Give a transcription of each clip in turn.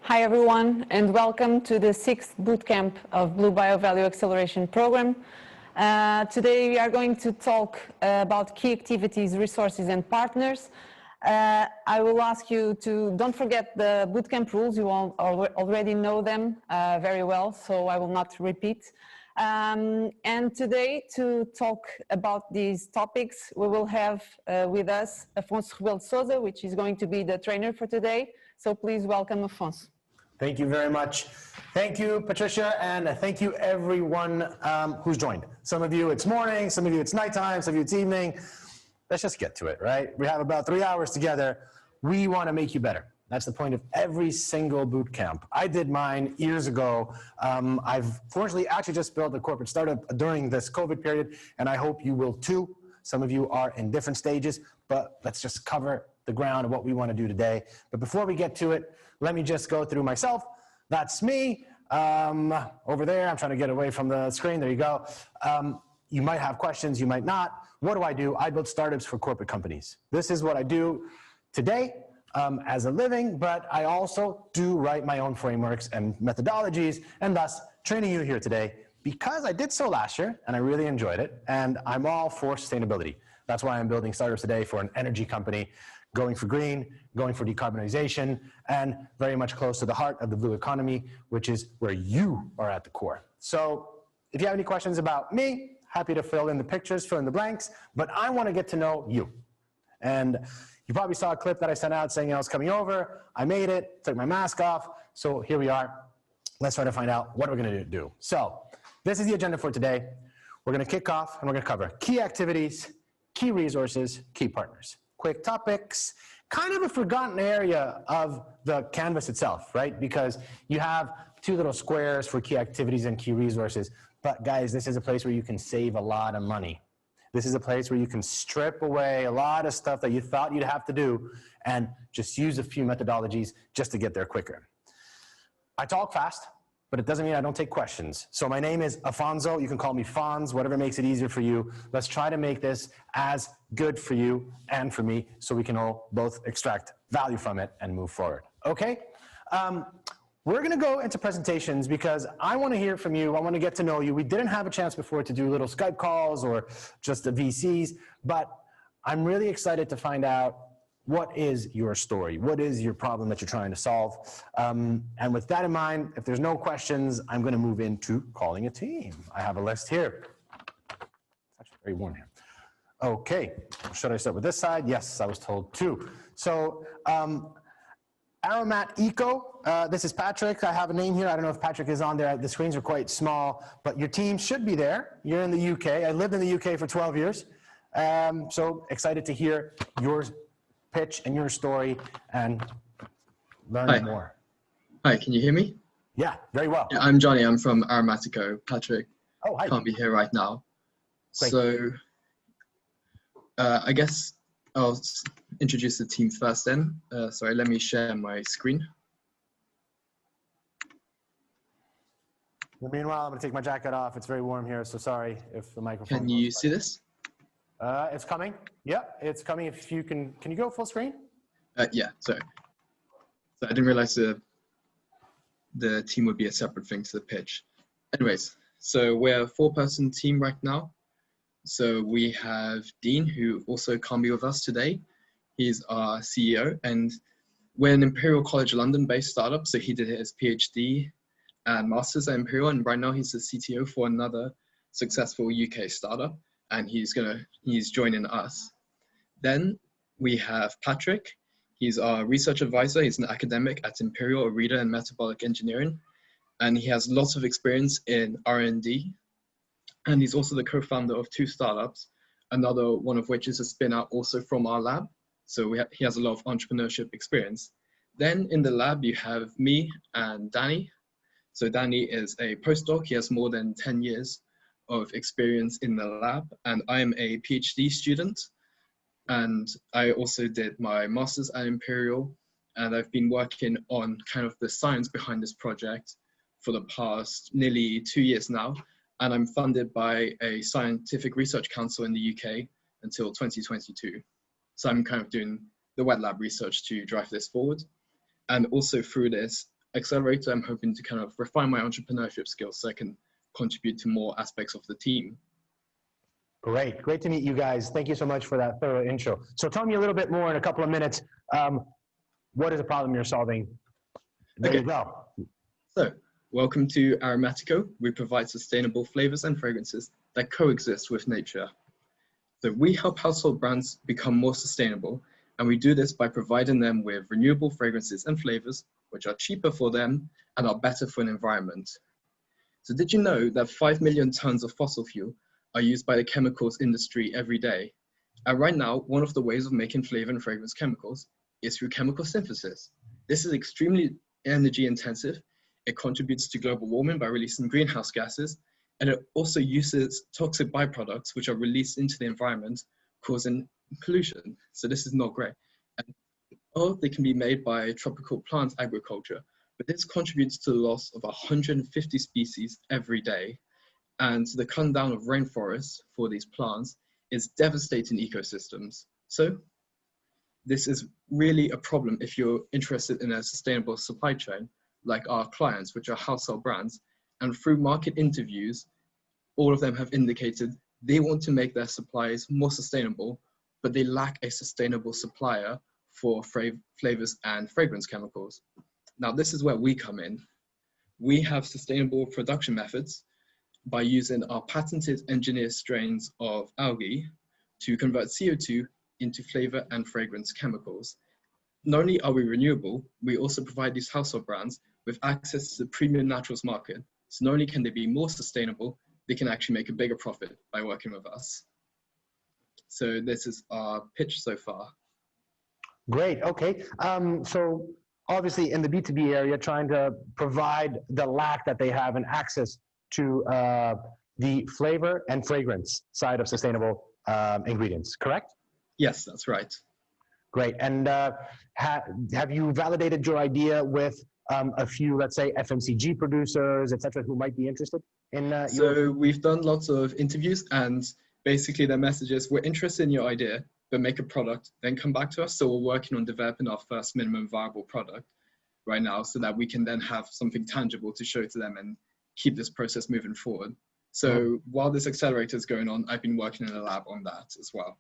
Hi everyone, and welcome to the 6th Bootcamp of Blue Bio Value Acceleration Program. Today we are going to talk about key activities, resources and partners. I will ask you to don't forget the Bootcamp rules. You all already know them very well, so I will not repeat. And today, to talk about these topics, we will have with us Afonso Rebelo de Sousa, which is going to be the trainer for today. So please welcome Afonso. Thank you very much. Thank you, Patricia, and thank you everyone who's joined. Some of you it's morning, some of you it's nighttime, some of you it's evening. Let's just get to it, right? We have about 3 hours together. We want to make you better. That's the point of every single boot camp. I did mine years ago. I've fortunately actually just built a corporate startup during this COVID period, and I hope you will too. Some of you are in different stages, but let's just cover the ground of what we want to do today. But before we get to it, let me just go through myself. That's me over there. I'm trying to get away from the screen. There you go. You might have questions, you might not. What do? I build startups for corporate companies. This is what I do today as a living, but I also do write my own frameworks and methodologies, and thus training you here today because I did so last year and I really enjoyed it, and I'm all for sustainability. That's why I'm building startups today for an energy company, going for green, going for decarbonization, and very much close to the heart of the blue economy, which is where you are at the core. So if you have any questions about me, happy to fill in the pictures, fill in the blanks, but I want to get to know you. And you probably saw a clip that I sent out saying I was coming over. I made it, took my mask off. So here we are. Let's try to find out what we're going to do. So this is the agenda for today. We're going to kick off and we're going to cover key activities, key resources, key partners. Quick topics, kind of a forgotten area of the canvas itself, right? Because you have two little squares for key activities and key resources. But guys, this is a place where you can save a lot of money. This is a place where you can strip away a lot of stuff that you thought you'd have to do and just use a few methodologies just to get there quicker. I talk fast, but it doesn't mean I don't take questions. So my name is Afonso. You can call me Fonz, whatever makes it easier for you. Let's try to make this as good for you and for me so we can all both extract value from it and move forward. Okay? We're going to go into presentations because I want to hear from you. I want to get to know you. We didn't have a chance before to do little Skype calls or just the VCs, but I'm really excited to find out what is your story? What is your problem that you're trying to solve? And with that in mind, if there's no questions, I'm going to move into calling a team. I have a list here. It's actually very warm here. Okay, should I start with this side? Yes, I was told to. So, Aromat Eco, this is Patrick. I have a name here. I don't know if Patrick is on there. The screens are quite small, but your team should be there. You're in the UK. I lived in the UK for 12 years. So excited to hear your pitch and your story and learn more. Hi, can you hear me? Yeah, very well. Yeah, I'm Johnny. I'm from Aromatico. Patrick hi. Can't be here right now. Great. So I guess I'll introduce the team first then. Sorry, let me share my screen. Meanwhile, I'm going to take my jacket off. It's very warm here, so sorry if the microphone... Can you see this? It's coming. Yep, it's coming. If you can you go full screen? Yeah, sorry. So I didn't realize the team would be a separate thing to the pitch. Anyways, so we're a 4-person team right now. So we have Dean, who also can't be with us today. He's our CEO, and we're an Imperial College London-based startup. So he did his PhD and master's at Imperial, and right now he's the CTO for another successful UK startup, and he's joining us. Then we have Patrick. He's our research advisor. He's an academic at Imperial, a reader in metabolic engineering, and he has lots of experience in R&D. And he's also the co-founder of 2 startups, another one of which is a spin-out also from our lab. So he has a lot of entrepreneurship experience. Then in the lab, you have me and Danny. So Danny is a postdoc. He has more than 10 years of experience in the lab. And I am a PhD student. And I also did my master's at Imperial. And I've been working on kind of the science behind this project for the past nearly 2 years now. And I'm funded by a scientific research council in the UK until 2022. So I'm kind of doing the wet lab research to drive this forward. And also through this, accelerator, I'm hoping to kind of refine my entrepreneurship skills so I can contribute to more aspects of the team. Great. Great to meet you guys. Thank you so much for that thorough intro. So tell me a little bit more in a couple of minutes. What is the problem you're solving? There you go. So, welcome to Aromatico. We provide sustainable flavors and fragrances that coexist with nature. So we help household brands become more sustainable, and we do this by providing them with renewable fragrances and flavors, which are cheaper for them and are better for the environment. So did you know that 5 million tons of fossil fuel are used by the chemicals industry every day? And right now, one of the ways of making flavor and fragrance chemicals is through chemical synthesis. This is extremely energy intensive. It contributes to global warming by releasing greenhouse gases, and it also uses toxic byproducts which are released into the environment, causing pollution. So this is not great. And they can be made by tropical plant agriculture, but this contributes to the loss of 150 species every day. And the cutting down of rainforests for these plants is devastating ecosystems. So this is really a problem if you're interested in a sustainable supply chain, like our clients, which are household brands. And through market interviews, all of them have indicated they want to make their supplies more sustainable, but they lack a sustainable supplier for flavors and fragrance chemicals. Now, this is where we come in. We have sustainable production methods by using our patented engineered strains of algae to convert CO2 into flavor and fragrance chemicals. Not only are we renewable, we also provide these household brands with access to the premium naturals market. So not only can they be more sustainable, they can actually make a bigger profit by working with us. So this is our pitch so far. Great. Okay. So obviously in the B2B area, trying to provide the lack that they have and access to the flavor and fragrance side of sustainable ingredients, correct? Yes, that's right. Great. And have you validated your idea with a few, let's say, FMCG producers, et cetera, who might be interested in So we've done lots of interviews, and basically their message is, we're interested in your idea, but make a product, then come back to us. So we're working on developing our first minimum viable product right now so that we can then have something tangible to show to them and keep this process moving forward. So while this accelerator is going on, I've been working in a lab on that as well.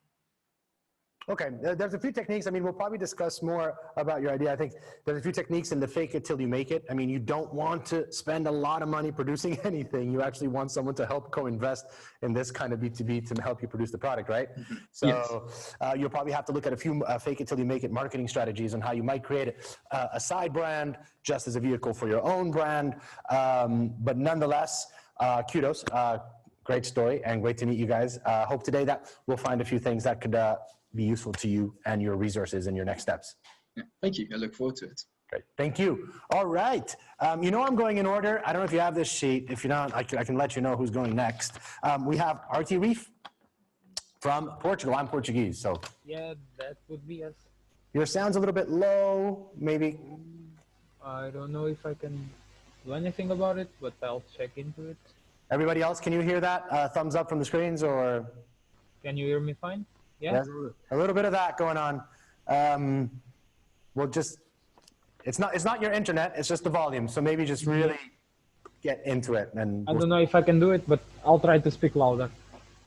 Okay, there's a few techniques. I mean, we'll probably discuss more about your idea. I think there's a few techniques in the fake it till you make it. I mean, you don't want to spend a lot of money producing anything. You actually want someone to help co-invest in this kind of B2B to help you produce the product, right? Mm-hmm. So yes. You'll probably have to look at a few fake it till you make it marketing strategies on how you might create a side brand just as a vehicle for your own brand. But nonetheless, kudos. Great story and great to meet you guys. Hope today that we'll find a few things that could be useful to you and your resources in your next steps. Yeah, thank you. I look forward to it. Great. Thank you. All right. You know I'm going in order. I don't know if you have this sheet. If you're not, I can let you know who's going next. We have RT Reef from Portugal. I'm Portuguese, so. Yeah, that would be us. Your sound's a little bit low, maybe. I don't know if I can do anything about it, but I'll check into it. Everybody else, can you hear that? Thumbs up from the screens, or? Can you hear me fine? Yeah. There's a little bit of that going on. We'll just, it's not your internet, it's just the volume. So maybe just really get into it. And I don't know if I can do it, but I'll try to speak louder.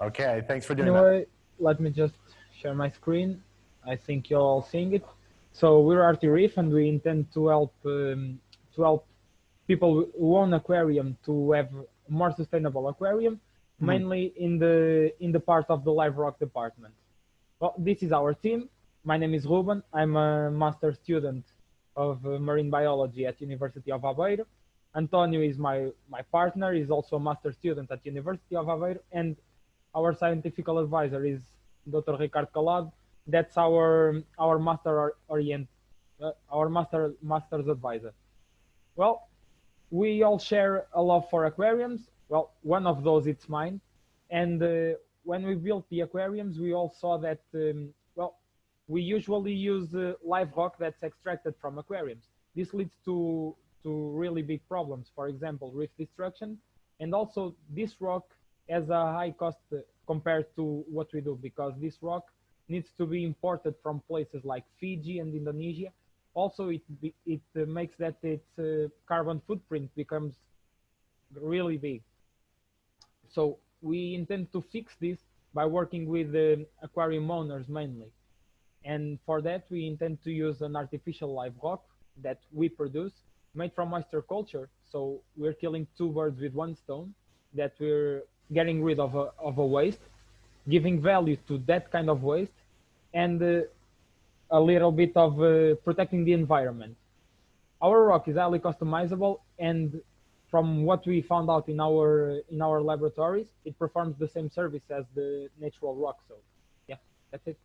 Okay, thanks for doing that. Let me just share my screen. I think you're all seeing it. So we're RT Reef, and we intend to help people who own aquarium to have a more sustainable aquarium, mainly in the part of the live rock department. Well, this is our team. My name is Ruben. I'm a master student of marine biology at University of Aveiro. Antonio is my partner. He's also a master student at University of Aveiro. And our scientific advisor is Dr. Ricardo Calado. That's our master's advisor. Well, we all share a love for aquariums. Well, one of those, it's mine. And when we built the aquariums, we all saw that, we usually use live rock that's extracted from aquariums. This leads to really big problems. For example, reef destruction. And also this rock has a high cost compared to what we do, because this rock needs to be imported from places like Fiji and Indonesia, also it makes that its carbon footprint becomes really big. So we intend to fix this by working with aquarium owners mainly. And for that, we intend to use an artificial live rock that we produce, made from oyster culture. So we're killing two birds with one stone, that we're getting rid of a waste, giving value to that kind of waste, and a little bit of protecting the environment. Our rock is highly customizable, and from what we found out in our laboratories, it performs the same service as the natural rock. So yeah, that's it.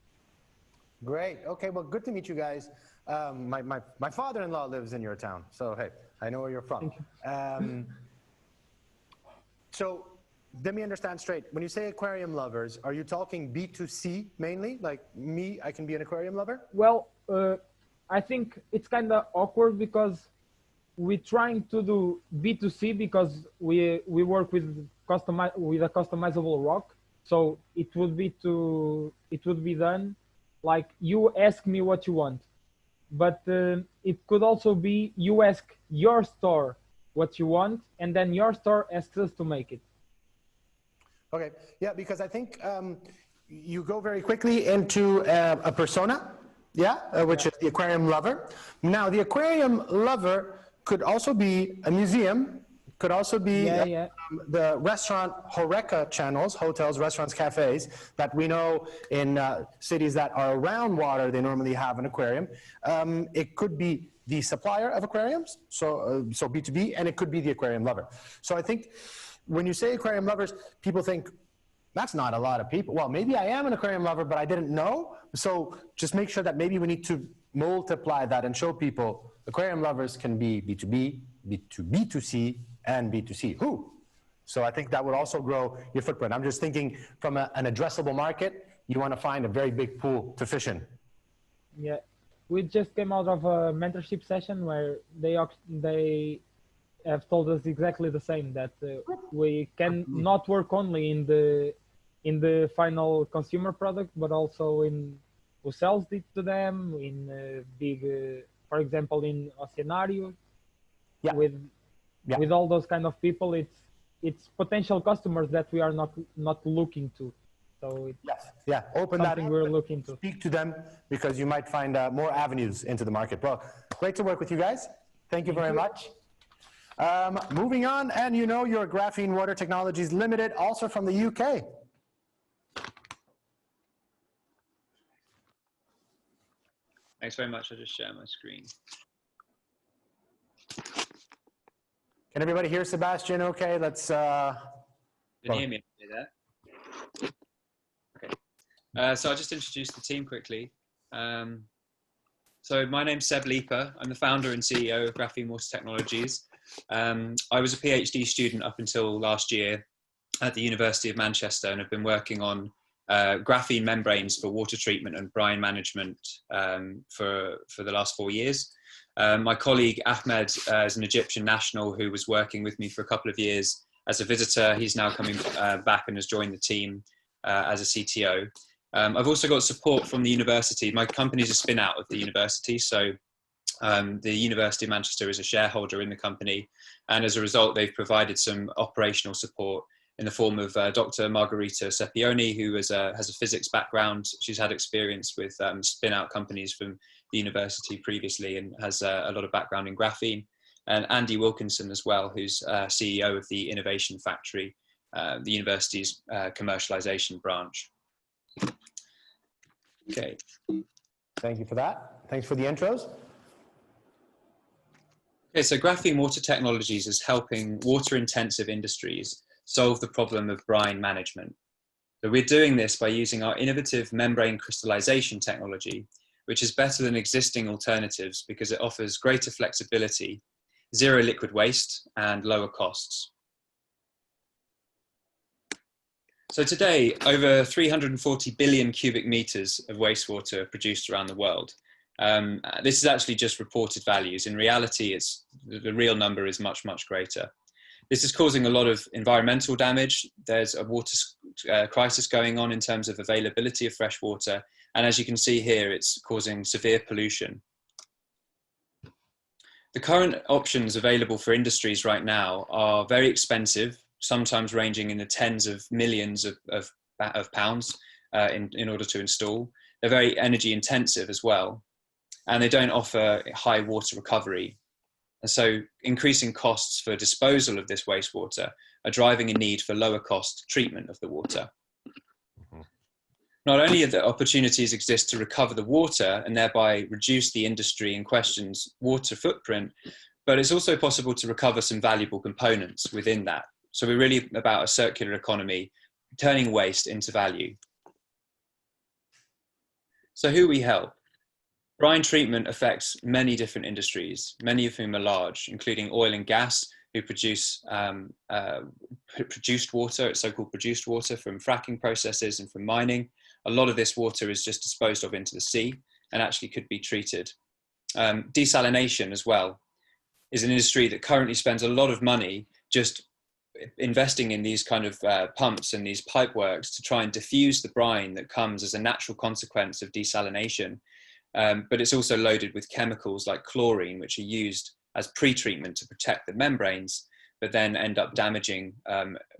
Great. Okay, well, good to meet you guys. My father-in-law lives in your town, so hey, I know where you're from. So let me understand straight. When you say aquarium lovers, are you talking B2C mainly? Like me, I can be an aquarium lover? Well, I think it's kind of awkward because we're trying to do B2C because we work with a customizable rock. So it would be done like you ask me what you want, but it could also be you ask your store what you want, and then your store asks us to make it. Okay, yeah, because I think you go very quickly into a persona, yeah, which is the aquarium lover. Now, the aquarium lover could also be a museum, could also be the restaurant Horeca channels, hotels, restaurants, cafes, that we know in cities that are around water, they normally have an aquarium. It could be the supplier of aquariums, so B2B, and it could be the aquarium lover. So I think when you say aquarium lovers, people think, that's not a lot of people. Well, maybe I am an aquarium lover, but I didn't know. So just make sure that maybe we need to multiply that and show people aquarium lovers can be B2B, B2C, and B2C. Who? So I think that would also grow your footprint. I'm just thinking from an addressable market, you want to find a very big pool to fish in. Yeah, we just came out of a mentorship session where they have told us exactly the same, that we can not work only in the final consumer product, but also in who sells it to them, in big, for example, in Oceanario, with all those kind of people. It's potential customers that we are not looking to. So it's open that up, we're looking to. Speak to them, because you might find more avenues into the market. Well, great to work with you guys. Thank you very much. Moving on, and you know your Graphene Water Technologies Limited, also from the UK. Thanks very much. I'll just share my screen. Can everybody hear Sebastian okay? Let's... Can you hear me there? Okay. So I'll just introduce the team quickly. So my name's Seb Leeper. I'm the founder and CEO of Graphene Water Technologies. I was a PhD student up until last year at the University of Manchester, and have been working on graphene membranes for water treatment and brine management for the last 4 years. My colleague Ahmed is an Egyptian national who was working with me for a couple of years as a visitor. He's now coming back and has joined the team as a CTO. I've also got support from the university. My company's a spin out of the university, so the University of Manchester is a shareholder in the company, and as a result they've provided some operational support in the form of Dr. Margherita Sepioni, who has a physics background. She's had experience with spin-out companies from the university previously and has a lot of background in graphene. And Andy Wilkinson as well, who's CEO of the Innovation Factory, the university's commercialization branch. Okay. Thank you for that. Thanks for the intros. Okay, so Graphene Water Technologies is helping water-intensive industries solve the problem of brine management. So we're doing this by using our innovative membrane crystallization technology, which is better than existing alternatives because it offers greater flexibility, zero liquid waste, and lower costs. So today, over 340 billion cubic meters of wastewater are produced around the world. This is actually just reported values. In reality, the real number is much, much greater. This is causing a lot of environmental damage. There's a water crisis going on in terms of availability of fresh water. And as you can see here, it's causing severe pollution. The current options available for industries right now are very expensive, sometimes ranging in the tens of millions of pounds in order to install. They're very energy intensive as well, and they don't offer high water recovery. And so increasing costs for disposal of this wastewater are driving a need for lower cost treatment of the water. Not only are the opportunities exist to recover the water and thereby reduce the industry in question's water footprint, but it's also possible to recover some valuable components within that. So we're really about a circular economy, turning waste into value. So who we help? Brine treatment affects many different industries, many of whom are large, including oil and gas, who produce produced water, it's so-called produced water from fracking processes and from mining. A lot of this water is just disposed of into the sea and actually could be treated. Desalination as well is an industry that currently spends a lot of money just investing in these kind of pumps and these pipe works to try and diffuse the brine that comes as a natural consequence of desalination. But it's also loaded with chemicals like chlorine, which are used as pre-treatment to protect the membranes, but then end up damaging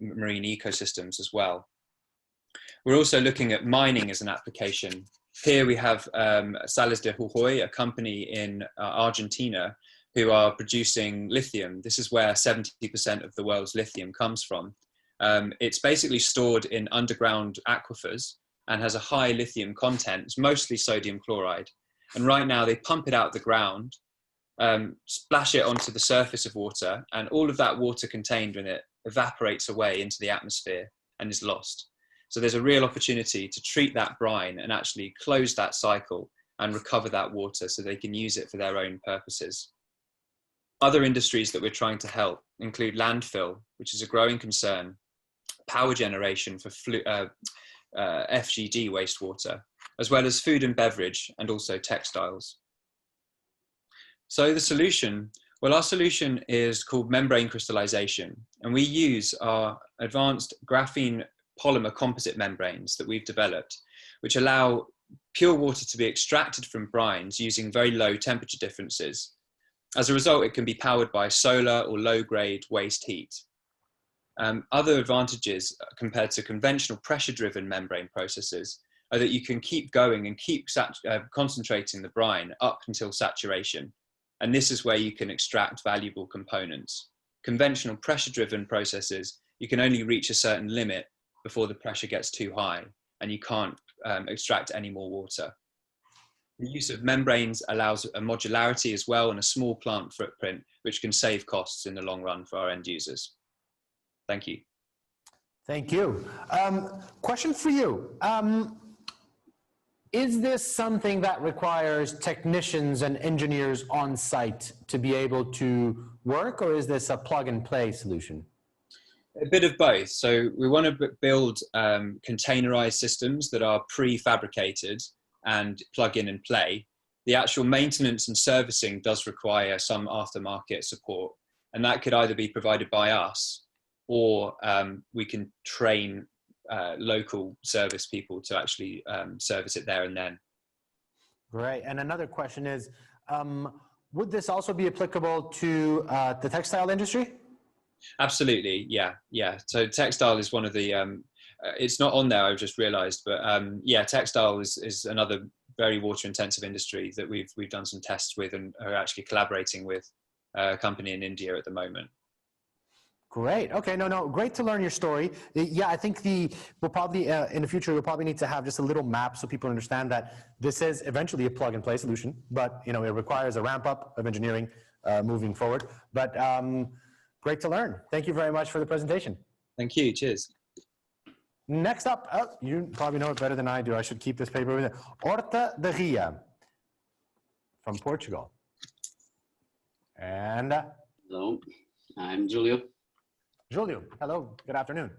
marine ecosystems as well. We're also looking at mining as an application. Here we have Sales de Jujuy, a company in Argentina, who are producing lithium. This is where 70% of the world's lithium comes from. It's basically stored in underground aquifers and has a high lithium content. It's mostly sodium chloride. And right now they pump it out the ground, splash it onto the surface of water, and all of that water contained in it evaporates away into the atmosphere and is lost. So there's a real opportunity to treat that brine and actually close that cycle and recover that water so they can use it for their own purposes. Other industries that we're trying to help include landfill, which is a growing concern, power generation for FGD wastewater, as well as food and beverage, and also textiles. So the solution, well, our solution is called membrane crystallization, and we use our advanced graphene polymer composite membranes that we've developed, which allow pure water to be extracted from brines using very low temperature differences. As a result, it can be powered by solar or low-grade waste heat. Other advantages compared to conventional pressure-driven membrane processes are that you can keep going and keep concentrating the brine up until saturation. And this is where you can extract valuable components. Conventional pressure-driven processes, you can only reach a certain limit before the pressure gets too high and you can't extract any more water. The use of membranes allows a modularity as well and a small plant footprint, which can save costs in the long run for our end users. Thank you. Thank you. Question for you. Is this something that requires technicians and engineers on site to be able to work, or is this a plug and play solution? A bit of both. So we want to build containerized systems that are prefabricated and plug in and play. The actual maintenance and servicing does require some aftermarket support, and that could either be provided by us or we can train local service people to actually service it there and then. Right. And another question is, would this also be applicable to the textile industry? Absolutely. Yeah. Yeah. So textile is one of the, it's not on there, I've just realized, but yeah, textile is another very water intensive industry that we've done some tests with and are actually collaborating with a company in India at the moment. Great. Okay. No, great to learn your story. Yeah, I think we'll probably, in the future, we'll probably need to have just a little map so people understand that this is eventually a plug and play solution, but it requires a ramp up of engineering moving forward. But great to learn. Thank you very much for the presentation. Thank you. Cheers. Next up, you probably know it better than I do. I should keep this paper with it. Horta de Ria from Portugal. And hello, I'm Julio. Julio, hello, good afternoon.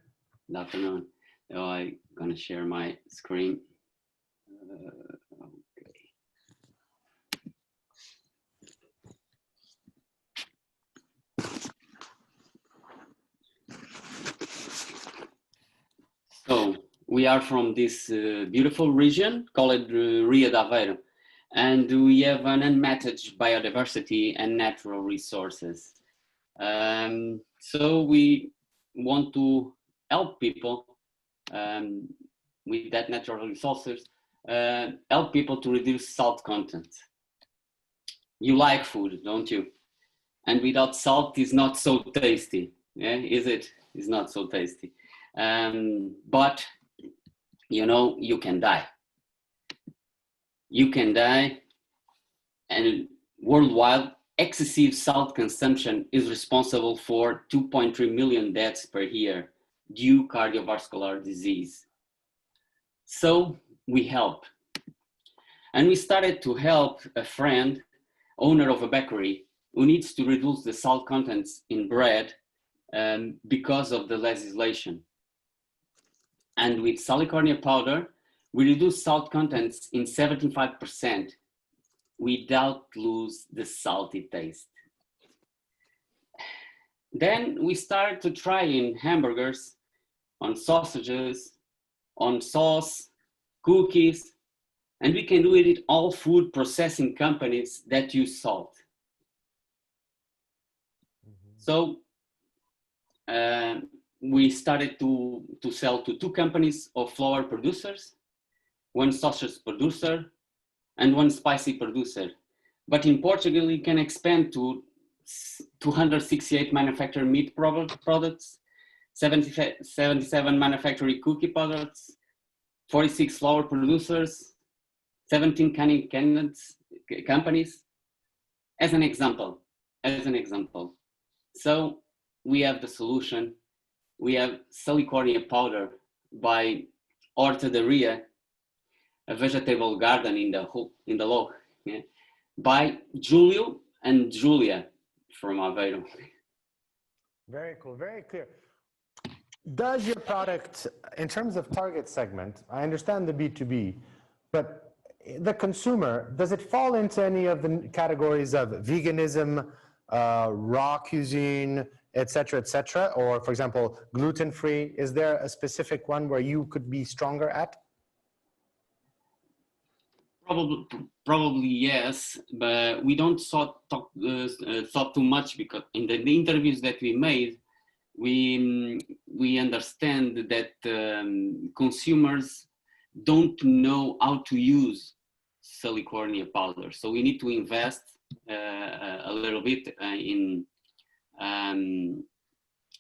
Good afternoon. So I'm gonna share my screen. Okay. So we are from this beautiful region called Rio de Aveiro, and we have an unmatched biodiversity and natural resources. So we want to help people with that natural resources, help people to reduce salt content. You like food, don't you? And without salt, it's not so tasty, yeah? Is it? It's not so tasty. But you know, you can die. You can die, and worldwide, excessive salt consumption is responsible for 2.3 million deaths per year due cardiovascular disease. So we help. And we started to help a friend, owner of a bakery, who needs to reduce the salt contents in bread because of the legislation. And with salicornia powder, we reduce salt contents in 75% without lose the salty taste. Then we started to try in hamburgers, on sausages, on sauce, cookies, and we can do it in all food processing companies that use salt. So we started to sell to 2 companies of flour producers, 1 sausage producer, and 1 spicy producer. But in Portugal, you can expand to 268 manufactured meat products, 77 manufactured cookie products, 46 flour producers, 17 canning companies, as an example. So we have the solution. We have salicornia powder by Hortaderia, a vegetable garden in the law, yeah, by Julio and Julia from Aveiro. Very cool, very clear. Does your product, in terms of target segment, I understand the B2B, but the consumer, does it fall into any of the categories of veganism, raw cuisine, et cetera, or for example, gluten-free? Is there a specific one where you could be stronger at? Probably yes, but we don't thought too much, because in the interviews that we made, we understand that consumers don't know how to use salicornia powder. So we need to invest a little bit in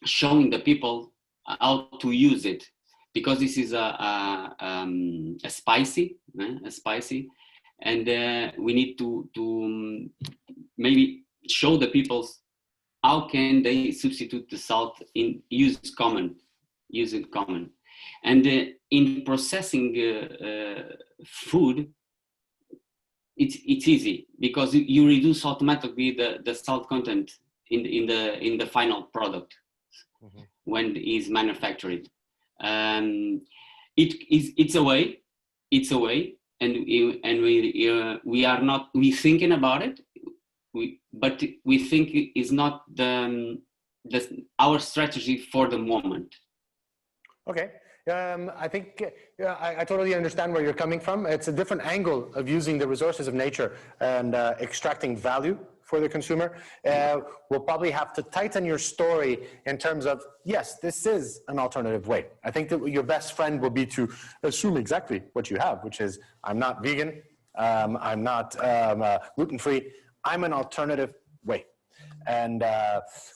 showing the people how to use it, because this is a spicy, and we need to maybe show the people how can they substitute the salt in use it common. And in processing food, it's easy, because you reduce automatically the salt content in the final product when it is manufactured. It's a way, and we are not thinking about it. But we think is not our strategy for the moment. Okay. I think I totally understand where you're coming from. It's a different angle of using the resources of nature and extracting value for the consumer. We'll probably have to tighten your story in terms of, yes, this is an alternative way. I think that your best friend will be to assume exactly what you have, which is, I'm not vegan, I'm not gluten-free, I'm an alternative way. And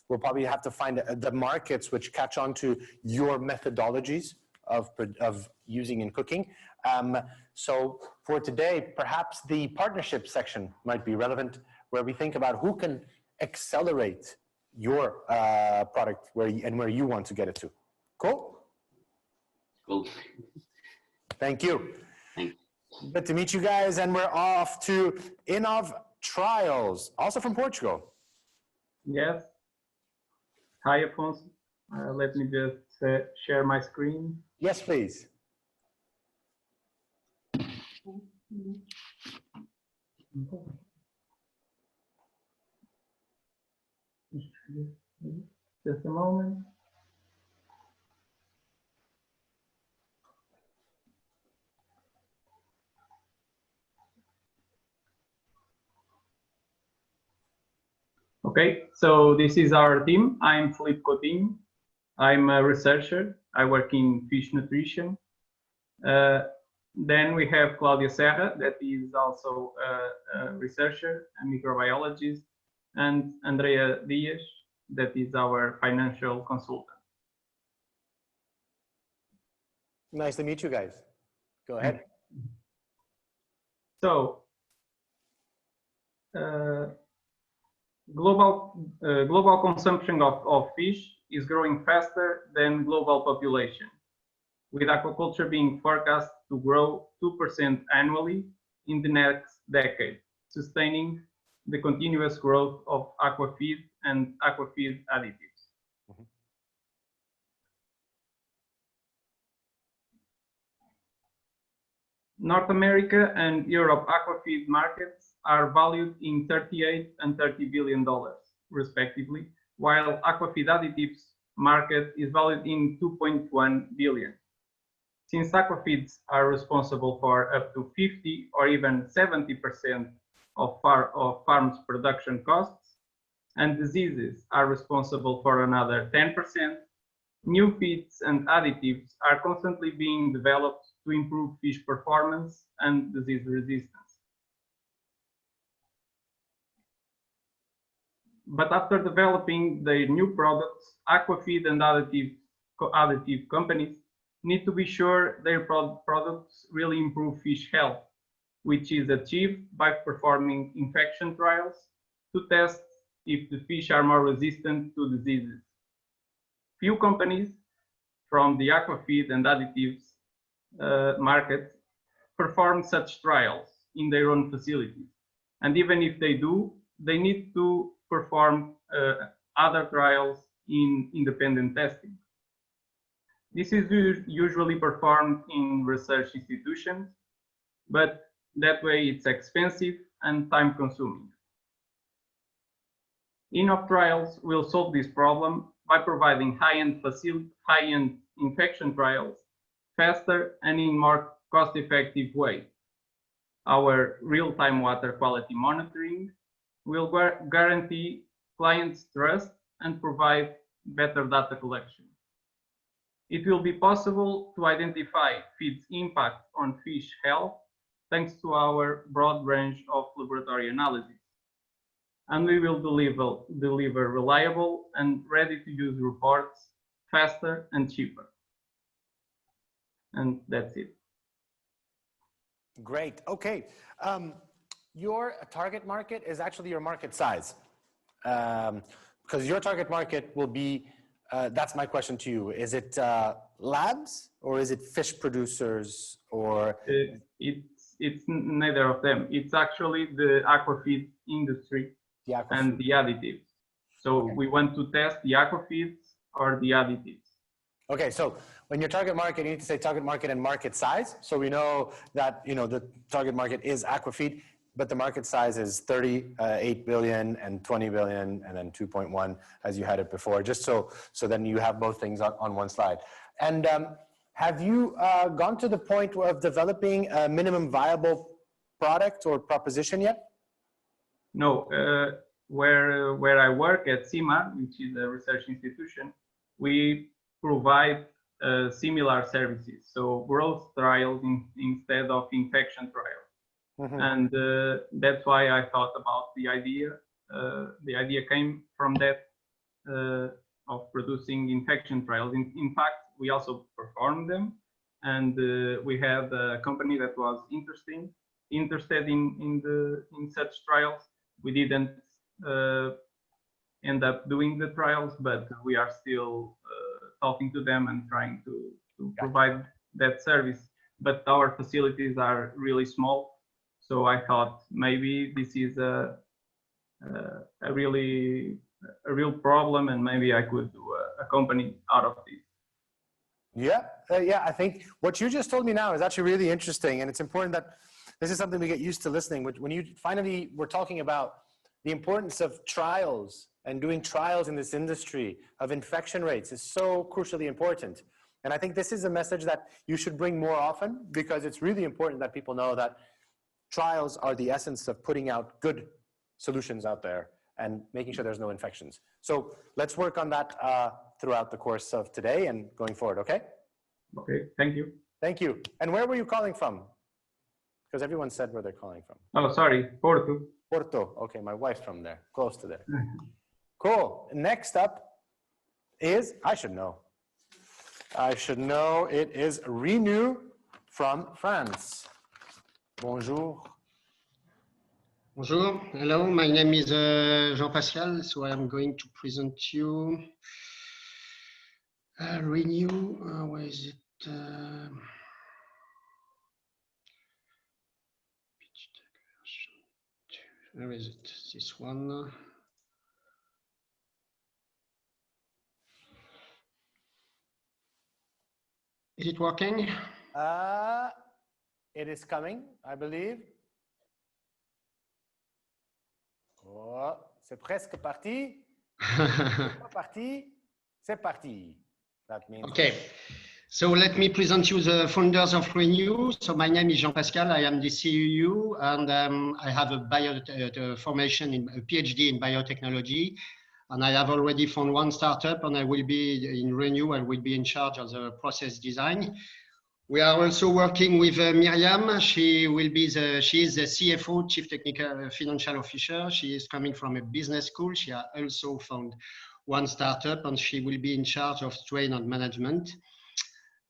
we'll probably have to find the markets which catch on to your methodologies of using in cooking. So for today, perhaps the partnership section might be relevant, where we think about who can accelerate your product where you want to get it to. Cool? Cool. Thank you. Thanks. Good to meet you guys, and we're off to Innov Trials, also from Portugal. Yes. Hi, Afonso. Let me just share my screen. Yes, please. Just a moment. Okay, so this is our team. I'm Felipe Coutinho. I'm a researcher. I work in fish nutrition. Then we have Claudia Serra, that is also a researcher, a microbiologist, and Andrea Dias, that is our financial consultant. Nice to meet you guys. Go ahead. So, global consumption of fish is growing faster than global population, with aquaculture being forecast to grow 2% annually in the next decade, sustaining the continuous growth of aquafeed and aquafeed additives. Mm-hmm. North America and Europe aquafeed markets are valued in $38 and $30 billion, respectively, while aquafeed additives market is valued in $2.1 billion. Since aquafeeds are responsible for up to 50 or even 70% of farms' production costs, and diseases are responsible for another 10%, new feeds and additives are constantly being developed to improve fish performance and disease resistance. But after developing their new products, aquafeed and additive companies need to be sure their products really improve fish health, which is achieved by performing infection trials to test if the fish are more resistant to diseases. Few companies from the aquafeed and additives market perform such trials in their own facilities. And even if they do, they need to perform other trials in independent testing. This is usually performed in research institutions, but that way it's expensive and time-consuming. Enough trials will solve this problem by providing high-end infection trials faster and in more cost-effective way. Our real-time water quality monitoring will guarantee clients' trust and provide better data collection. It will be possible to identify feed's impact on fish health thanks to our broad range of laboratory analyses. And we will deliver reliable and ready-to-use reports faster and cheaper. And that's it. Great. Okay. Your target market is actually your market size. Because your target market will be, that's my question to you. Is it labs or is it fish producers or? It's neither of them. It's actually the aquafeed industry and the additives. So okay. We want to test the aquafeeds or the additives. Okay, so when your target market, you need to say target market and market size. So we know that, you know, the target market is aquafeed, but the market size is 38 billion and 20 billion and then 2.1 as you had it before, just so then you have both things on one slide. And have you gone to the point of developing a minimum viable product or proposition yet? No, where I work at CIMA, which is a research institution, we provide similar services, so growth trials instead of infection trials. Mm-hmm. And that's why I thought about the idea. The idea came from that of producing infection trials. In fact, we also performed them, and we had a company that was interested in such trials. We didn't end up doing the trials, but we are still talking to them and trying to provide that service. But our facilities are really small, so I thought maybe this is a real problem, and maybe I could do a company out of this. Yeah, yeah. I think what you just told me now is actually really interesting, and it's important that this is something we get used to listening. When you finally were talking about the importance of trials and doing trials in this industry of infection rates is so crucially important. And I think this is a message that you should bring more often, because it's really important that people know that trials are the essence of putting out good solutions out there. and making sure there's no infections. So let's work on that throughout the course of today and going forward, okay? Okay, thank you. Thank you. And where were you calling from? Because everyone said where they're calling from. Oh, sorry, Porto. Porto. Okay, my wife's from there, close to there. Cool. Next up is, I should know. It is Renew from France. Bonjour. Bonjour, hello, my name is Jean-Pascal, so I am going to present you Renew, where is it? Where is it? This one. Is it working? It is coming, I believe. Oh, c'est presque parti. C'est pas parti. C'est parti. That means. Okay. So let me present you the founders of Renew. So my name is Jean-Pascal. I am the CEO, and I have a formation in a PhD in biotechnology. And I have already found one startup, and I will be in Renew. I will be in charge of the process design. We are also working with Miriam. She is the CFO, Chief Technical Financial Officer. She is coming from a business school. She has also found one startup, and she will be in charge of trade and management.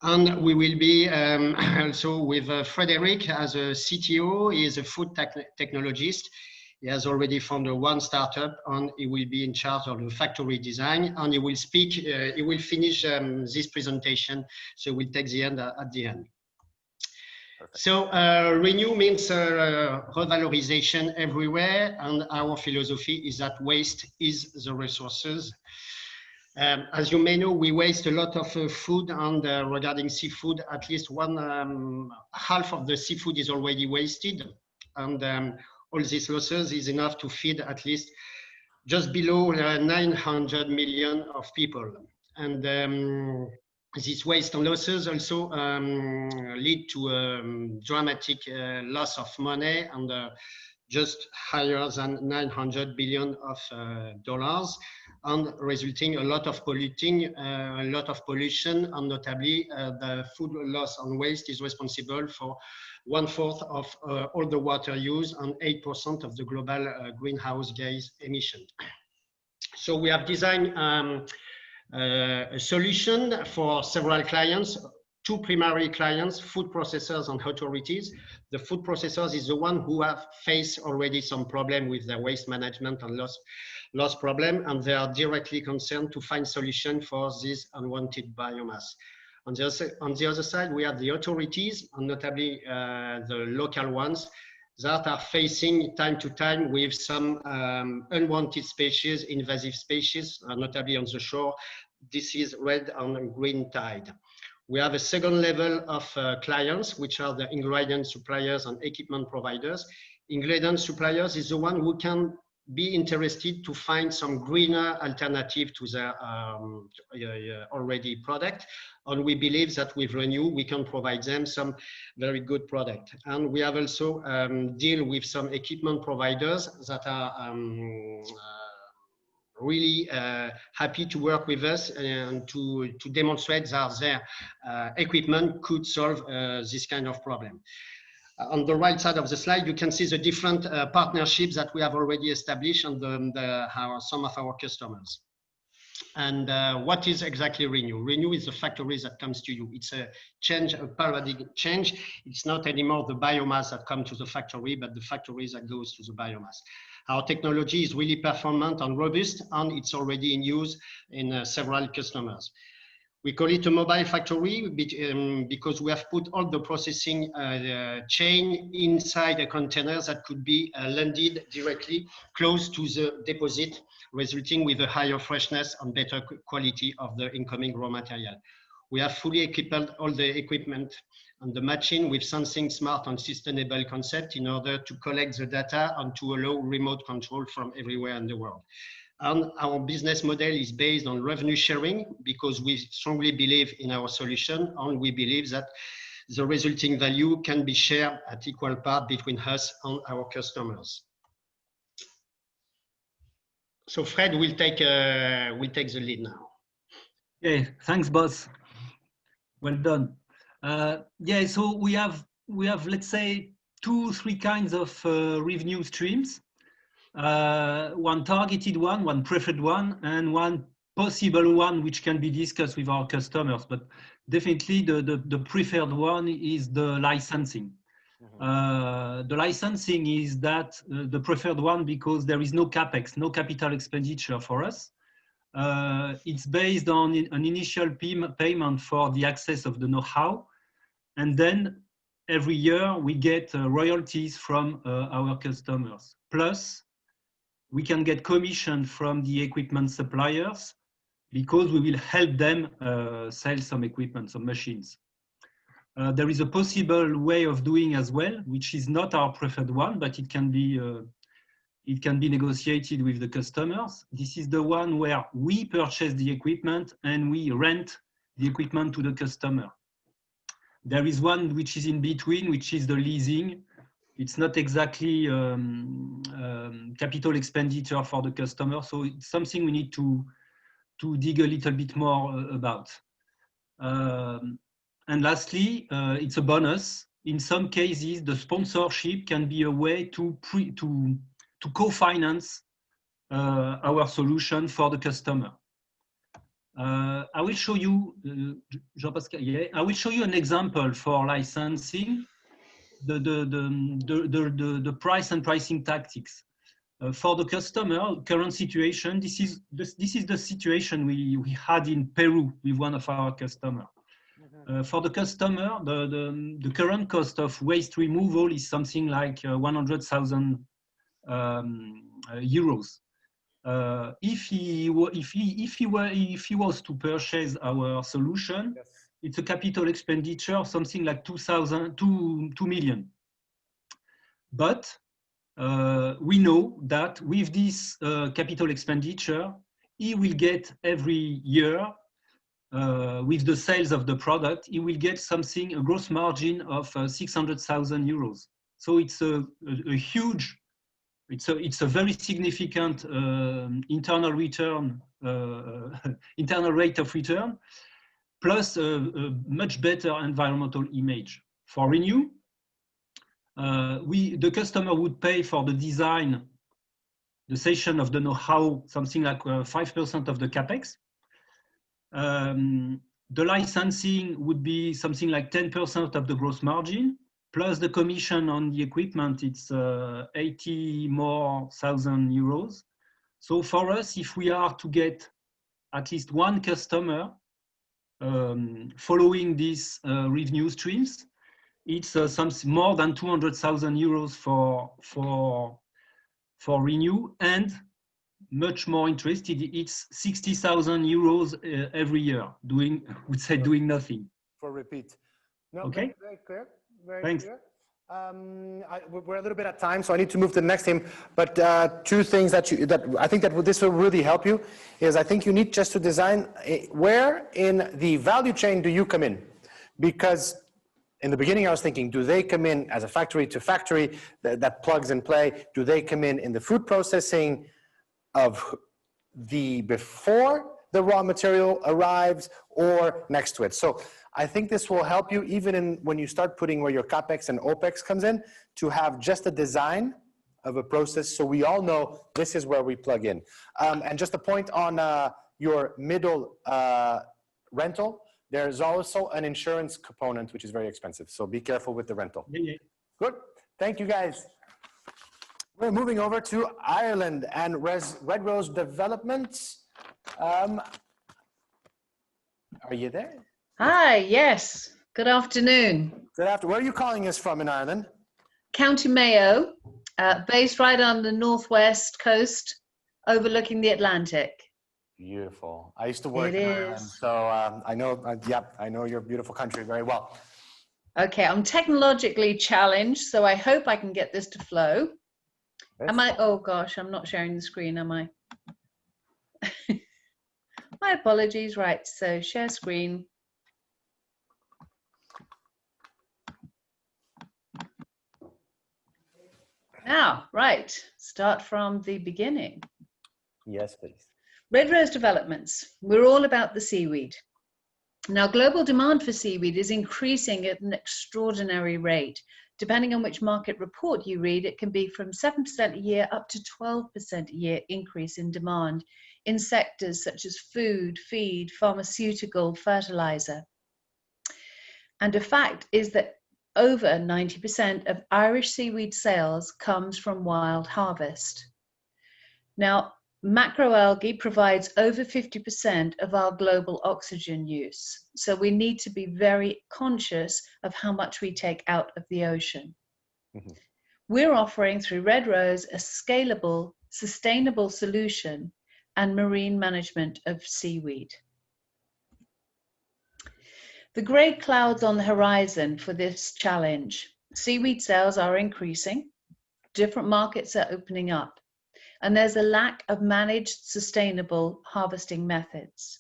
And we will be also with Frederic as a CTO. He is a food technologist. He has already found one startup, and he will be in charge of the factory design, and he will speak, he will finish this presentation, so we'll take the end at the end. Perfect. So Renew means revalorization everywhere, and our philosophy is that waste is the resources. As you may know, we waste a lot of food, and regarding seafood, at least half of the seafood is already wasted, and all these losses is enough to feed at least just below 900 million of people. And these waste and losses also lead to dramatic loss of money, and just higher than 900 billion of dollars, and resulting a lot of pollution, and notably the food loss and waste is responsible for 1/4 of all the water use and 8% of the global greenhouse gas emission. So we have designed a solution for several clients, two primary clients, food processors and authorities. The food processors is the one who have faced already some problem with their waste management and loss problem, and they are directly concerned to find solution for this unwanted biomass. On the other side, we have the authorities, and notably the local ones, that are facing time to time with some unwanted species, invasive species, notably on the shore. This is red and green tide. We have a second level of clients, which are the ingredient suppliers and equipment providers. Ingredient suppliers is the one who can be interested to find some greener alternative to their already product. And we believe that with Renew, we can provide them some very good product. And we have also deal with some equipment providers that are really happy to work with us and to demonstrate that their equipment could solve this kind of problem. On the right side of the slide, you can see the different partnerships that we have already established and some of our customers. And what is exactly Renew? Renew is the factory that comes to you. It's a change, a paradigm change. It's not anymore the biomass that comes to the factory, but the factory that goes to the biomass. Our technology is really performant and robust, and it's already in use in several customers. We call it a mobile factory because we have put all the processing chain inside a container that could be landed directly close to the deposit, resulting with a higher freshness and better quality of the incoming raw material. We have fully equipped all the equipment and the machine with something smart and sustainable concept in order to collect the data and to allow remote control from everywhere in the world. And our business model is based on revenue sharing because we strongly believe in our solution, and we believe that the resulting value can be shared at equal part between us and our customers. So Fred will take the lead now. Yeah, thanks, boss. Well done. Yeah, so we have let's say 2-3 kinds of revenue streams. One targeted one preferred one, and one possible one which can be discussed with our customers. But definitely the preferred one is the licensing. The licensing is the preferred one because there is no capex, no capital expenditure for us. It's based on an initial payment for the access of the know-how, and then every year we get royalties from our customers. Plus, we can get commission from the equipment suppliers because we will help them sell some equipment, some machines. There is a possible way of doing as well, which is not our preferred one, but it can be negotiated with the customers. This is the one where we purchase the equipment and we rent the equipment to the customer. There is one which is in between, which is the leasing. It's not exactly capital expenditure for the customer, so it's something we need to dig a little bit more about. And lastly, it's a bonus. In some cases, the sponsorship can be a way to co-finance our solution for the customer. I will show you, Jean-Pascal, yeah, I will show you an example for licensing, the price and pricing tactics. For the customer, current situation, this is the situation we had in Peru with one of our customers. For the customer, the current cost of waste removal is something like 100,000 euros. If he was to purchase our solution, yes, it's a capital expenditure of something like 2 million. But we know that with this capital expenditure, he will get every year, with the sales of the product, he will get something, a gross margin of 600,000 euros. So it's a huge, it's a very significant internal return, internal rate of return, plus a much better environmental image. For Renew, the customer would pay for the design, the session of the know-how, something like 5% of the capex. The licensing would be something like 10% of the gross margin, plus the commission on the equipment, it's 80,000 more euros. So for us, if we are to get at least one customer following these revenue streams, it's something more than 200,000 euros for Renew, and much more interested, it's 60,000 euros every year, doing nothing. For repeat. No, okay. Very clear. Very Thanks. clear. We're a little bit at time, so I need to move to the next thing. But two things that I think that this will really help you is I think you need just to design where in the value chain do you come in? Because in the beginning I was thinking, do they come in as a factory to factory that plugs and play? Do they come in the food processing of before the raw material arrives or next to it? So I think this will help you even when you start putting where your CapEx and OpEx comes in, to have just a design of a process so we all know this is where we plug in. And just a point on your middle rental, there's also an insurance component which is very expensive. So be careful with the rental. Yeah. Good. Thank you guys. We're moving over to Ireland and Red Rose Development. Are you there? Hi, yes. Good afternoon. Good afternoon. Where are you calling us from in Ireland? County Mayo, based right on the northwest coast, overlooking the Atlantic. Beautiful. I used to work in Ireland, so I know your beautiful country very well. Okay, I'm technologically challenged, so I hope I can get this to flow. Oh gosh, I'm not sharing the screen, am I? My apologies. Right, so share screen. Now, right, start from the beginning. Yes, please. Red Rose Developments. We're all about the seaweed. Now, global demand for seaweed is increasing at an extraordinary rate. Depending on which market report you read, it can be from 7% a year up to 12% a year increase in demand in sectors such as food, feed, pharmaceutical, fertilizer. And a fact is that over 90% of Irish seaweed sales comes from wild harvest. Now, macroalgae provides over 50% of our global oxygen use. So we need to be very conscious of how much we take out of the ocean. Mm-hmm. We're offering through Red Rose a scalable, sustainable solution and marine management of seaweed. The grey clouds on the horizon for this challenge. Seaweed sales are increasing, different markets are opening up, and there's a lack of managed, sustainable harvesting methods.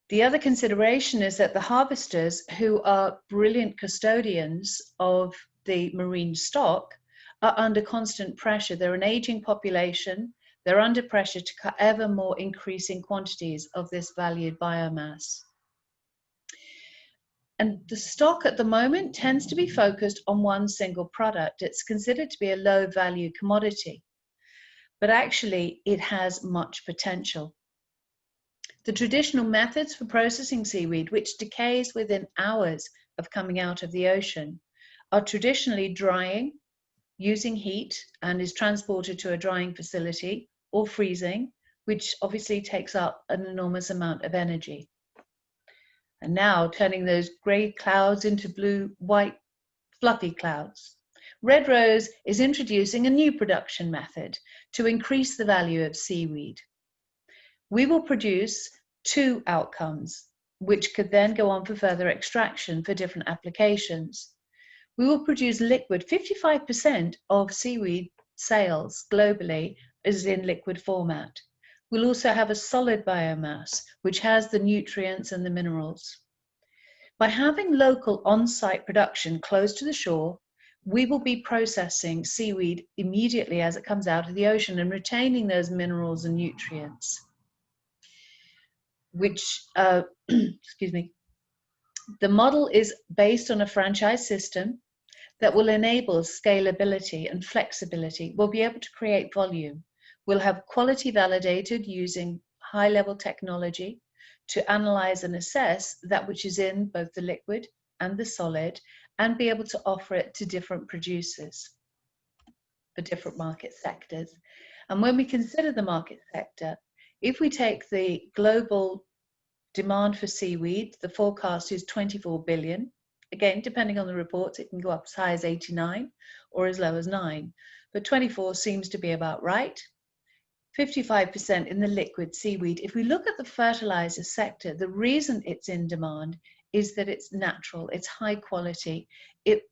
The other consideration is that the harvesters, who are brilliant custodians of the marine stock, are under constant pressure. They're an aging population. They're under pressure to cut ever more increasing quantities of this valued biomass. And the stock at the moment tends to be focused on one single product. It's considered to be a low value commodity, but actually it has much potential. The traditional methods for processing seaweed, which decays within hours of coming out of the ocean, are traditionally drying, using heat, and is transported to a drying facility, or freezing, which obviously takes up an enormous amount of energy. And now turning those grey clouds into blue, white, fluffy clouds. Red Rose is introducing a new production method to increase the value of seaweed. We will produce 2 outcomes, which could then go on for further extraction for different applications. We will produce liquid. 55% of seaweed sales globally is in liquid format. We'll also have a solid biomass, which has the nutrients and the minerals. By having local on-site production close to the shore, we will be processing seaweed immediately as it comes out of the ocean and retaining those minerals and nutrients, which, excuse me, the model is based on a franchise system that will enable scalability and flexibility. We'll be able to create volume. We'll have quality validated using high-level technology to analyze and assess that which is in both the liquid and the solid, and be able to offer it to different producers for different market sectors. And when we consider the market sector, if we take the global demand for seaweed, the forecast is 24 billion. Again, depending on the reports, it can go up as high as 89 or as low as 9, but 24 seems to be about right. 55% in the liquid seaweed. If we look at the fertilizer sector, the reason it's in demand is that it's natural, it's high quality, it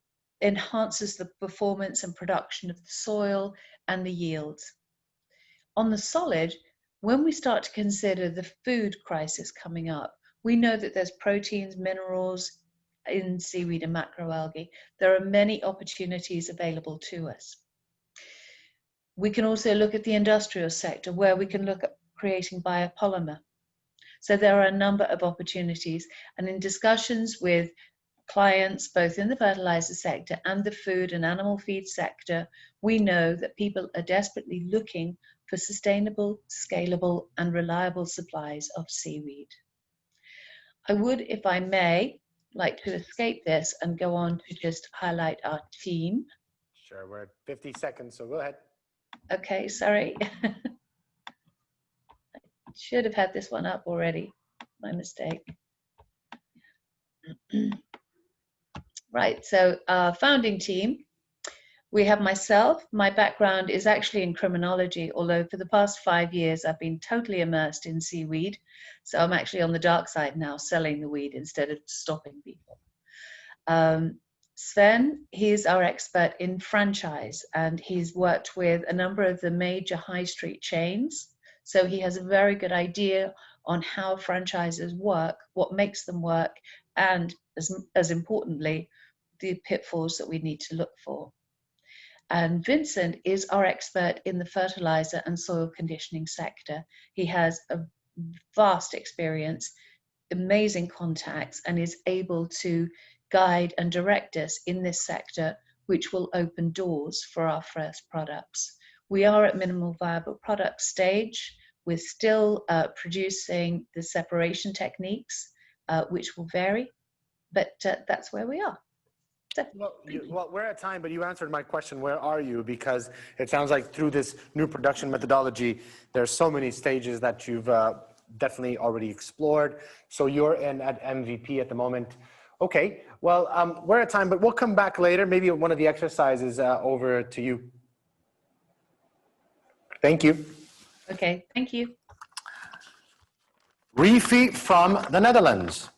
enhances the performance and production of the soil and the yields. On the solid, when we start to consider the food crisis coming up, we know that there's proteins, minerals in seaweed and macroalgae. There are many opportunities available to us. We can also look at the industrial sector, where we can look at creating biopolymer. So there are a number of opportunities, and in discussions with clients, both in the fertilizer sector and the food and animal feed sector, we know that people are desperately looking for sustainable, scalable, and reliable supplies of seaweed. I would, if I may, like to escape this and go on to just highlight our team. Sure, we're at 50 seconds, so go ahead. Okay, sorry. I should have had this one up already. My mistake. Right, so our founding team, we have myself. My background is actually in criminology, although for the past 5 years I've been totally immersed in seaweed. So I'm actually on the dark side now, selling the weed instead of stopping people. Sven, he's our expert in franchise, and he's worked with a number of the major high street chains. So he has a very good idea on how franchises work, what makes them work, and as importantly, the pitfalls that we need to look for. And Vincent is our expert in the fertilizer and soil conditioning sector. He has a vast experience, amazing contacts, and is able to guide and direct us in this sector, which will open doors for our first products. We are at minimal viable product stage. We're still producing the separation techniques, which will vary, but that's where we are. So, Well, we're at time, but you answered my question, where are you? Because it sounds like through this new production methodology, there's so many stages that you've definitely already explored. So you're in at MVP at the moment. Okay, well, we're at time, but we'll come back later. Maybe one of the exercises over to you. Thank you. okay, thank you. Rifi from the Netherlands.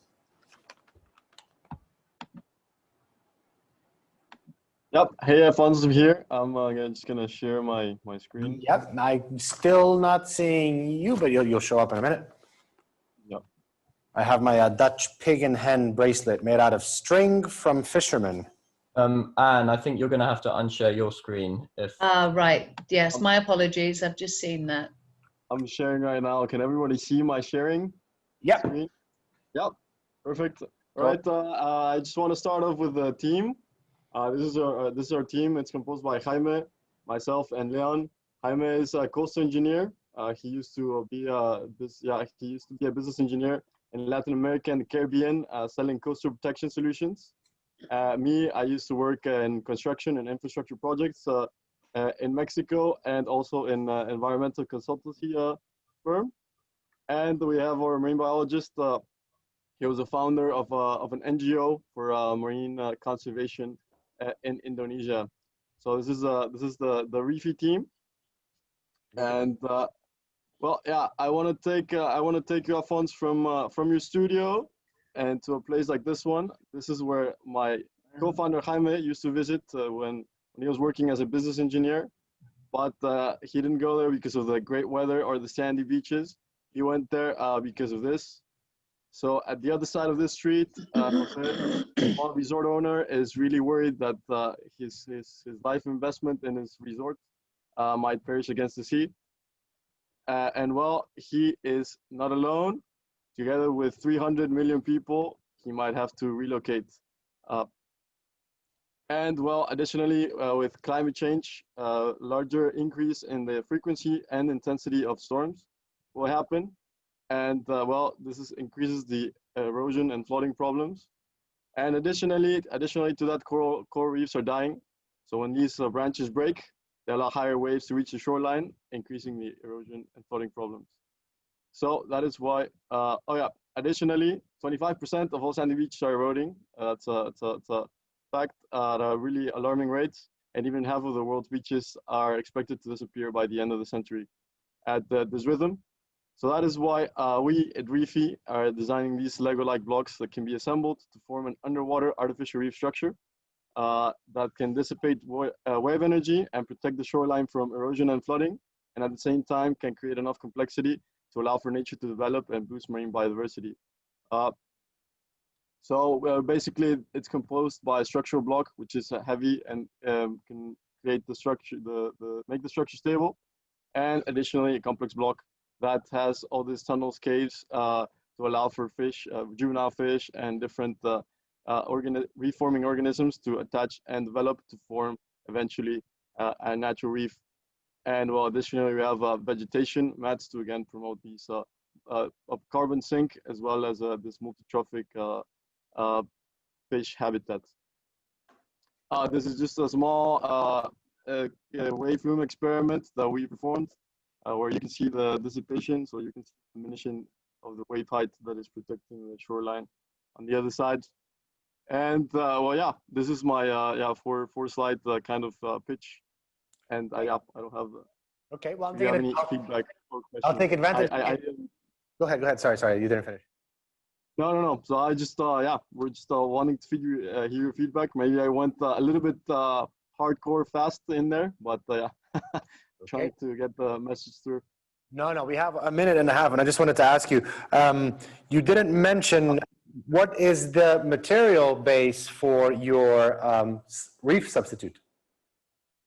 Yep. Hey, Afonso here. I'm just gonna share my screen. Yep. I'm still not seeing you, but you'll show up in a minute. Yep. I have my Dutch pig and hen bracelet made out of string from fishermen. Anne, I think you're going to have to unshare your screen. If Right. Yes, my apologies. I've just seen that. I'm sharing right now. Can everybody see my sharing? Yep. Screen? Yep. Perfect. All right. I just want to start off with the team. This is our team. It's composed by Jaime, myself, and Leon. Jaime is a coastal engineer. He used to be a business engineer in Latin America and the Caribbean, selling coastal protection solutions. Me, I used to work in construction and infrastructure projects in Mexico and also in environmental consultancy firm. And we have our marine biologist. He was a founder of an NGO for marine conservation in Indonesia. So this is the Rifi team. And well, yeah, I want to take you, Afonso, from your studio and to a place like this one. This is where my co-founder Jaime used to visit when he was working as a business engineer. But he didn't go there because of the great weather or the sandy beaches. He went there because of this. So at the other side of this street, Jose, one resort owner, is really worried that his life investment in his resort might perish against the sea. And well, he is not alone. Together with 300 million people, he might have to relocate. And well, additionally, with climate change, larger increase in the frequency and intensity of storms will happen. And well, this increases the erosion and flooding problems. And additionally to that, coral reefs are dying. So when these branches break, they allow higher waves to reach the shoreline, increasing the erosion and flooding problems. So that is why, additionally, 25% of all sandy beaches are eroding. It's a fact at a really alarming rate. And even half of the world's beaches are expected to disappear by the end of the century at this rhythm. So that is why we at Rifi are designing these Lego-like blocks that can be assembled to form an underwater artificial reef structure that can dissipate wave energy and protect the shoreline from erosion and flooding, and at the same time can create enough complexity to allow for nature to develop and boost marine biodiversity. So basically, it's composed by a structural block, which is heavy and can create the structure, make the structure stable, and additionally a complex block that has all these tunnels, caves to allow for fish, juvenile fish, and different reforming organisms to attach and develop to form eventually a natural reef. And well, additionally, we have vegetation mats to again promote these carbon sink as well as this multi-trophic fish habitat. This is just a small wave room experiment that we performed where you can see the dissipation, so you can see the diminution of the wave height that is protecting the shoreline on the other side. And well, yeah, this is my four slide kind of pitch. And I don't have the. Okay, well, do you have any feedback or questions? I'll take advantage. Go ahead. Sorry, you didn't finish. No. So I just, we're just wanting to hear your feedback. Maybe I went a little bit hardcore fast in there, but trying to get the message through. No, we have a minute and a half, and I just wanted to ask you, you didn't mention what is the material base for your reef substitute?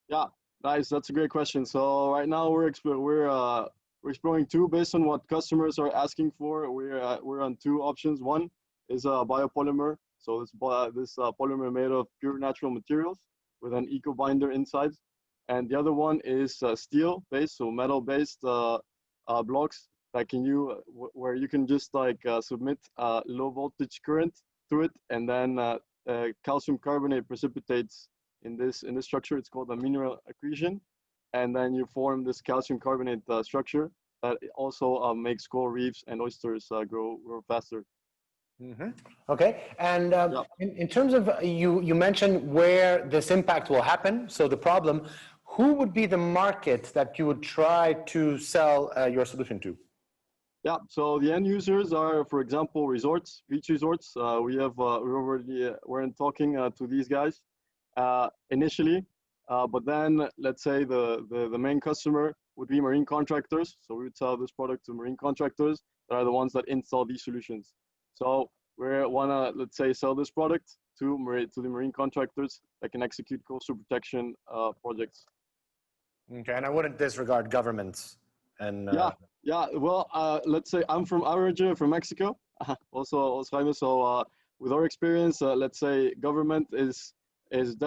Yeah, nice. That's a great question. So right now we're exploring two based on what customers are asking for. We're on two options. One is a biopolymer. So this polymer made of pure natural materials with an eco binder inside, and the other one is steel based, so metal based blocks that where you can just like submit low voltage current through it, and then calcium carbonate precipitates in this structure. It's called a mineral accretion, and then you form this calcium carbonate structure that also makes coral reefs and oysters grow faster. Mm-hmm. Okay, and Yeah. in terms of you mentioned where this impact will happen. So the problem, who would be the market that you would try to sell your solution to? Yeah, so the end users are, for example, resorts, beach resorts. We're in talking to these guys initially, but then let's say the main customer would be marine contractors. So we would sell this product to marine contractors that are the ones that install these solutions. So we wanna, let's say, sell this product to the marine contractors that can execute coastal protection projects. Okay, and I wouldn't disregard governments and Yeah. Well, let's say I'm originally from Mexico, also Jaime. So with our experience, let's say government is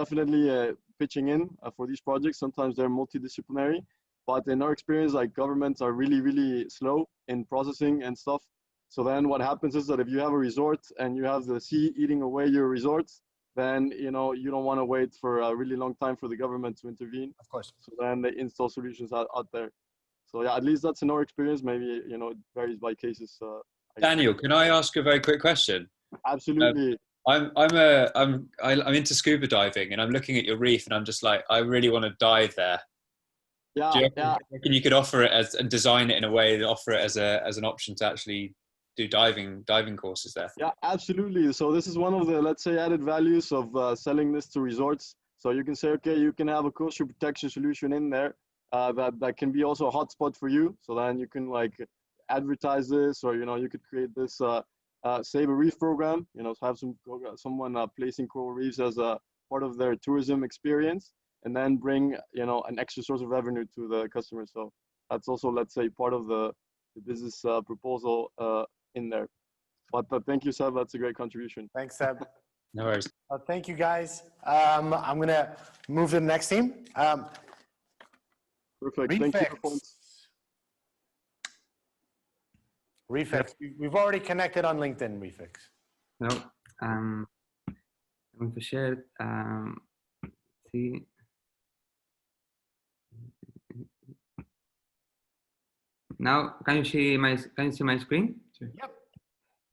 definitely pitching in for these projects. Sometimes they're multidisciplinary, but in our experience, like governments are really slow in processing and stuff. So then what happens is that if you have a resort and you have the sea eating away your resorts, then you don't want to wait for a really long time for the government to intervene. Of course. So then they install solutions out there. So yeah, at least that's in our experience. Maybe it varies by cases. Daniel, can I ask a very quick question? Absolutely. I'm into scuba diving, and I'm looking at your reef, and I'm just like, I really want to dive there. Yeah, Do you reckon you could offer it and design it in a way that offer it as an option to actually do diving courses there? Yeah, absolutely. So this is one of the, let's say, added values of selling this to resorts. So you can say, okay, you can have a coastal protection solution in there that can be also a hotspot for you. So then you can like advertise this, or you could create this Save a Reef program. Have someone placing coral reefs as a part of their tourism experience, and then bring an extra source of revenue to the customer. So that's also, let's say, part of the business proposal in there. But thank you, Seb. That's a great contribution. Thanks, Seb. No worries. Thank you, guys. I'm going to move to the next team. Perfect. Refix. Thank you. Refix. We've already connected on LinkedIn, Refix. No, I'm going to share. See. Now, can you see my screen? Yep.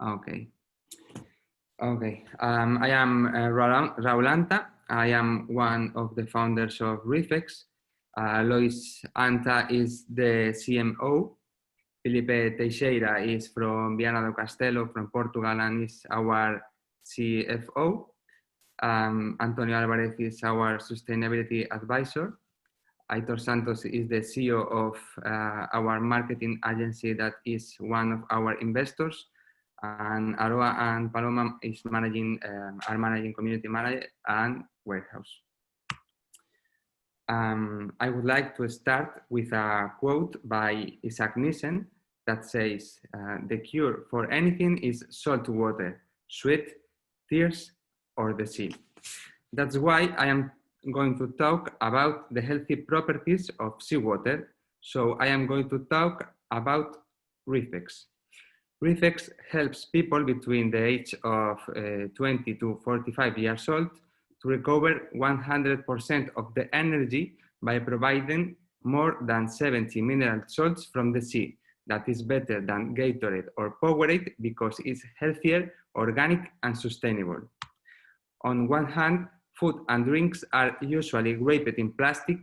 Okay. Okay. I am Raul Anta. I am one of the founders of Refix. Lois Anta is the CMO. Felipe Teixeira is from Viana do Castelo, from Portugal, and is our CFO. Antonio Alvarez is our sustainability advisor. Aitor Santos is the CEO of our marketing agency that is one of our investors. And Aroa and Paloma is are managing community manager and warehouse. I would like to start with a quote by Isaac Nissen that says, the cure for anything is salt water, sweat, tears, or the sea. That's why I am going to talk about the healthy properties of seawater. So I am going to talk about Refix. Refix helps people between the age of 20 to 45 years old to recover 100% of the energy by providing more than 70 mineral salts from the sea. That is better than Gatorade or Powerade because it's healthier, organic, and sustainable. On one hand, food and drinks are usually wrapped in plastic,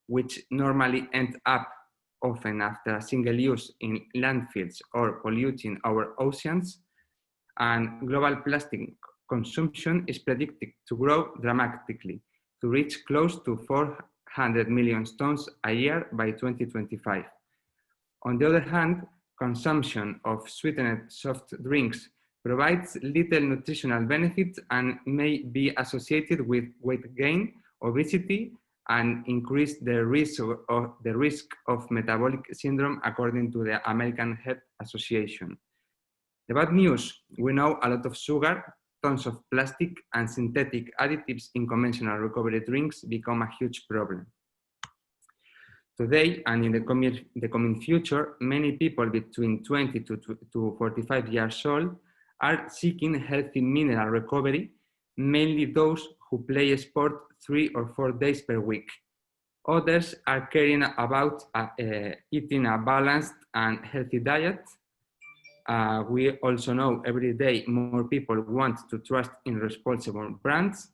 which normally end up often after a single use in landfills or polluting our oceans. And global plastic consumption is predicted to grow dramatically to reach close to 400 million tons a year by 2025. On the other hand, consumption of sweetened soft drinks provides little nutritional benefits and may be associated with weight gain, obesity, and increase the risk of metabolic syndrome, according to the American Heart Association. The bad news: we know a lot of sugar, tons of plastic, and synthetic additives in conventional recovery drinks become a huge problem. Today and in the coming future, many people between 20 to 45 years old are seeking healthy mineral recovery, mainly those who play sport 3 or 4 days per week. Others are caring about eating a balanced and healthy diet. We also know every day more people want to trust in responsible brands.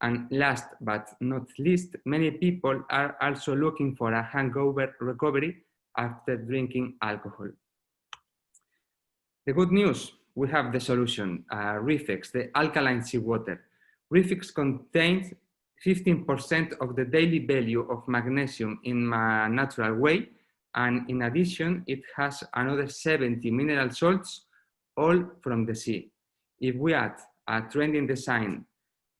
And last but not least, many people are also looking for a hangover recovery after drinking alcohol. The good news: we have the solution, Refix, the alkaline seawater. Refix contains 15% of the daily value of magnesium in a natural way, and in addition, it has another 70 mineral salts, all from the sea. If we add a trending design,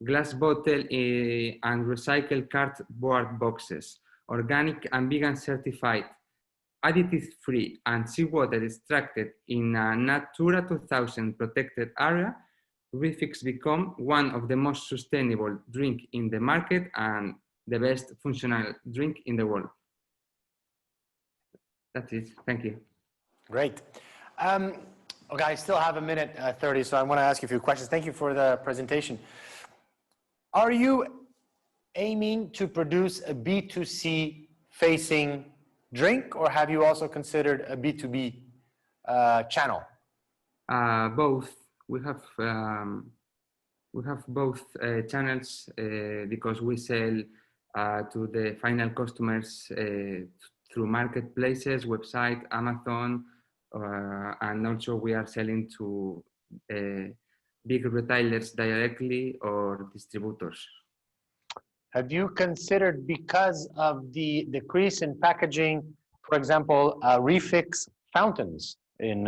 glass bottle and recycled cardboard boxes, organic and vegan certified, additive-free, and seawater extracted in a Natura 2000 protected area, Refix become one of the most sustainable drink in the market and the best functional drink in the world. That's it. Thank you. Great. Okay, I still have a minute 30, so I want to ask you a few questions. Thank you for the presentation. Are you aiming to produce a B2C facing drink, or have you also considered a B2B channel? Both. We have both channels because we sell to the final customers through marketplaces, website, Amazon, and also we are selling to big retailers directly or distributors. Have you considered, because of the decrease in packaging, for example, Refix fountains in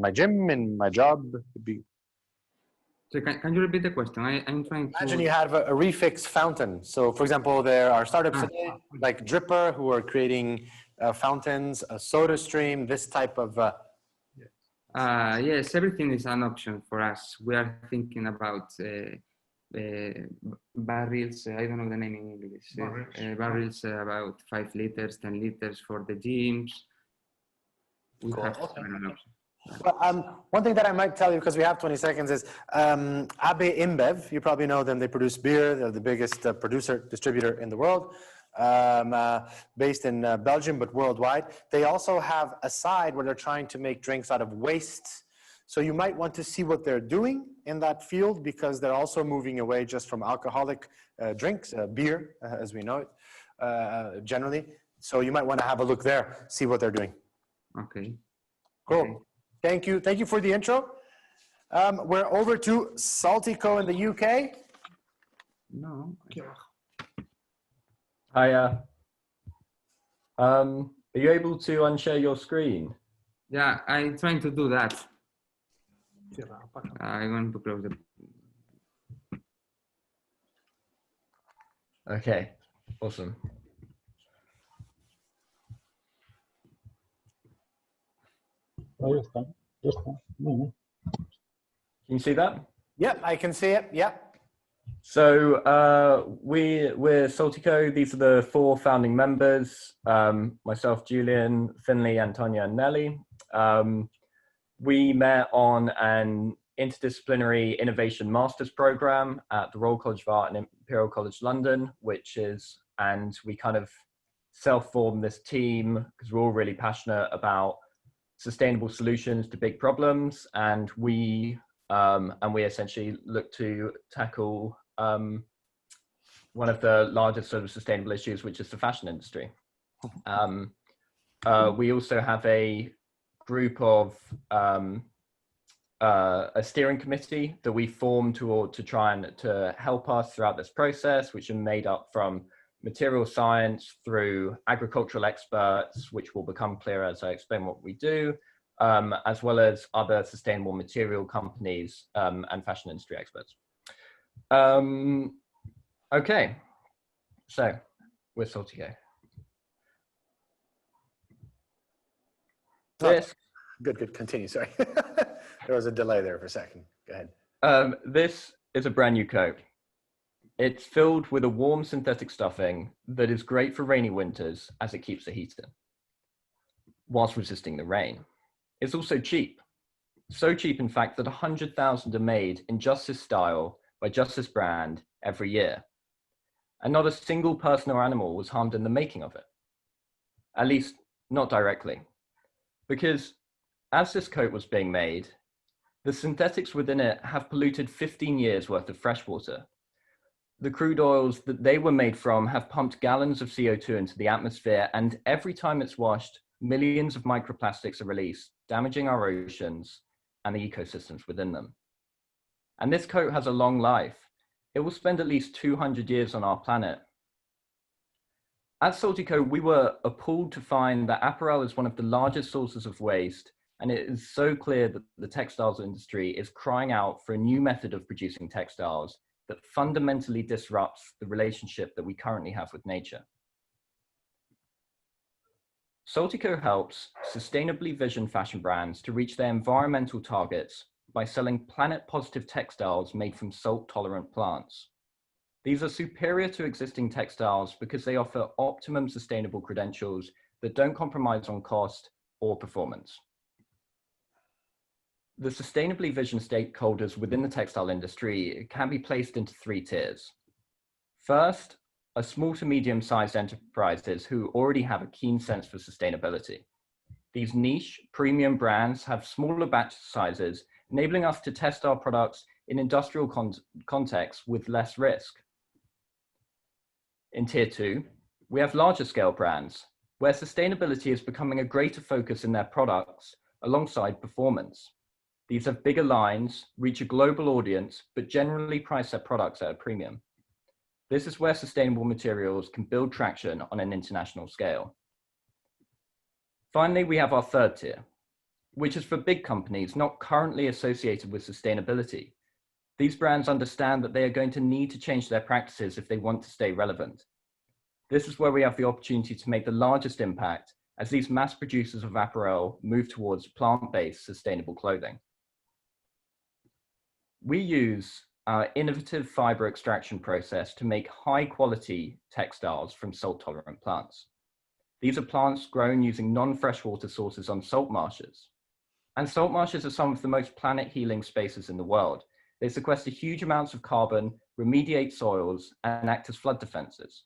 my gym, in my job? So can you repeat the question? I'm trying to... Imagine you have a Refix fountain. So for example, there are startups today like Dripper who are creating fountains, a soda stream, this type of... Yes, everything is an option for us. We are thinking about barrels, I don't know the name in English. Barrels about 5 liters, 10 liters for the gyms. We have several options. Well, one thing that I might tell you, because we have 20 seconds, is AB InBev. You probably know them. They produce beer. They're the biggest distributor in the world, based in Belgium, but worldwide. They also have a side where they're trying to make drinks out of waste. So you might want to see what they're doing in that field, because they're also moving away just from alcoholic drinks, beer, as we know it, generally. So you might want to have a look there, see what they're doing. Okay. Cool. Okay. Thank you. Thank you for the intro. We're over to Saltico in the UK. No. Hiya. Are you able to unshare your screen? Yeah, I'm trying to do that. I'm going to close it. Okay, awesome. Can you see that? Yep, I can see it. Yep. So we're Saltico. These are the 4 founding members, myself, Julian, Finley, Antonia, and Nelly. We met on an interdisciplinary innovation master's program at the Royal College of Art and Imperial College London, and we kind of self-formed this team because we're all really passionate about sustainable solutions to big problems, and we essentially look to tackle one of the largest sort of sustainable issues, which is the fashion industry. We also have a group of a steering committee that we formed to try and to help us throughout this process, which are made up from material science through agricultural experts, which will become clearer as I explain what we do, as well as other sustainable material companies and fashion industry experts. Okay, so with Saltico. Oh, This, good. Continue. Sorry. There was a delay there for a second. Go ahead. this is a brand new coat. It's filled with a warm synthetic stuffing that is great for rainy winters as it keeps the heat in, whilst resisting the rain. It's also cheap. So cheap, in fact, that 100,000 are made in just this style by just this brand every year. And not a single person or animal was harmed in the making of it. At least, not directly. Because as this coat was being made, the synthetics within it have polluted 15 years worth of fresh water. The crude oils that they were made from have pumped gallons of CO2 into the atmosphere, and every time it's washed, millions of microplastics are released, damaging our oceans and the ecosystems within them. And this coat has a long life. It will spend at least 200 years on our planet. At Saltico, we were appalled to find that apparel is one of the largest sources of waste, and it is so clear that the textiles industry is crying out for a new method of producing textiles that fundamentally disrupts the relationship that we currently have with nature. Saltico helps sustainably visioned fashion brands to reach their environmental targets by selling planet-positive textiles made from salt-tolerant plants. These are superior to existing textiles because they offer optimum sustainable credentials that don't compromise on cost or performance. The sustainably visioned stakeholders within the textile industry can be placed into 3 tiers. First, are small to medium-sized enterprises who already have a keen sense for sustainability. These niche, premium brands have smaller batch sizes, enabling us to test our products in industrial contexts with less risk. In tier 2, we have larger scale brands, where sustainability is becoming a greater focus in their products alongside performance. These have bigger lines, reach a global audience, but generally price their products at a premium. This is where sustainable materials can build traction on an international scale. Finally, we have our third tier, which is for big companies not currently associated with sustainability. These brands understand that they are going to need to change their practices if they want to stay relevant. This is where we have the opportunity to make the largest impact as these mass producers of apparel move towards plant-based sustainable clothing. We use our innovative fiber extraction process to make high quality textiles from salt-tolerant plants. These are plants grown using non-freshwater sources on salt marshes. And salt marshes are some of the most planet-healing spaces in the world. They sequester huge amounts of carbon, remediate soils, and act as flood defenses.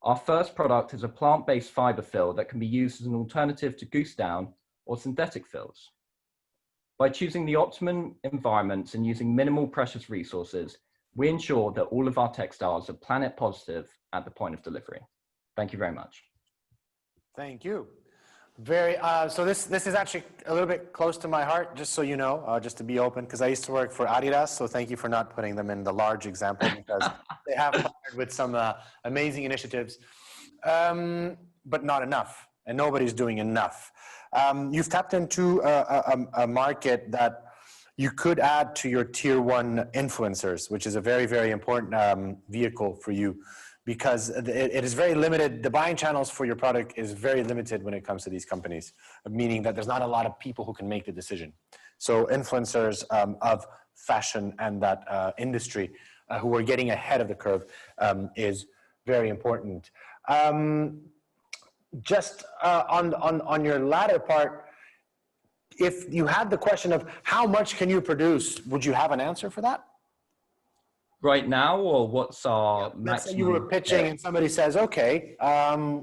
Our first product is a plant-based fiber fill that can be used as an alternative to goose down or synthetic fills. By choosing the optimum environments and using minimal precious resources, we ensure that all of our textiles are planet positive at the point of delivery. Thank you very much. Thank you. So this is actually a little bit close to my heart, just so you know, just to be open, because I used to work for Oeiras, so thank you for not putting them in the large example, because they have partnered with some amazing initiatives, but not enough, and nobody's doing enough. You've tapped into a market that you could add to your tier 1 influencers, which is a very, very important vehicle for you, because it is very limited. The buying channels for your product is very limited when it comes to these companies, meaning that there's not a lot of people who can make the decision. So influencers of fashion and that industry who are getting ahead of the curve is very important. Just on your latter part, if you had the question of how much can you produce, would you have an answer for that? Right now, or what's our maximum? Let's say you were pitching and somebody says, okay,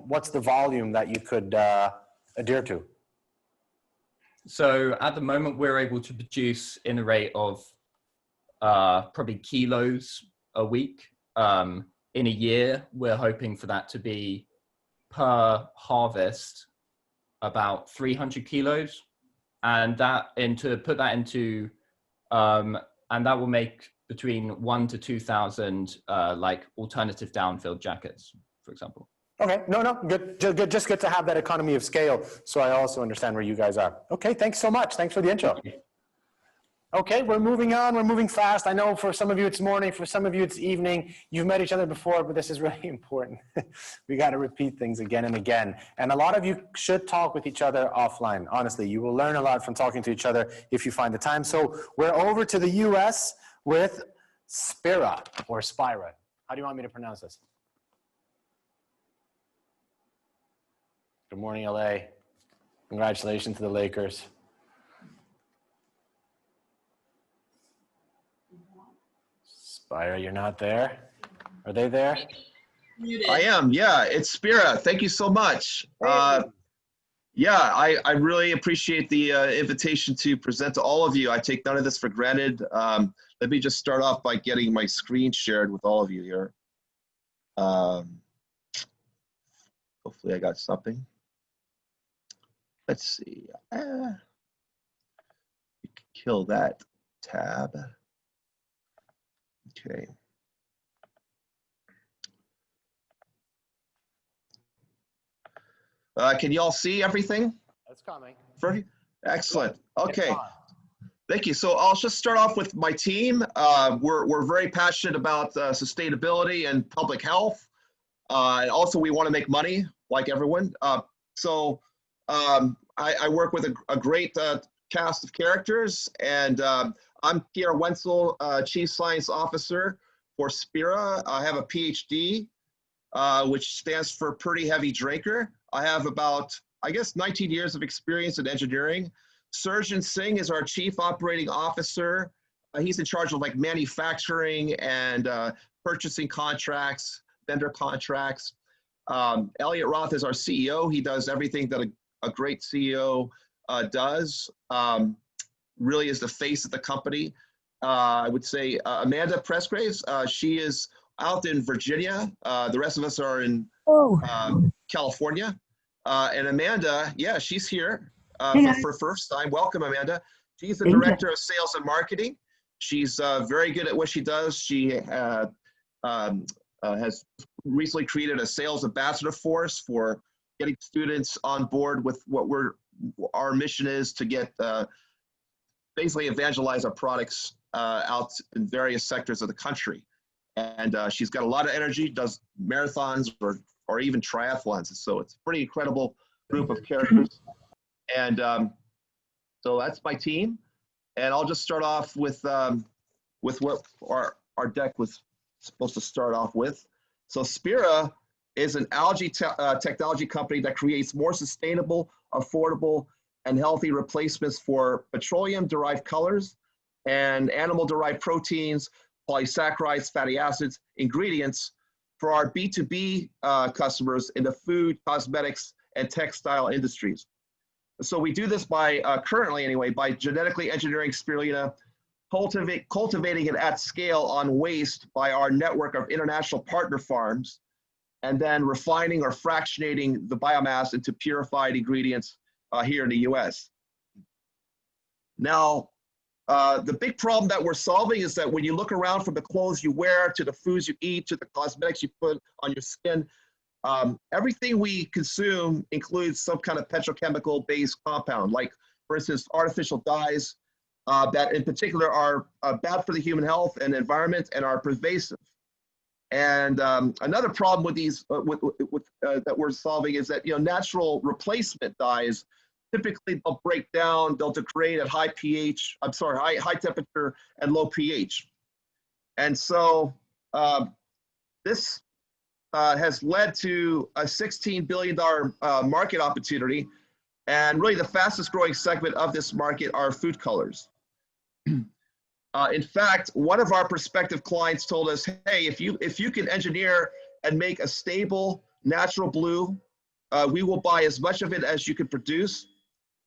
what's the volume that you could adhere to? So at the moment, we're able to produce in the rate of probably kilos a week. In a year, we're hoping for that to be per harvest about 300 kilos. And to put that into, and that will make between 1,000 to 2,000 like alternative down-filled jackets, for example. Okay, no, good. Just good to have that economy of scale, so I also understand where you guys are. Okay, thanks so much. Thanks for the intro. Okay, we're moving on. We're moving fast. I know for some of you it's morning, for some of you it's evening. You've met each other before, but this is really important. We got to repeat things again and again. And a lot of you should talk with each other offline. Honestly, you will learn a lot from talking to each other if you find the time. So we're over to the US with Spira or Spira. How do you want me to pronounce this? Good morning, LA. Congratulations to the Lakers. Spira, you're not there? Are they there? I am, yeah, it's Spira. Thank you so much. Yeah, I really appreciate the invitation to present to all of you. I take none of this for granted. Let me just start off by getting my screen shared with all of you here. Hopefully I got something. Let's see. We can kill that tab. Okay. Can you all see everything? That's coming. Excellent. Okay. Thank you. So I'll just start off with my team. We're very passionate about sustainability and public health. And also, we want to make money, like everyone. So I work with a great cast of characters, and I'm Pierre Wenzel, Chief Science Officer for Spira. I have a PhD, which stands for Pretty Heavy Drinker. I have about, I guess, 19 years of experience in engineering. Surjan Singh is our Chief Operating Officer. He's in charge of like manufacturing and purchasing contracts, vendor contracts. Elliot Roth is our CEO. He does everything that a great CEO does. Really is the face of the company. I would say Amanda Presgraves, she is out in Virginia. The rest of us are in California. And Amanda, yeah, she's here for first time. Welcome, Amanda. She's the Director of Sales and Marketing. She's very good at what she does. She has recently created a sales ambassador force for getting students on board with what our mission is to get basically evangelize our products out in various sectors of the country. And she's got a lot of energy, does marathons or even triathlons. So it's a pretty incredible group of characters. And so that's my team. And I'll just start off with what our deck was supposed to start off with. So Spira is an algae technology company that creates more sustainable, affordable, and healthy replacements for petroleum-derived colors and animal-derived proteins, polysaccharides, fatty acids, ingredients for our B2B customers in the food, cosmetics, and textile industries. So we do this by, currently anyway, by genetically engineering spirulina, cultivating it at scale on waste by our network of international partner farms, and then refining or fractionating the biomass into purified ingredients here in the US. Now, the big problem that we're solving is that when you look around from the clothes you wear to the foods you eat to the cosmetics you put on your skin, everything we consume includes some kind of petrochemical based compound, like for instance, artificial dyes that in particular are bad for the human health and environment and are pervasive. And another problem with these that we're solving is that natural replacement dyes, typically they'll break down, they'll degrade at high pH, high temperature and low pH. And so this has led to a $16 billion market opportunity. And really the fastest growing segment of this market are food colors. In fact, one of our prospective clients told us, hey, if you can engineer and make a stable natural blue, we will buy as much of it as you could produce.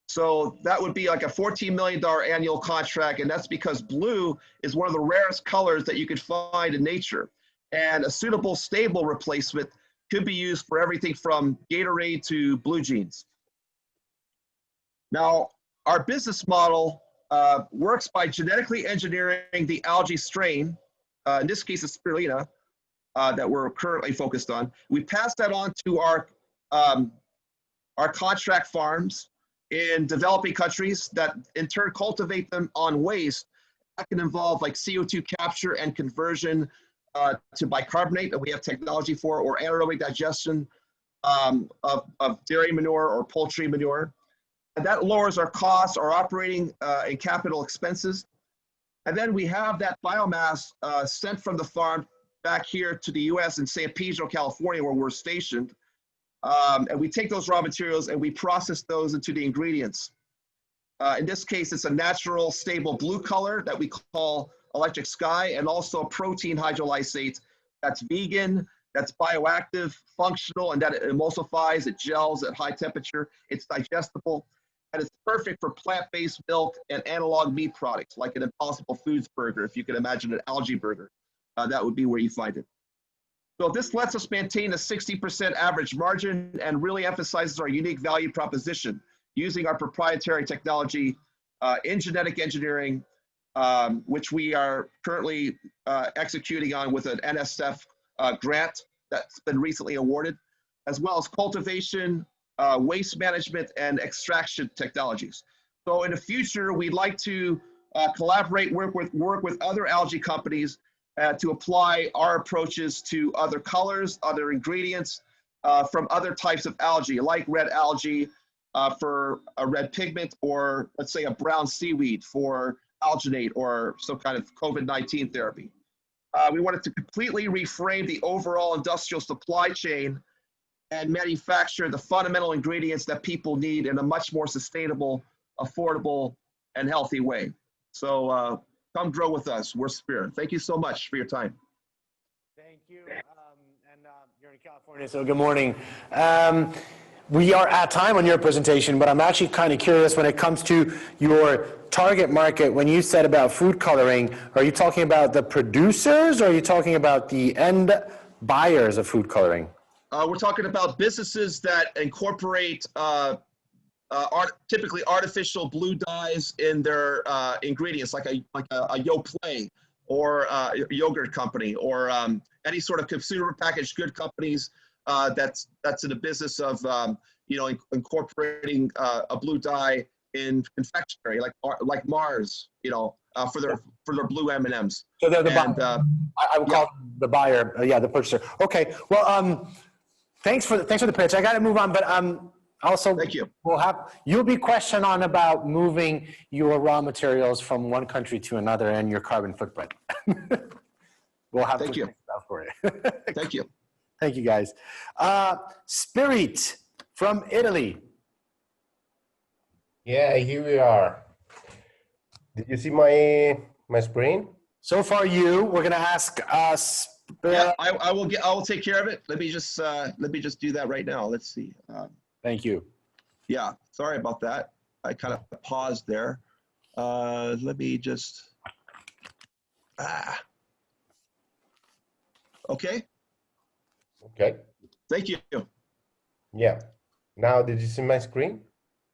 So that would be like a $14 million annual contract, and that's because blue is one of the rarest colors that you could find in nature. And a suitable, stable replacement could be used for everything from Gatorade to blue jeans. Now, our business model works by genetically engineering the algae strain, in this case, it's spirulina, that we're currently focused on. We pass that on to our contract farms in developing countries that in turn cultivate them on waste that can involve like CO2 capture and conversion to bicarbonate that we have technology for, or anaerobic digestion of dairy manure or poultry manure. And that lowers our costs, our operating and capital expenses. And then we have that biomass sent from the farm back here to the US in San Pedro, California, where we're stationed. And we take those raw materials and we process those into the ingredients. In this case, it's a natural, stable blue color that we call electric sky, and also a protein hydrolysate that's vegan, that's bioactive, functional, and that it emulsifies, it gels at high temperature, it's digestible, and it's perfect for plant-based milk and analog meat products, like an Impossible Foods burger. If you can imagine an algae burger, that would be where you find it. So this lets us maintain a 60% average margin and really emphasizes our unique value proposition using our proprietary technology in genetic engineering, which we are currently executing on with an NSF grant that's been recently awarded, as well as cultivation, waste management, and extraction technologies. So in the future, we'd like to collaborate, work with other algae companies to apply our approaches to other colors, other ingredients from other types of algae, like red algae for a red pigment, or let's say a brown seaweed for alginate or some kind of COVID-19 therapy. We wanted to completely reframe the overall industrial supply chain and manufacture the fundamental ingredients that people need in a much more sustainable, affordable, and healthy way. So come grow with us. We're Spirit. Thank you so much for your time. Thank you. And you're in California, so good morning. We are at time on your presentation, but I'm actually kind of curious when it comes to your target market. When you said about food coloring, are you talking about the producers, or are you talking about the end buyers of food coloring? We're talking about businesses that incorporate typically artificial blue dyes in their ingredients, like a Yoplait or a yogurt company, or any sort of consumer packaged good companies that's in the business of incorporating a blue dye in confectionery, like Mars, for their blue M&Ms. So they're the buyer. I would call them the buyer, the purchaser. Okay. Well, thanks for the pitch. I got to move on, but also, thank you. You'll be questioned on about moving your raw materials from one country to another and your carbon footprint. We'll have thank to you. fix that for you. Thank you. Thank you, guys. Spirit from Italy. Yeah, here we are. Did you see my screen? So far, we're gonna ask us. Yeah, I will take care of it. Let me just do that right now. Let's see. Thank you. Yeah, sorry about that. I kind of paused there. Let me just. Okay. Okay. Thank you. Yeah. Now, did you see my screen?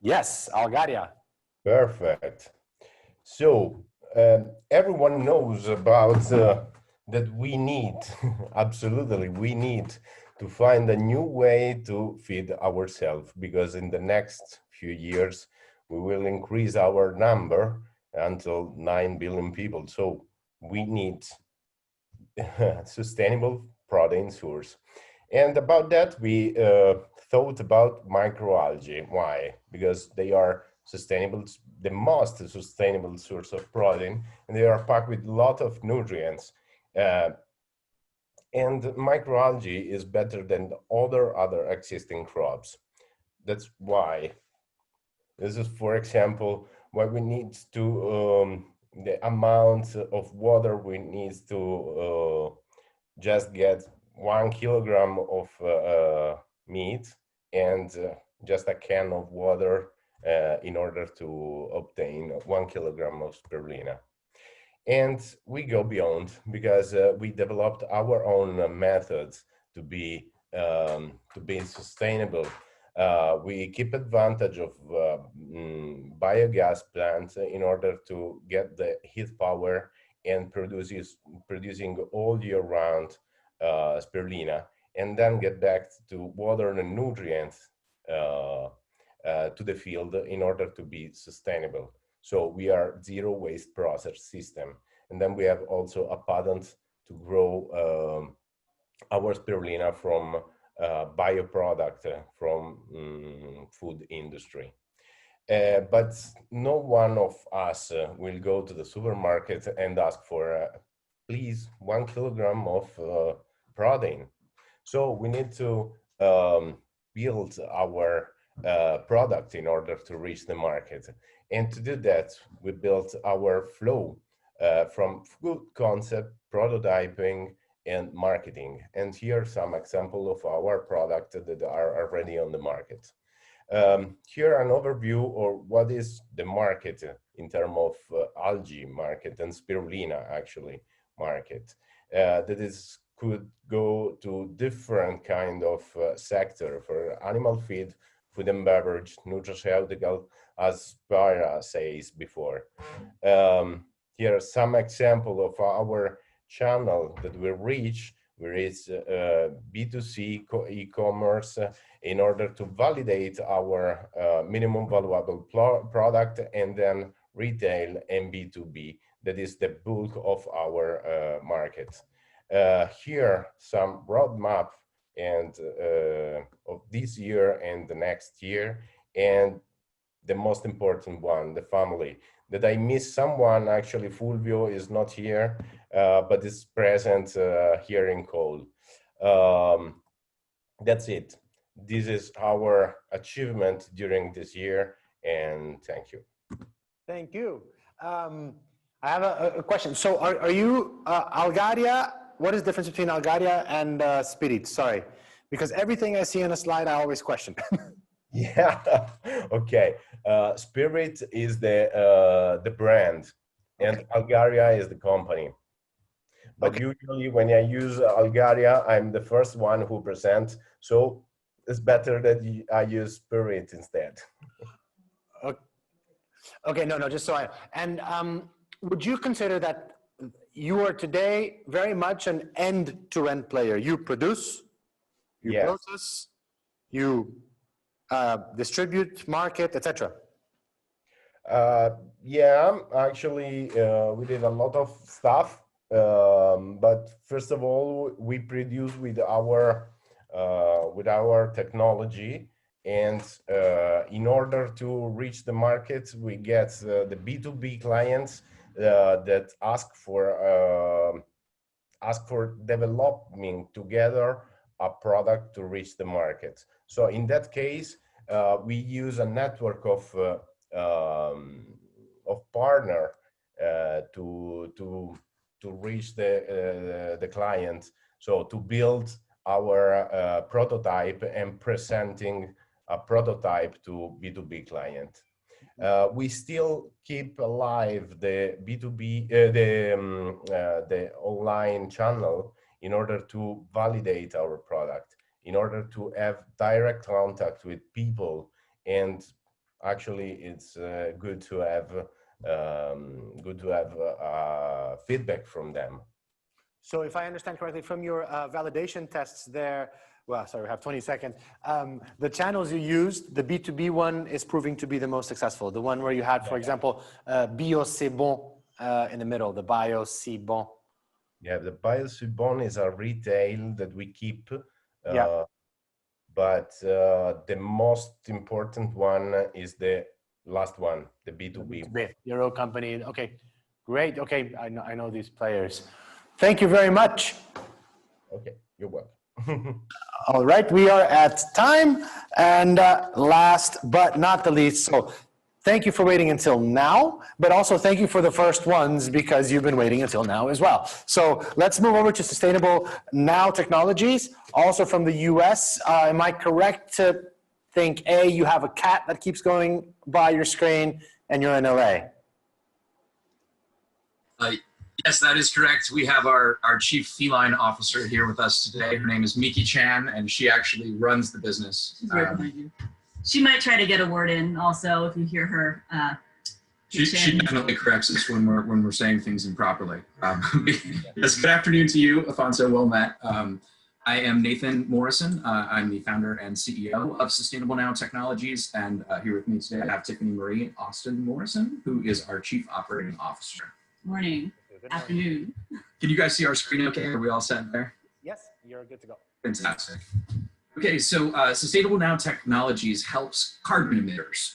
Yes, Algaria. Perfect. So everyone knows about that we need, absolutely, we need to find a new way to feed ourselves, because in the next few years, we will increase our number until 9 billion people. So we need sustainable protein source. And about that, we thought about microalgae. Why? Because they are sustainable, the most sustainable source of protein, and they are packed with a lot of nutrients. And microalgae is better than other existing crops. That's why. This is, for example, why we need to, the amount of water we need to just get 1 kilogram of meat and just a can of water in order to obtain 1 kilogram of spirulina. And we go beyond, because we developed our own methods to be sustainable. We keep advantage of biogas plants in order to get the heat power and producing all year round spirulina, and then get back to water and nutrients to the field in order to be sustainable. So we are zero waste process system. And then we have also a patent to grow our spirulina from bioproduct from food industry. But no one of us will go to the supermarket and ask for, please, 1 kilogram of protein. So we need to build our product in order to reach the market. And to do that, we built our flow from food concept, prototyping, and marketing. And here are some examples of our products that are already on the market. Here an overview of what is the market in terms of algae market and spirulina actually market. That is could go to different kind of sector for animal feed, food and beverage, nutraceutical, as Spira says before. Here are some examples of our channel that we reach. We reach B2C e-commerce in order to validate our minimum valuable product, and then retail and B2B. That is the bulk of our market. Here, some roadmap and of this year and the next year, and the most important one, the family. Did I miss someone? Actually, Fulvio is not here, but is present here in Cole. That's it. This is our achievement during this year, and thank you. Thank you. I have a question. So are you Algaria? What is the difference between Algaria and Spirit? Sorry, because everything I see on a slide, I always question. Yeah, okay. Spirit is the brand, and okay. Algaria is the company. But okay. Usually when I use Algaria, I'm the first one who presents. So it's better that I use Spirit instead. Okay, no, just so I, and would you consider that you are today very much an end-to-end player? You produce, you yes. process, you distribute, market, etc. Yeah, actually, we did a lot of stuff. But first of all, we produce with our technology, and in order to reach the market, we get the B2B clients that ask for developing together a product to reach the market. So in that case, we use a network of partner to reach the client. So to build our prototype and presenting a prototype to B2B client. We still keep alive the B2B, the online channel in order to validate our product, in order to have direct contact with people. And actually it's good to have feedback from them. So if I understand correctly from your validation tests there, well, sorry, we have 20 seconds. The channels you used, the B2B one is proving to be the most successful. The one where you had, for example, Bio C'est Bon in the middle, the Bio C'est Bon. Yeah, the Bio C'est Bon is a retail that we keep. Yeah. But the most important one is the last one, the B2B. Your own company. Okay, great. Okay, I know these players. Thank you very much. Okay, you're welcome. All right, we are at time. And last but not the least, so thank you for waiting until now, but also thank you for the first ones because you've been waiting until now as well. So let's move over to Sustainable Now Technologies, also from the US. Am I correct to think, A, you have a cat that keeps going by your screen and you're in LA? Yes, that is correct. We have our chief feline officer here with us today. Her name is Miki Chan, and she actually runs the business. She might try to get a word in also if you hear her. She definitely corrects us when we're saying things improperly. Yes, good afternoon to you, Afonso. Well met. I am Nathan Morrison. I'm the founder and CEO of Sustainable Now Technologies, and here with me today I have Tiffany Marie Austin Morrison, who is our Chief Operating Officer. Morning, afternoon. Can you guys see our screen okay? Are we all set there? Yes, you're good to go. Fantastic. Okay, so Sustainable Now Technologies helps carbon emitters.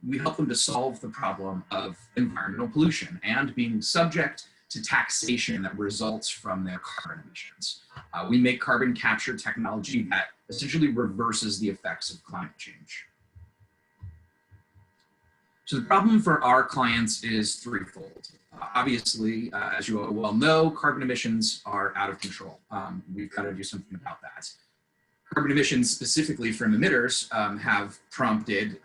We help them to solve the problem of environmental pollution and being subject to taxation that results from their carbon emissions. We make carbon capture technology that essentially reverses the effects of climate change. So the problem for our clients is threefold. Obviously, as you all well know, carbon emissions are out of control. We've got to do something about that. Carbon emissions specifically from emitters have prompted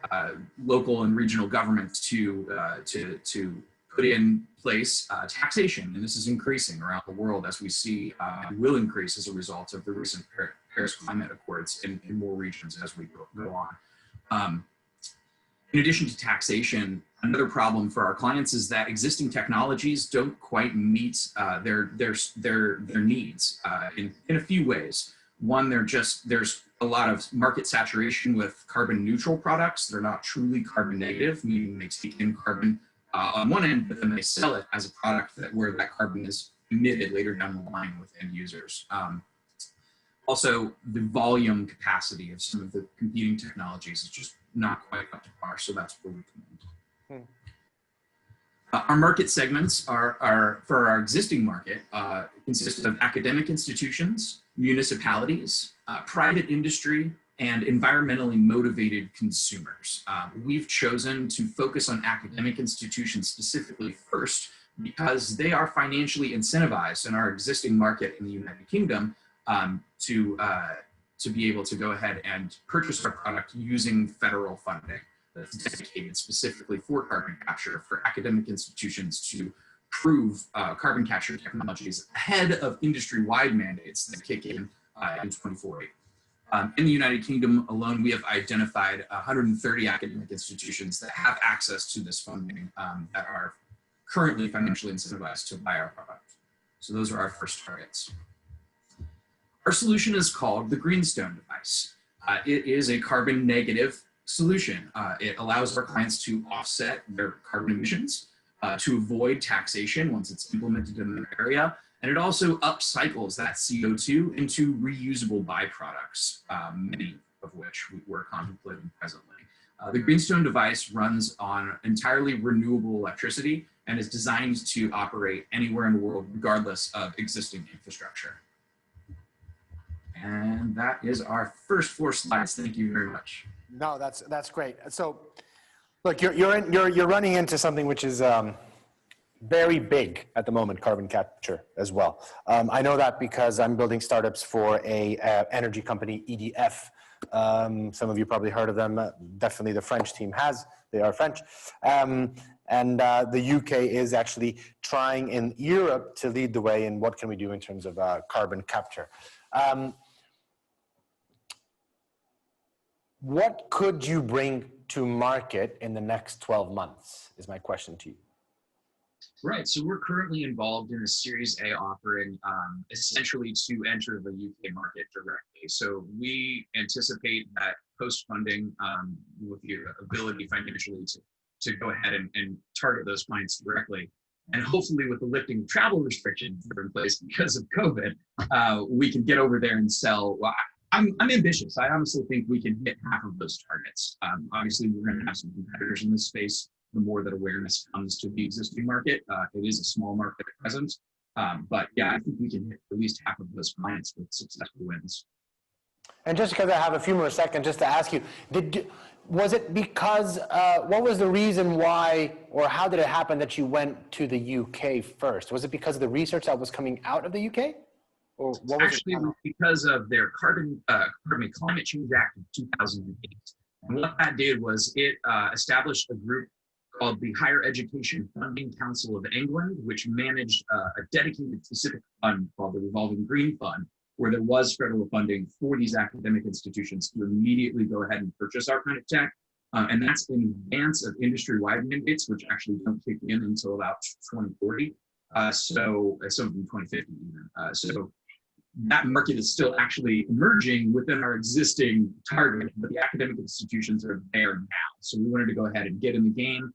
local and regional governments to put in place taxation, and this is increasing around the world as we see will increase as a result of the recent Paris Climate Accords in more regions as we go on. In addition to taxation, another problem for our clients is that existing technologies don't quite meet their needs in a few ways. One, there's a lot of market saturation with carbon neutral products. They're not truly carbon negative, meaning they take in carbon on one end, but then they sell it as a product where that carbon is emitted later down the line with end users. Also, the volume capacity of some of the competing technologies is just not quite up to par, so that's where we come in. Our market segments are for our existing market, consist of academic institutions, municipalities, private industry, and environmentally motivated consumers. We've chosen to focus on academic institutions specifically first because they are financially incentivized in our existing market in the United Kingdom to be able to go ahead and purchase our product using federal funding that's dedicated specifically for carbon capture for academic institutions to prove carbon capture technologies ahead of industry-wide mandates that kick in 2040. In the United Kingdom alone, we have identified 130 academic institutions that have access to this funding that are currently financially incentivized to buy our product. So those are our first targets. Our solution is called the Greenstone device. It is a carbon negative solution. It allows our clients to offset their carbon emissions, to avoid taxation once it's implemented in their area, and it also upcycles that CO2 into reusable byproducts, many of which we're contemplating presently. The Greenstone device runs on entirely renewable electricity and is designed to operate anywhere in the world, regardless of existing infrastructure. And that is our first 4 slides. Thank you very much. No, that's great. So, look, you're running into something which is very big at the moment, carbon capture as well. I know that because I'm building startups for a energy company, EDF. Some of you probably heard of them. Definitely the French team has. They are French. And the UK is actually trying in Europe to lead the way in what can we do in terms of carbon capture. What could you bring to market in the next 12 months is my question to you. Right, so we're currently involved in a Series A offering, essentially to enter the UK market directly. So we anticipate that post-funding, with the ability financially to go ahead and target those clients directly, and hopefully with the lifting of travel restrictions that are in place because of COVID, we can get over there and sell. Well, I'm ambitious. I honestly think we can hit half of those targets. Obviously, we're going to have some competitors in this space. The more that awareness comes to the existing market, it is a small market at present. But yeah, I think we can hit at least half of those clients with successful wins. And just because I have a few more seconds, just to ask you, was it because, what was the reason why, or how did it happen that you went to the UK first? Was it because of the research that was coming out of the UK? Or what was actually because of their Climate Change Act of 2008. And what that did was it established a group called the Higher Education Funding Council of England, which managed a dedicated specific fund called the Revolving Green Fund, where there was federal funding for these academic institutions to immediately go ahead and purchase our kind of tech. And that's in advance of industry-wide mandates, which actually don't kick in until about 2040. So some in 2050 even. So that market is still actually emerging within our existing target, but the academic institutions are there now. So we wanted to go ahead and get in the game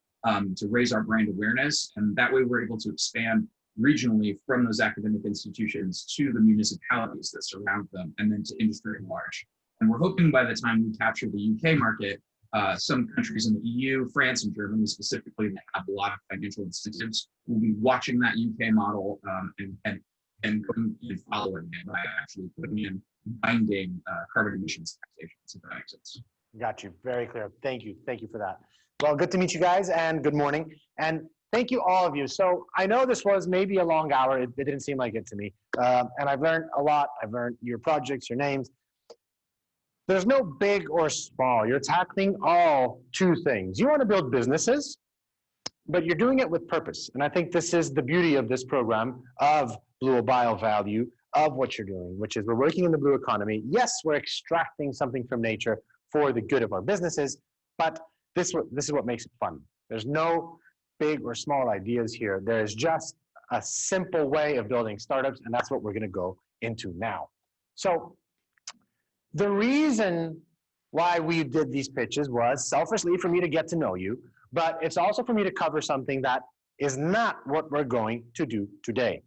to raise our brand awareness. And that way we're able to expand regionally from those academic institutions to the municipalities that surround them and then to industry at large. And we're hoping by the time we capture the UK market, some countries in the EU, France and Germany specifically, that have a lot of financial incentives, will be watching that UK model and following it by actually putting in binding carbon emissions taxation, if that makes sense. Got you. Very clear. Thank you. Thank you for that. Well, good to meet you guys and good morning. And thank you all of you. So I know this was maybe a long hour. It didn't seem like it to me. And I've learned a lot. I've learned your projects, your names. There's no big or small. You're tackling all two things. You want to build businesses, but you're doing it with purpose. And I think this is the beauty of this program of Blue BioValue, of what you're doing, which is we're working in the blue economy. Yes, we're extracting something from nature for the good of our businesses, but this is what makes it fun. There's no big or small ideas here. There is just a simple way of building startups, and that's what we're going to go into now. So the reason why we did these pitches was selfishly for me to get to know you, but it's also for me to cover something that is not what we're going to do today.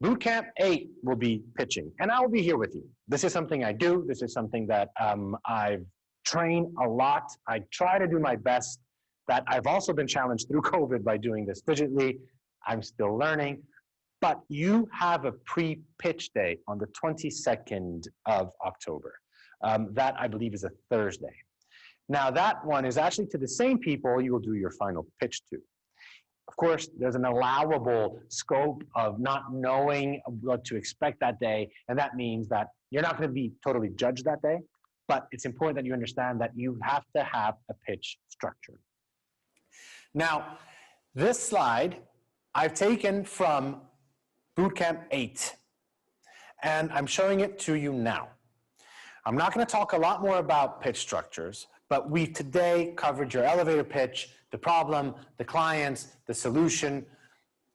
Bootcamp 8 will be pitching, and I will be here with you. This is something I do. This is something that I've trained a lot. I try to do my best. That I've also been challenged through COVID by doing this digitally. I'm still learning. But you have a pre-pitch day on the 22nd of October. That, I believe, is a Thursday. Now, that one is actually to the same people you will do your final pitch to. Of course, there's an allowable scope of not knowing what to expect that day, and that means that you're not going to be totally judged that day, but it's important that you understand that you have to have a pitch structure. Now, this slide I've taken from Bootcamp 8, and I'm showing it to you now. I'm not going to talk a lot more about pitch structures, but we today covered your elevator pitch, the problem, the clients, the solution,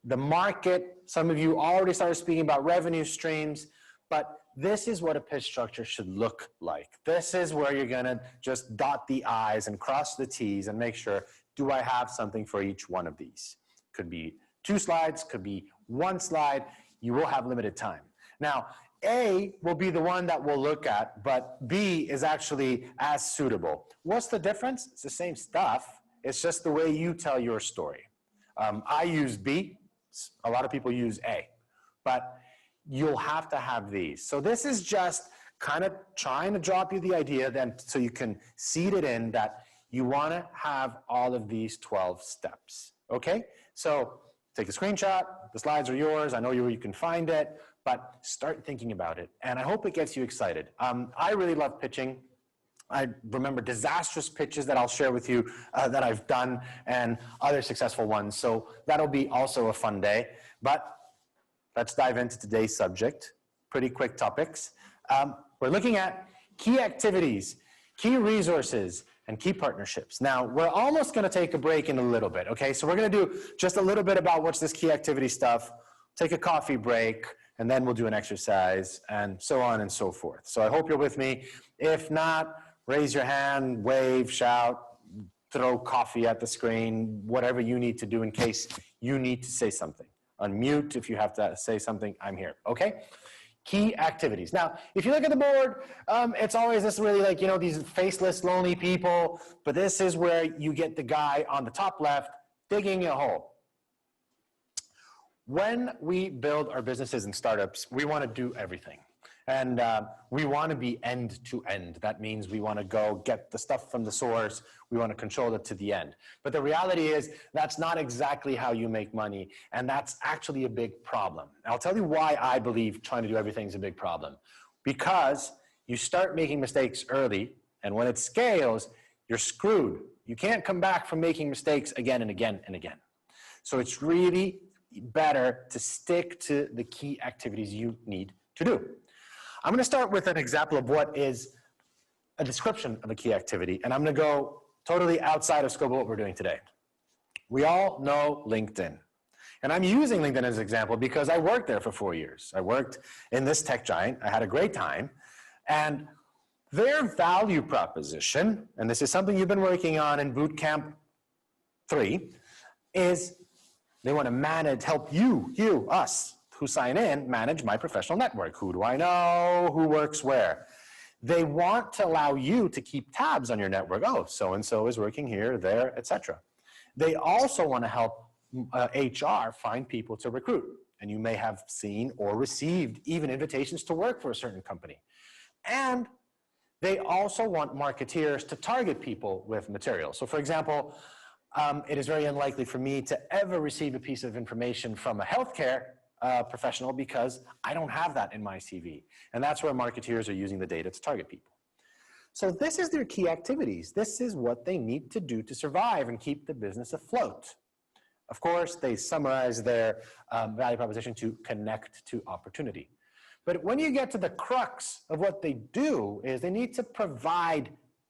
the market. Some of you already started speaking about revenue streams, but this is what a pitch structure should look like. This is where you're going to just dot the I's and cross the T's and make sure, do I have something for each one of these? Could be 2 slides, could be 1 slide. You will have limited time. Now, A will be the one that we'll look at, but B is actually as suitable. What's the difference? It's the same stuff. It's just the way you tell your story. I use B. A lot of people use A. But you'll have to have these. So this is just kind of trying to drop you the idea then so you can seed it in that you want to have all of these 12 steps. Okay? So take a screenshot. The slides are yours. I know you can find it, but start thinking about it. And I hope it gets you excited. I really love pitching. I remember disastrous pitches that I'll share with you that I've done and other successful ones. So that'll be also a fun day. But let's dive into today's subject. Pretty quick topics. We're looking at key activities, key resources, and key partnerships. Now, we're almost gonna take a break in a little bit, okay? So we're gonna do just a little bit about what's this key activity stuff, take a coffee break, and then we'll do an exercise, and so on and so forth. So I hope you're with me. If not, raise your hand, wave, shout, throw coffee at the screen, whatever you need to do in case you need to say something. Unmute if you have to say something, I'm here, okay? Key activities. Now, if you look at the board, it's always this really like, you know, these faceless, lonely people, but this is where you get the guy on the top left digging a hole. When we build our businesses and startups, we want to do everything. And we want to be end to end. That means we want to go get the stuff from the source. We want to control it to the end. But the reality is that's not exactly how you make money. And that's actually a big problem. I'll tell you why I believe trying to do everything is a big problem. Because you start making mistakes early, and when it scales, you're screwed. You can't come back from making mistakes again and again and again. So it's really better to stick to the key activities you need to do. I'm going to start with an example of what is a description of a key activity, and I'm going to go totally outside of scope of what we're doing today. We all know LinkedIn, And I'm using LinkedIn as an example because I worked there for 4 years. I worked in this tech giant. I had a great time. And their value proposition, and this is something you've been working on in Bootcamp 3, is they want to manage, help you, us, who sign in, manage my professional network. Who do I know? Who works where? They want to allow you to keep tabs on your network. Oh, so-and-so is working here, there, etc. They also want to help HR find people to recruit. And you may have seen or received even invitations to work for a certain company. And they also want marketeers to target people with material. So for example, it is very unlikely for me to ever receive a piece of information from a healthcare professional because I don't have that in my CV. And that's where marketeers are using the data to target people. So this is their key activities. This is what they need to do to survive and keep the business afloat. Of course, they summarize their value proposition to connect to opportunity. But when you get to the crux of what they do is they need to provide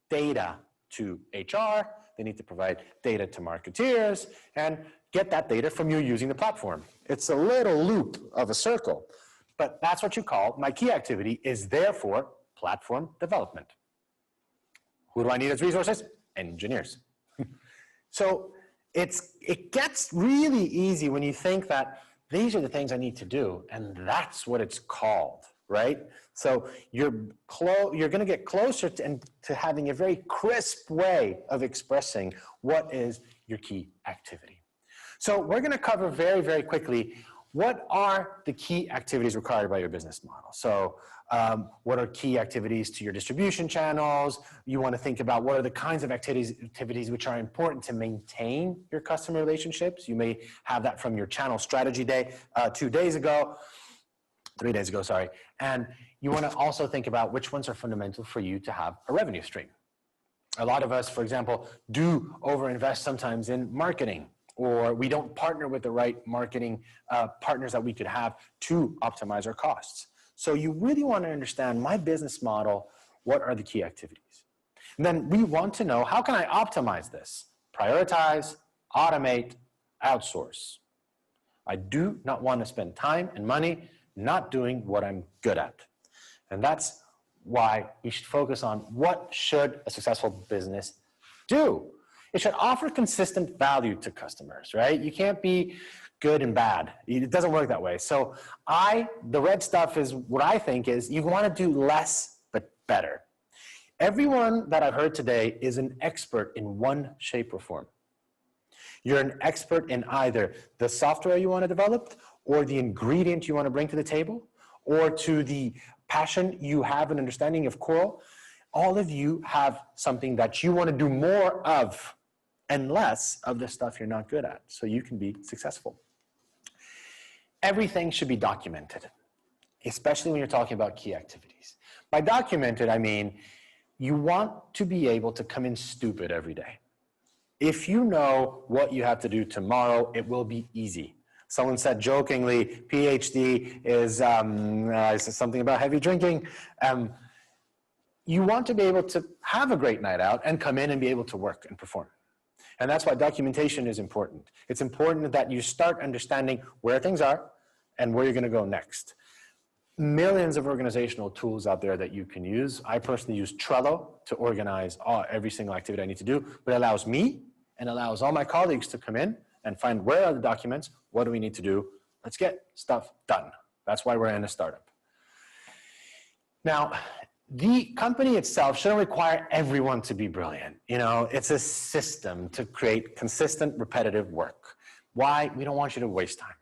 data to HR, they need to provide data to marketeers, and get that data from you using the platform. It's a little loop of a circle, but that's what you call, my key activity is therefore platform development. Who do I need as resources? Engineers. So it gets really easy when you think that these are the things I need to do, and that's what it's called, right? So you're going to get closer to having a very crisp way of expressing what is your key activity. So we're going to cover very, very quickly what are the key activities required by your business model. So what are key activities to your distribution channels? You want to think about what are the kinds of activities which are important to maintain your customer relationships. You may have that from your channel strategy day 3 days ago, sorry. And you want to also think about which ones are fundamental for you to have a revenue stream. A lot of us, for example, do overinvest sometimes in marketing, or we don't partner with the right marketing partners that we could have to optimize our costs. So you really want to understand my business model, what are the key activities? And then we want to know, how can I optimize this? Prioritize, automate, outsource. I do not want to spend time and money not doing what I'm good at. And that's why we should focus on what should a successful business do. It should offer consistent value to customers, right? You can't be good and bad. It doesn't work that way. So the red stuff is what I think is you want to do less but better. Everyone that I've heard today is an expert in one shape or form. You're an expert in either the software you want to develop, or the ingredient you want to bring to the table, or to the passion you have and understanding of Coral. All of you have something that you want to do more of and less of the stuff you're not good at, so you can be successful. Everything should be documented, especially when you're talking about key activities. By documented, I mean you want to be able to come in stupid every day. If you know what you have to do tomorrow, it will be easy. Someone said jokingly, PhD is something about heavy drinking. You want to be able to have a great night out and come in and be able to work and perform. And that's why documentation is important. It's important that you start understanding where things are and where you're going to go next. Millions of organizational tools out there that you can use. I personally use Trello to organize every single activity I need to do, but it allows me and allows all my colleagues to come in and find where are the documents, what do we need to do, let's get stuff done. That's why we're in a startup. Now, the company itself shouldn't require everyone to be brilliant. You know, it's a system to create consistent, repetitive work. Why? We don't want you to waste time.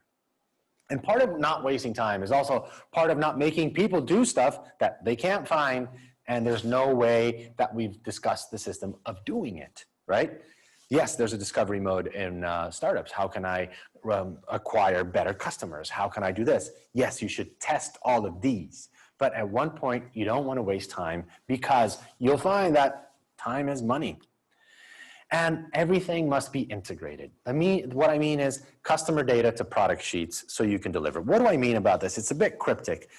And part of not wasting time is also part of not making people do stuff that they can't find, and there's no way that we've discussed the system of doing it, right? Yes, there's a discovery mode in startups. How can I acquire better customers? How can I do this? Yes, you should test all of these. But at one point, you don't want to waste time because you'll find that time is money. And everything must be integrated. What I mean is customer data to product sheets so you can deliver. What do I mean about this? It's a bit cryptic.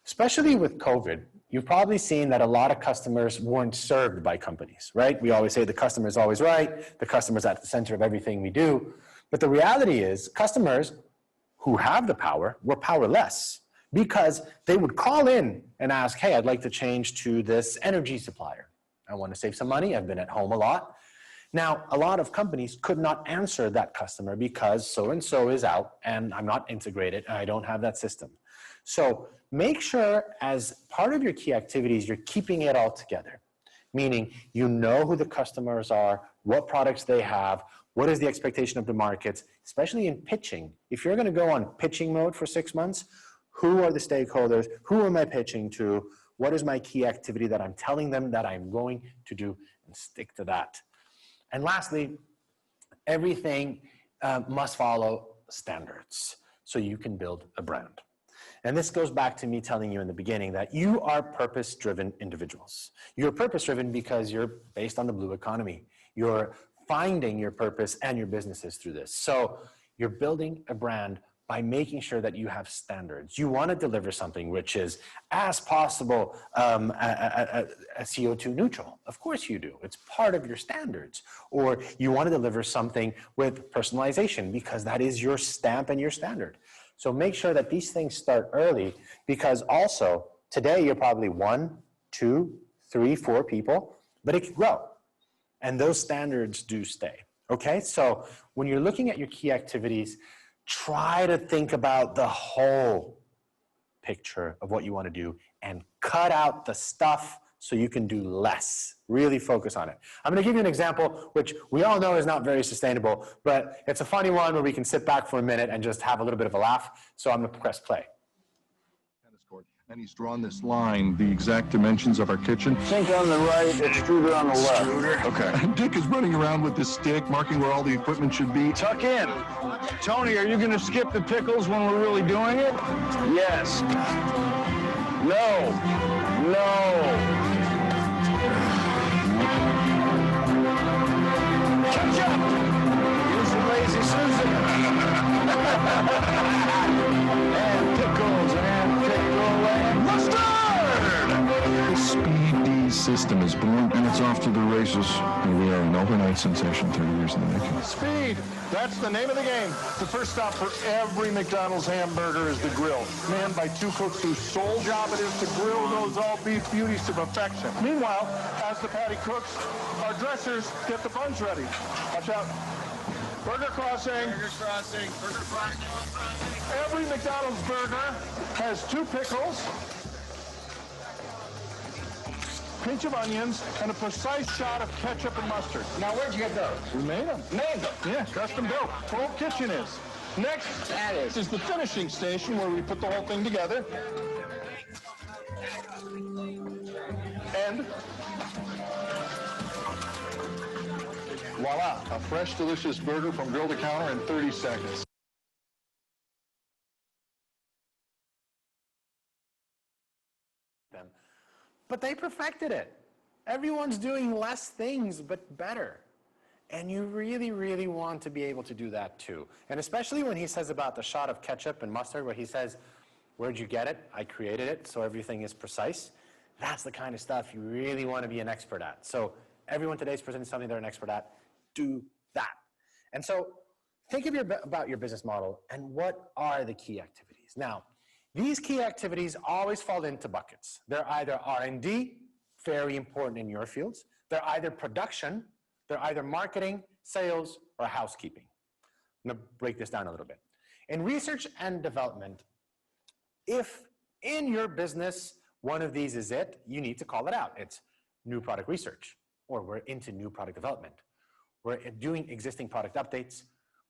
Especially with COVID, you've probably seen that a lot of customers weren't served by companies, right? We always say the customer is always right. The customer's at the center of everything we do. But the reality is customers who have the power were powerless because they would call in and ask, hey, I'd like to change to this energy supplier. I want to save some money. I've been at home a lot. Now, a lot of companies could not answer that customer because so-and-so is out and I'm not integrated and I don't have that system. So make sure as part of your key activities, you're keeping it all together, meaning you know who the customers are, what products they have, what is the expectation of the markets, especially in pitching. If you're going to go on pitching mode for 6 months, who are the stakeholders? Who am I pitching to? What is my key activity that I'm telling them that I'm going to do, and stick to that. And lastly, everything must follow standards so you can build a brand. And this goes back to me telling you in the beginning that you are purpose-driven individuals. You're purpose-driven because you're based on the blue economy. You're finding your purpose and your businesses through this. So you're building a brand by making sure that you have standards. You want to deliver something which is as possible CO2 neutral. Of course you do. It's part of your standards. Or you want to deliver something with personalization because that is your stamp and your standard. So make sure that these things start early because also today you're probably 1, 2, 3, 4 people, but it can grow. And those standards do stay. Okay, so when you're looking at your key activities, try to think about the whole picture of what you want to do and cut out the stuff so you can do less. Really focus on it. I'm going to give you an example, which we all know is not very sustainable, but it's a funny one where we can sit back for a minute and just have a little bit of a laugh. So I'm going to press play. And he's drawn this line, the exact dimensions of our kitchen. Sink on the right, extruder on the left. Extruder? Okay. And Dick is running around with this stick, marking where all the equipment should be. Tuck in. Tony, are you going to skip the pickles when we're really doing it? Yes. No. No. Ketchup! Use the lazy Susan. And pickles and pickle and mustard! The Speed D system is born, and it's off to the races. And we are an overnight sensation 30 years in the making. Speed, that's the name of the game. The first stop for every McDonald's hamburger is the grill, manned by 2 cooks whose sole job it is to grill those all-beef beauties to perfection. Meanwhile, as the patty cooks, our dressers get the buns ready. Watch out. Burger crossing. Burger crossing. Burger crossing. Every McDonald's burger has 2 pickles, pinch of onions, and a precise shot of ketchup and mustard. Now, where'd you get those? We made them. Made them? Yeah, custom built. Full kitchen is. Next is the finishing station where we put the whole thing together. And voila, a fresh, delicious burger from grill to counter in 30 seconds. But they perfected it. Everyone's doing less things, but better. And you really, really want to be able to do that too. And especially when he says about the shot of ketchup and mustard, where he says, where'd you get it? I created it, so everything is precise. That's the kind of stuff you really want to be an expert at. So everyone today is presenting something they're an expert at. Do that. And so think about your business model and what are the key activities. Now, these key activities always fall into buckets. They're either R&D, very important in your fields. They're either production, they're either marketing, sales, or housekeeping. I'm going to break this down a little bit. In research and development, if in your business one of these is it, you need to call it out. It's new product research, or we're into new product development. We're doing existing product updates,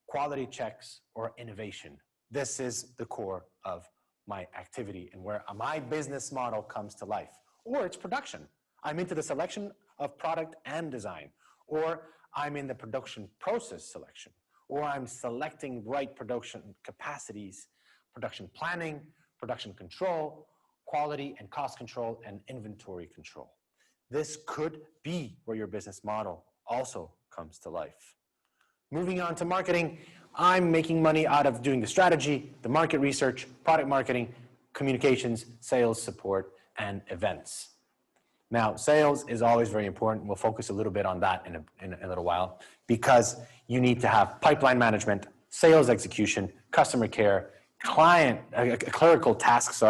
quality checks, or innovation. This is the core of my activity and where my business model comes to life. Or it's production. I'm into the selection of product and design. Or I'm in the production process selection. Or I'm selecting right production capacities, production planning, production control, quality and cost control, and inventory control. This could be where your business model also comes to life. Moving on to marketing, I'm making money out of doing the strategy, the market research, product marketing, communications, sales support, and events. Now, sales is always very important. We'll focus a little bit on that in a little while because you need to have pipeline management, sales execution, customer care, clerical tasks,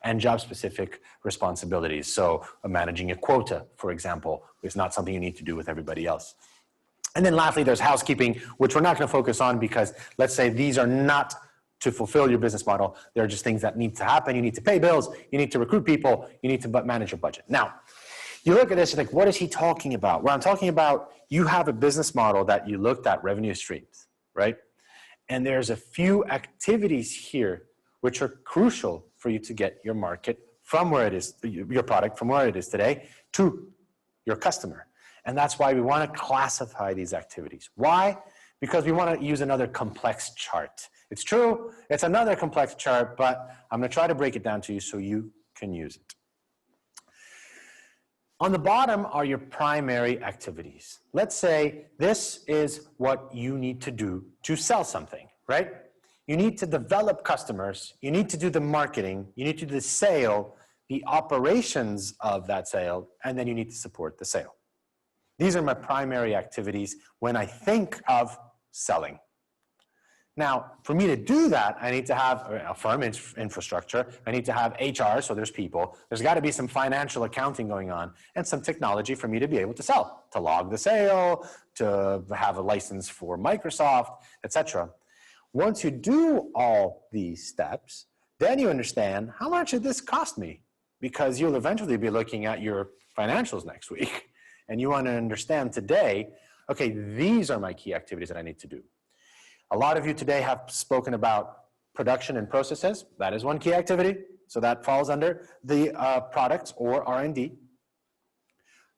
and job-specific responsibilities. So managing a quota, for example, is not something you need to do with everybody else. And then lastly, there's housekeeping, which we're not going to focus on because let's say these are not to fulfill your business model. They're just things that need to happen. You need to pay bills. You need to recruit people. You need to manage your budget. Now, you look at this, you're like, what is he talking about? Well, I'm talking about you have a business model that you looked at revenue streams, right? And there's a few activities here which are crucial for you to get your market from where it is, your product from where it is today to your customer. And that's why we want to classify these activities. Why? Because we want to use another complex chart. It's true, it's another complex chart, but I'm going to try to break it down to you so you can use it. On the bottom are your primary activities. Let's say this is what you need to do to sell something, right? You need to develop customers, you need to do the marketing, you need to do the sale, the operations of that sale, and then you need to support the sale. These are my primary activities when I think of selling. Now, for me to do that, I need to have a firm infrastructure. I need to have HR, so there's people. There's got to be some financial accounting going on and some technology for me to be able to sell, to log the sale, to have a license for Microsoft, etc. Once you do all these steps, then you understand how much did this cost me? Because you'll eventually be looking at your financials next week. And you want to understand today, okay, these are my key activities that I need to do. A lot of you today have spoken about production and processes. That is one key activity. So that falls under the products or R&D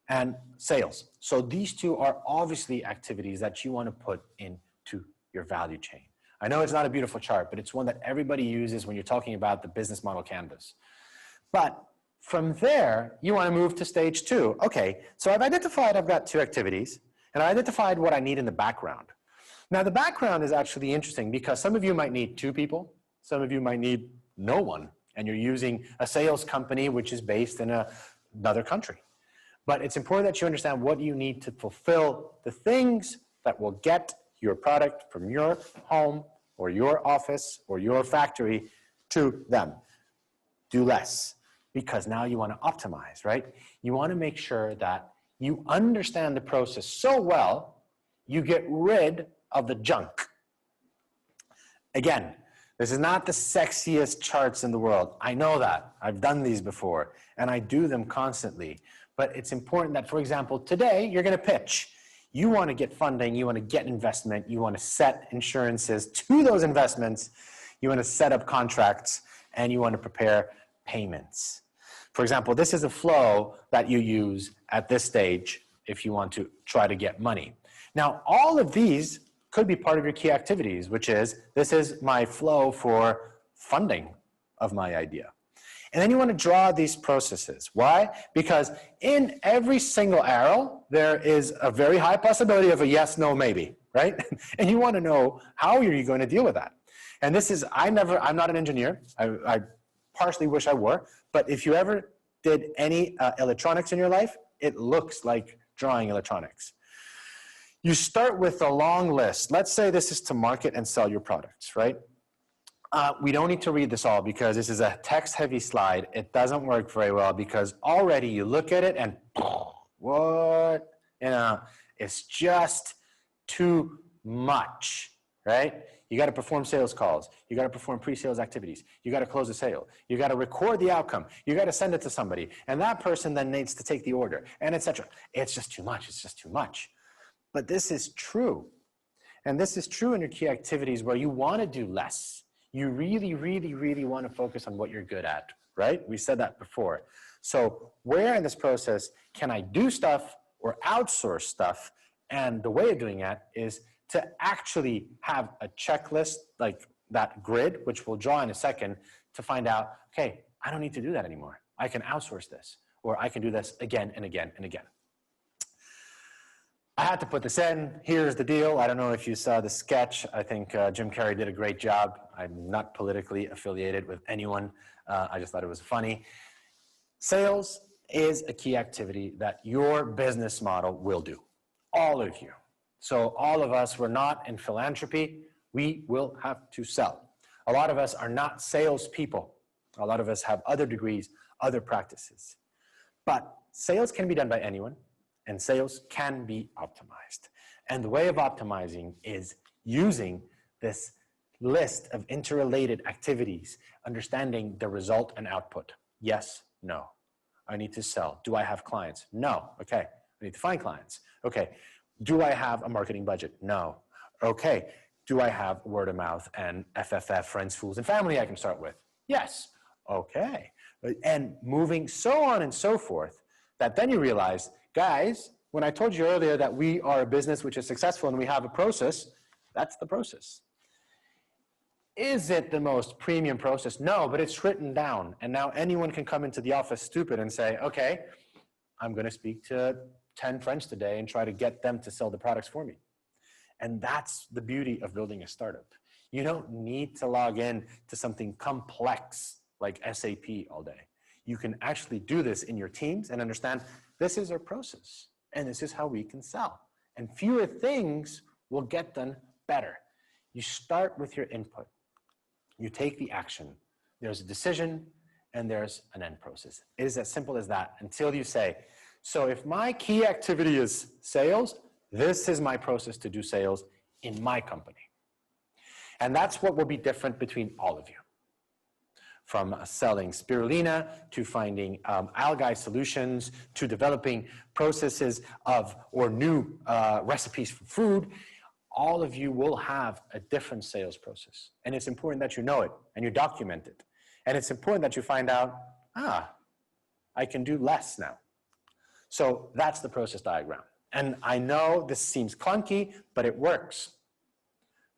and sales. So these two are obviously activities that you want to put into your value chain. I know it's not a beautiful chart, but it's one that everybody uses when you're talking about the business model canvas. But from there, you want to move to stage two. Okay, so I've identified I've got two activities, and I identified what I need in the background. Now, the background is actually interesting because some of you might need 2 people, some of you might need no one, and you're using a sales company which is based in another country. But it's important that you understand what you need to fulfill the things that will get your product from your home or your office or your factory to them. Do less. Because now you want to optimize, right? You want to make sure that you understand the process so well, you get rid of the junk. Again, this is not the sexiest charts in the world. I know that. I've done these before, and I do them constantly. But it's important that, for example, today you're going to pitch. You want to get funding, you want to get investment, you want to set insurances to those investments, you want to set up contracts, and you want to prepare payments. For example, this is a flow that you use at this stage if you want to try to get money. Now, all of these could be part of your key activities, which is, this is my flow for funding of my idea. And then you want to draw these processes. Why? Because in every single arrow, there is a very high possibility of a yes, no, maybe, right? And you want to know, how are you going to deal with that? And this is, I'm not an engineer. I partially wish I were. But if you ever did any electronics in your life, it looks like drawing electronics. You start with a long list. Let's say this is to market and sell your products, right? We don't need to read this all because this is a text-heavy slide. It doesn't work very well because already you look at it and what? You know, it's just too much, right? You got to perform sales calls. You got to perform pre-sales activities. You got to close a sale. You got to record the outcome. You got to send it to somebody. And that person then needs to take the order, and etc. It's just too much. It's just too much. But this is true. And this is true in your key activities where you want to do less. You really, really, really want to focus on what you're good at, right? We said that before. So where in this process can I do stuff or outsource stuff? And the way of doing that is to actually have a checklist like that grid, which we'll draw in a second, to find out, okay, I don't need to do that anymore. I can outsource this, or I can do this again and again and again. I had to put this in. Here's the deal. I don't know if you saw the sketch. I think Jim Carrey did a great job. I'm not politically affiliated with anyone. I just thought it was funny. Sales is a key activity that your business model will do. All of you. So all of us, we're not in philanthropy. We will have to sell. A lot of us are not salespeople. A lot of us have other degrees, other practices. But sales can be done by anyone, and sales can be optimized. And the way of optimizing is using this list of interrelated activities, understanding the result and output. Yes, no. I need to sell. Do I have clients? No. Okay. I need to find clients. Okay. Do I have a marketing budget? No. Okay. Do I have word of mouth and FFF, friends, fools, and family I can start with? Yes. Okay. And moving so on and so forth, that then you realize, guys, when I told you earlier that we are a business which is successful and we have a process, that's the process. Is it the most premium process? No, but it's written down. And now anyone can come into the office stupid and say, okay, I'm going to speak to 10 friends today and try to get them to sell the products for me. And that's the beauty of building a startup. You don't need to log in to something complex like SAP all day. You can actually do this in your teams and understand this is our process and this is how we can sell. And fewer things will get done better. You start with your input. You take the action. There's a decision and there's an end process. It is as simple as that until you say, so if my key activity is sales, this is my process to do sales in my company. And that's what will be different between all of you. From selling spirulina to finding algae solutions to developing processes of or new recipes for food, all of you will have a different sales process. And it's important that you know it and you document it. And it's important that you find out, I can do less now. So that's the process diagram. And I know this seems clunky, but it works.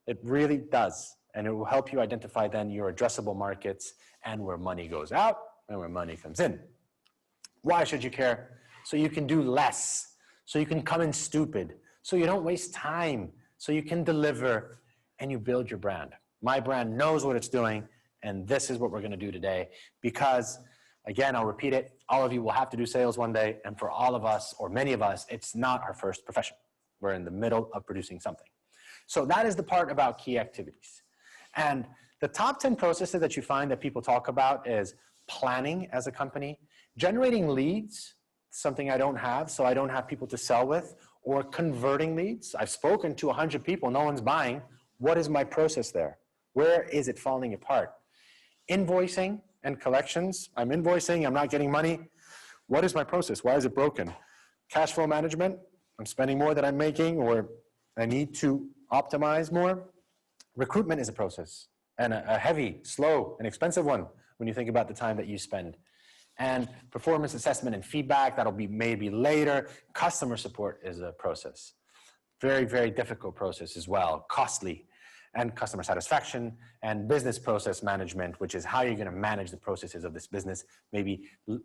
It really does. And it will help you identify then your addressable markets and where money goes out and where money comes in. Why should you care? So you can do less. So you can come in stupid. So you don't waste time. So you can deliver and you build your brand. My brand knows what it's doing, and this is what we're going to do today. Because, again, I'll repeat it, all of you will have to do sales one day, and for all of us, or many of us, it's not our first profession. We're in the middle of producing something. So that is the part about key activities. And the top 10 processes that you find that people talk about is planning as a company, generating leads, something I don't have, so I don't have people to sell with, or converting leads. I've spoken to 100 people, no one's buying. What is my process there? Where is it falling apart? Invoicing and collections. I'm invoicing, I'm not getting money. What is my process? Why is it broken? Cash flow management. I'm spending more than I'm making, or I need to optimize more. Recruitment is a process, and a heavy, slow, and expensive one when you think about the time that you spend. And performance assessment and feedback, that'll be maybe later. Customer support is a process. Very, very difficult process as well, costly. And customer satisfaction and business process management, which is how you're going to manage the processes of this business, maybe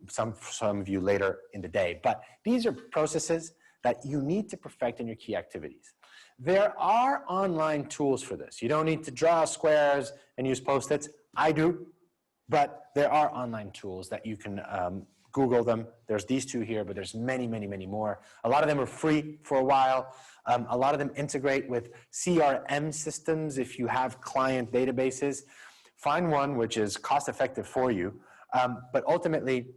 some of you later in the day. But these are processes that you need to perfect in your key activities. There are online tools for this. You don't need to draw squares and use Post-its. I do. But there are online tools that you can Google them. There's these two here, but there's many, many, many more. A lot of them are free for a while. A lot of them integrate with CRM systems if you have client databases. Find one which is cost-effective for you. But ultimately,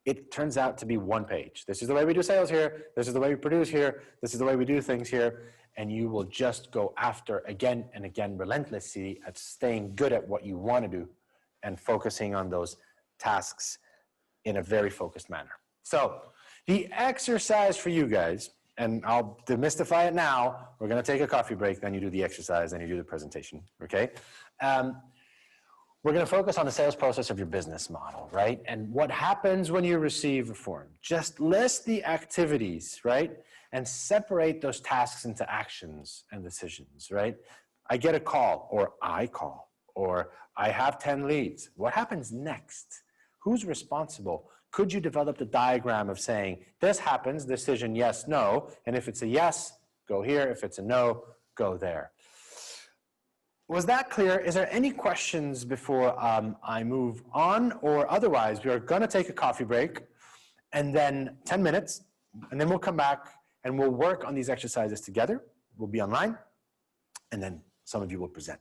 it turns out to be one page. This is the way we do sales here. This is the way we produce here. This is the way we do things here. And you will just go after again and again relentlessly at staying good at what you want to do and focusing on those tasks in a very focused manner. So the exercise for you guys, and I'll demystify it now. We're going to take a coffee break, then you do the exercise, then you do the presentation, okay? We're going to focus on the sales process of your business model, right? And what happens when you receive a form. Just list the activities, right? And separate those tasks into actions and decisions, right? I get a call, or I call, or I have 10 leads. What happens next? Who's responsible? Could you develop the diagram of saying, this happens, decision yes, no, and if it's a yes, go here. If it's a no, go there. Was that clear? Is there any questions before I move on? Or otherwise, we are going to take a coffee break, and then 10 minutes, and then we'll come back and we'll work on these exercises together. We'll be online, and then some of you will present.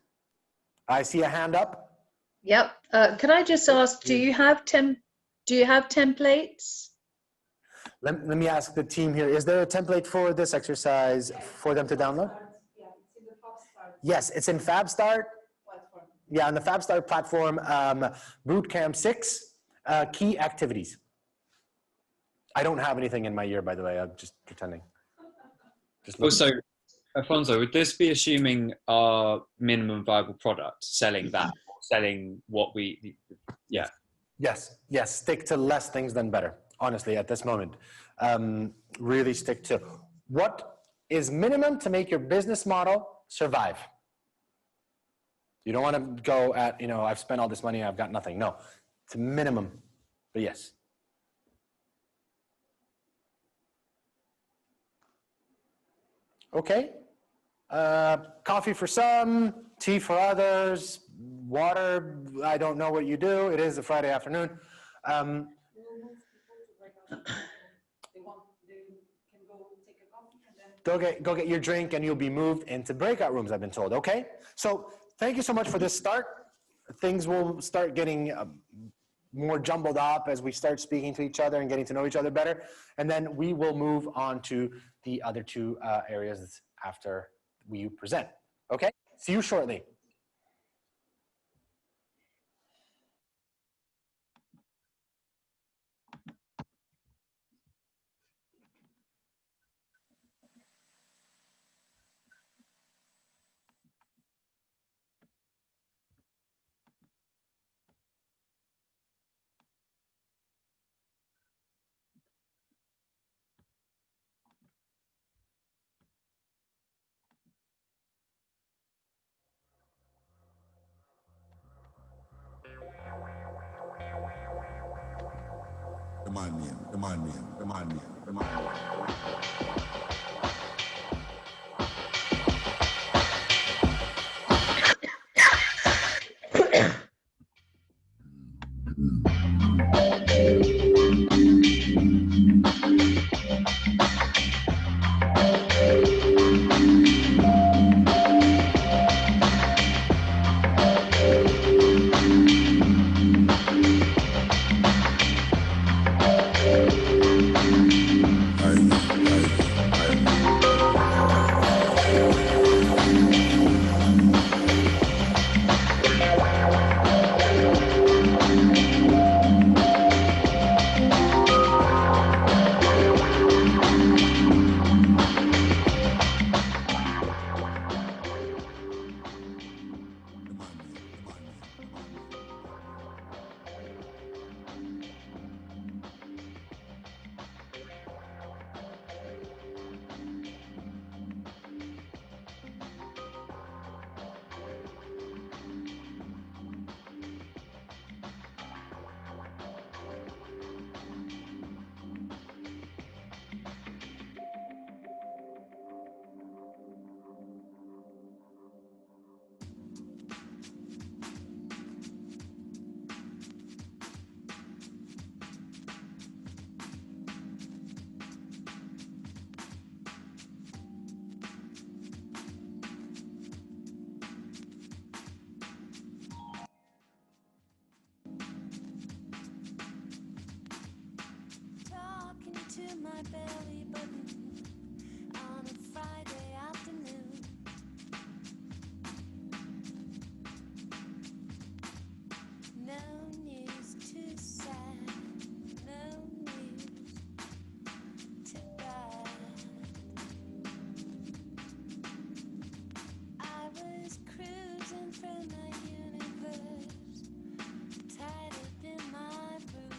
I see a hand up. Yep. Can I just ask, do you have templates? Let me ask the team here, is there a template for this exercise for them to download? Yes, it's in FabStart. Yeah, on the FabStart platform, Bootcamp 6, key activities. I don't have anything in my ear, by the way, I'm just pretending. Also, Afonso, would this be assuming our minimum viable product, selling that, selling what we, yeah. Yes, stick to less things than better, honestly, at this moment. Really stick to what is minimum to make your business model survive. You don't want to go at, I've spent all this money, I've got nothing. No, it's a minimum, but yes. Okay. Coffee for some, tea for others, water, I don't know what you do. It is a Friday afternoon. Go get your drink and you'll be moved into breakout rooms, I've been told, okay? So thank you so much for this start. Things will start getting more jumbled up as we start speaking to each other and getting to know each other better. And then we will move on to the other two areas after we present, okay? See you shortly. Come on, man. To my belly button on a Friday afternoon. No news too sad, no news too bad. I was cruising through my universe, tied up in my room.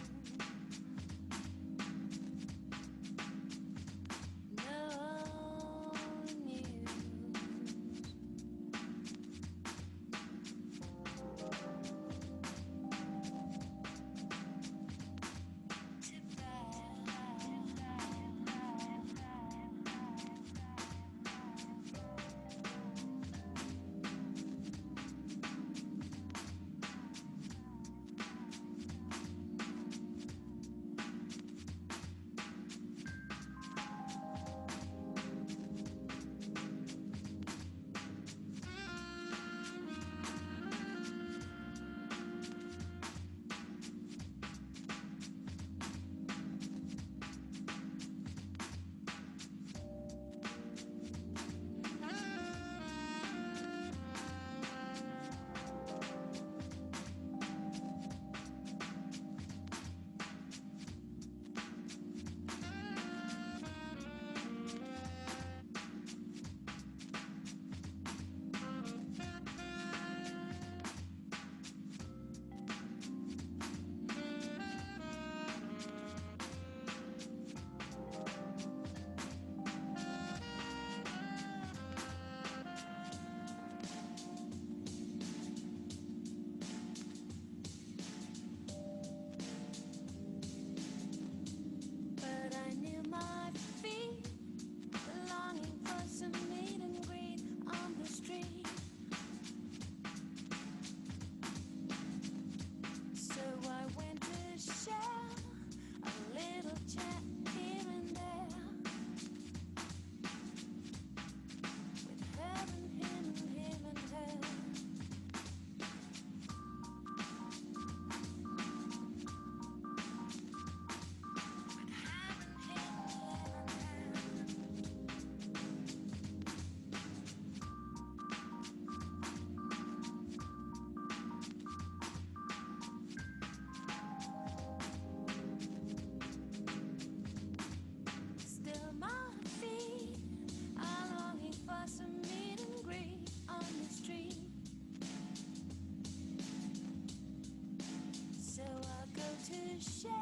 share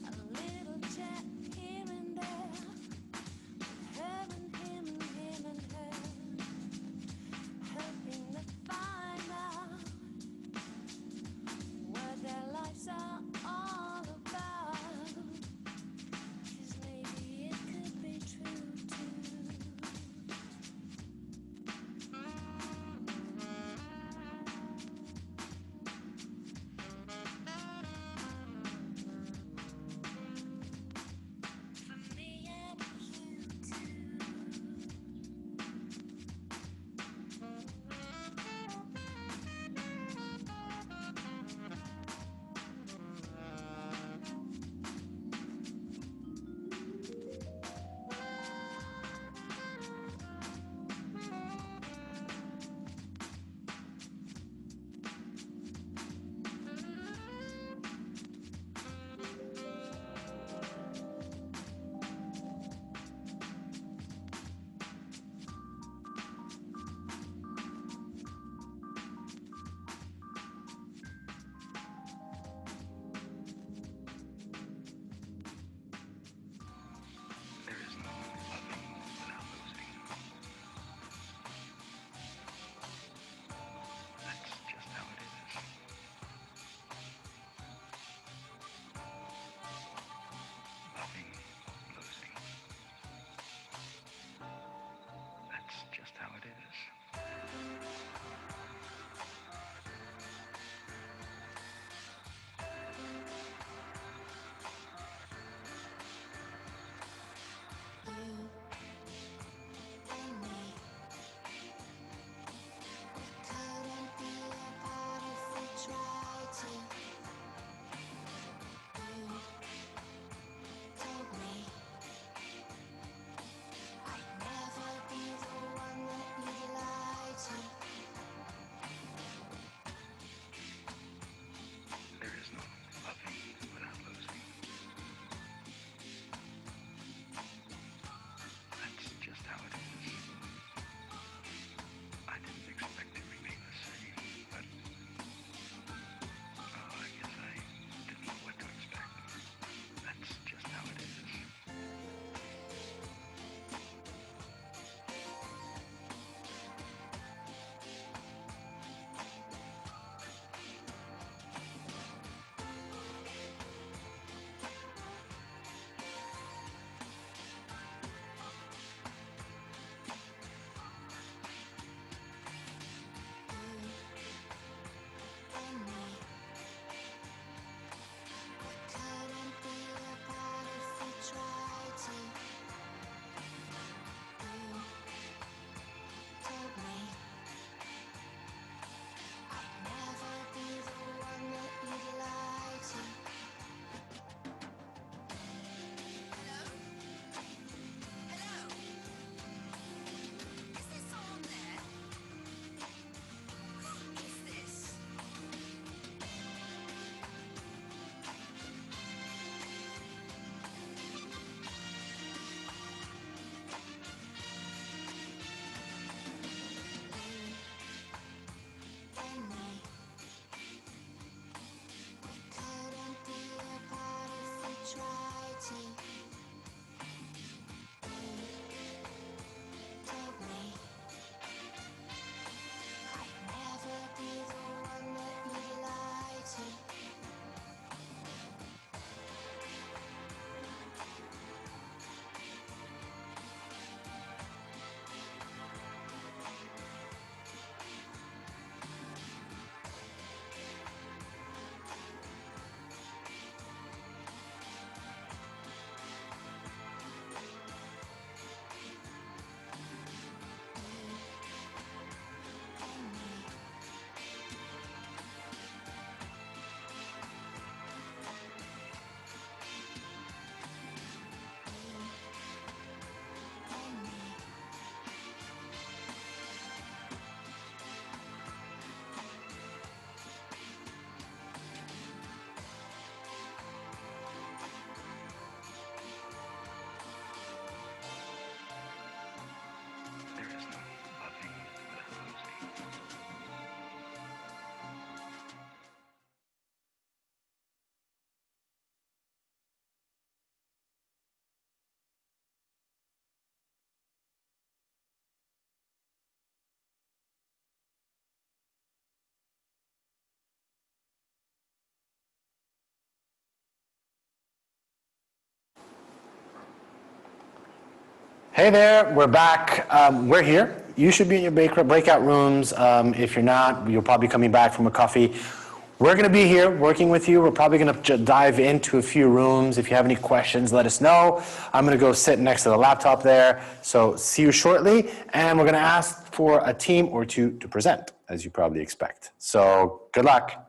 a little chat here and there. Her and him and him and her, helping to find out what their lives are all about. 'Cause maybe it could be true too. Hey there, we're back. We're here. You should be in your breakout rooms. If you're not, you'll probably be coming back from a coffee. We're going to be here working with you. We're probably going to dive into a few rooms. If you have any questions, let us know. I'm going to go sit next to the laptop there. So see you shortly. And we're going to ask for a team or two to present, as you probably expect. So good luck.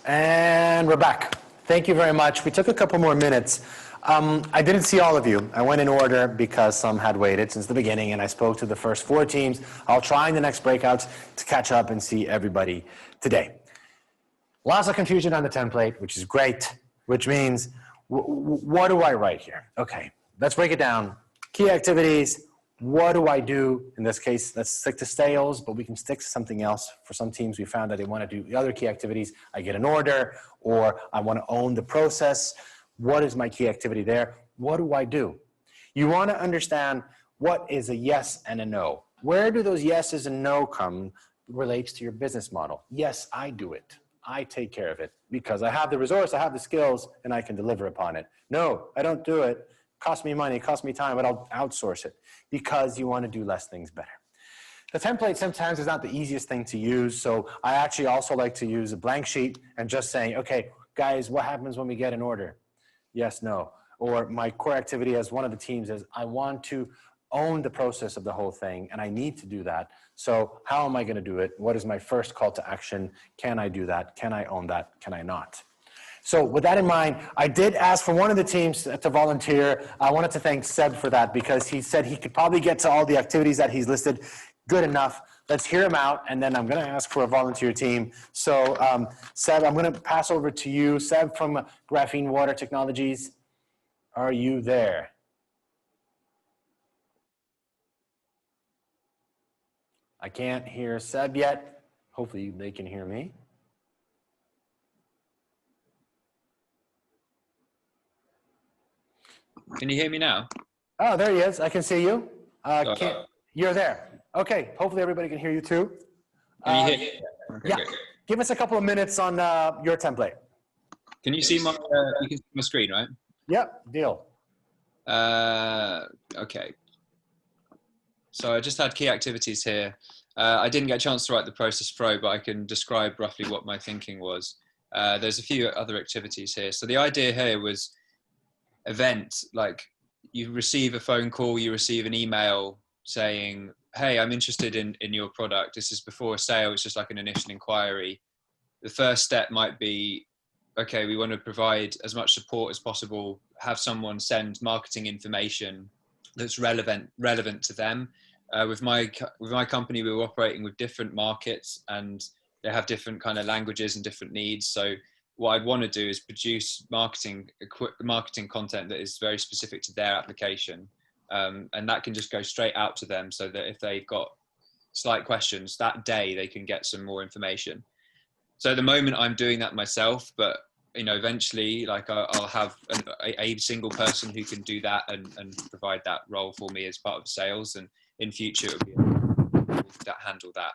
And we're back. Thank you very much. We took a couple more minutes. I didn't see all of you. I went in order because some had waited since the beginning, and I spoke to the first 4 teams. I'll try in the next breakouts to catch up and see everybody today. Lots of confusion on the template, which is great, which means, what do I write here? Okay, let's break it down. Key activities. What do I do? In this case, let's stick to sales, but we can stick to something else. For some teams, we found that they want to do the other key activities. I get an order, or I want to own the process. What is my key activity there? What do I do? You want to understand what is a yes and a no. Where do those yeses and no come relates to your business model. Yes, I do it. I take care of it because I have the resource, I have the skills, and I can deliver upon it. No, I don't do it. Cost me money, cost me time, but I'll outsource it because you want to do less things better. The template sometimes is not the easiest thing to use, so I actually also like to use a blank sheet and just saying, okay, guys, what happens when we get an order? Yes, no. Or my core activity as one of the teams is I want to own the process of the whole thing, and I need to do that. So how am I going to do it? What is my first call to action? Can I do that? Can I own that? Can I not? So with that in mind, I did ask for one of the teams to volunteer. I wanted to thank Seb for that because he said he could probably get to all the activities that he's listed. Good enough. Let's hear him out, and then I'm going to ask for a volunteer team. So Seb, I'm going to pass over to you. Seb from Graphene Water Technologies, are you there? I can't hear Seb yet. Hopefully they can hear me. Can you hear me now? Oh, there he is. I can see you. You're there. Okay. Hopefully everybody can hear you too. Can you hear me? Okay, Yeah. great. Give us a couple of minutes on your template. Can you see my, you can see my screen, right? Yep. Deal. Okay. So I just had key activities here. I didn't get a chance to write the process flow, but I can describe roughly what my thinking was. There's a few other activities here. So the idea here was event, like you receive a phone call, you receive an email saying, hey, I'm interested in your product. This is before a sale. It's just like an initial inquiry. The first step might be, okay, we want to provide as much support as possible, have someone send marketing information that's relevant to them. With my company, we were operating with different markets and they have different kind of languages and different needs. So what I'd want to do is produce marketing content that is very specific to their application. And that can just go straight out to them so that if they've got slight questions that day, they can get some more information. So at the moment I'm doing that myself, but eventually like I'll have a single person who can do that and provide that role for me as part of sales. And in future, it'll be that handle that.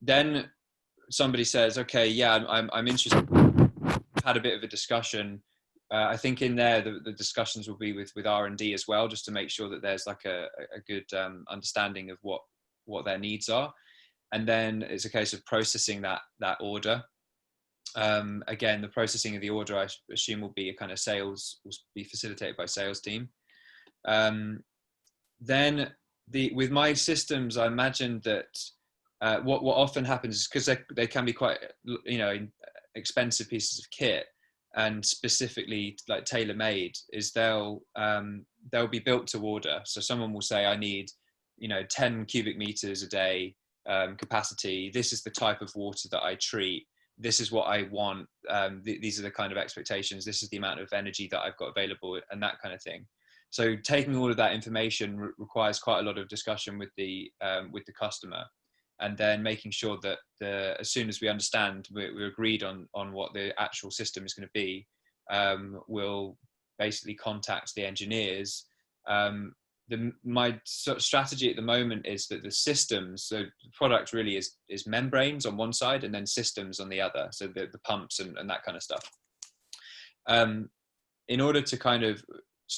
Then somebody says, okay, yeah, I'm interested. Had a bit of a discussion. I think in there, the discussions will be with R&D as well, just to make sure that there's like a good understanding of what their needs are. And then it's a case of processing that order. Again, the processing of the order, I assume will be a kind of sales, will be facilitated by sales team. Then with my systems, I imagine that what often happens is because they can be quite, expensive pieces of kit and specifically like tailor-made, is they'll be built to order. So someone will say, I need, 10 cubic meters a day capacity. This is the type of water that I treat. This is what I want. These are the kind of expectations. This is the amount of energy that I've got available and that kind of thing. So taking all of that information requires quite a lot of discussion with the customer, and then making sure that as soon as we understand, we're agreed on what the actual system is going to be, we'll basically contact the engineers. My sort of strategy at the moment is that the systems, so the product really is membranes on one side and then systems on the other, so the pumps and that kind of stuff. In order to kind of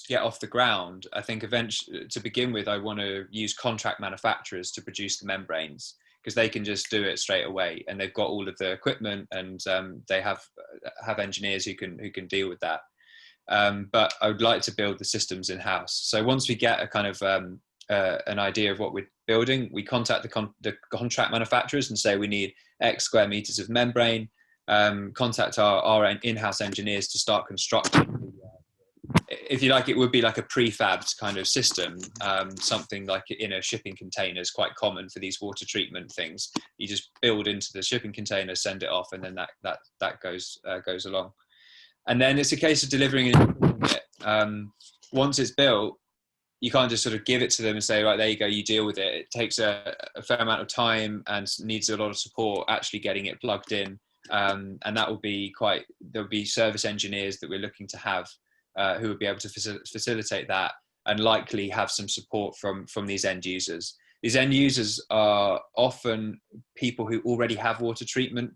get off the ground, I think eventually, to begin with, I want to use contract manufacturers to produce the membranes, because they can just do it straight away and they've got all of the equipment and they have engineers who can deal with that. But I would like to build the systems in-house. So once we get a kind of an idea of what we're building, we contact the contract manufacturers and say we need X square meters of membrane. contact our in-house engineers to start constructing. If you like, it would be like a prefabbed kind of system, something like in a shipping container is quite common for these water treatment things. You just build into the shipping container, send it off, and then that goes along. And then it's a case of delivering it. Once it's built, you can't just sort of give it to them and say, right, there you go, you deal with it. It takes a fair amount of time and needs a lot of support actually getting it plugged in. And that will be there'll be service engineers that we're looking to have who would be able to facilitate that and likely have some support from these end users. These end users are often people who already have water treatment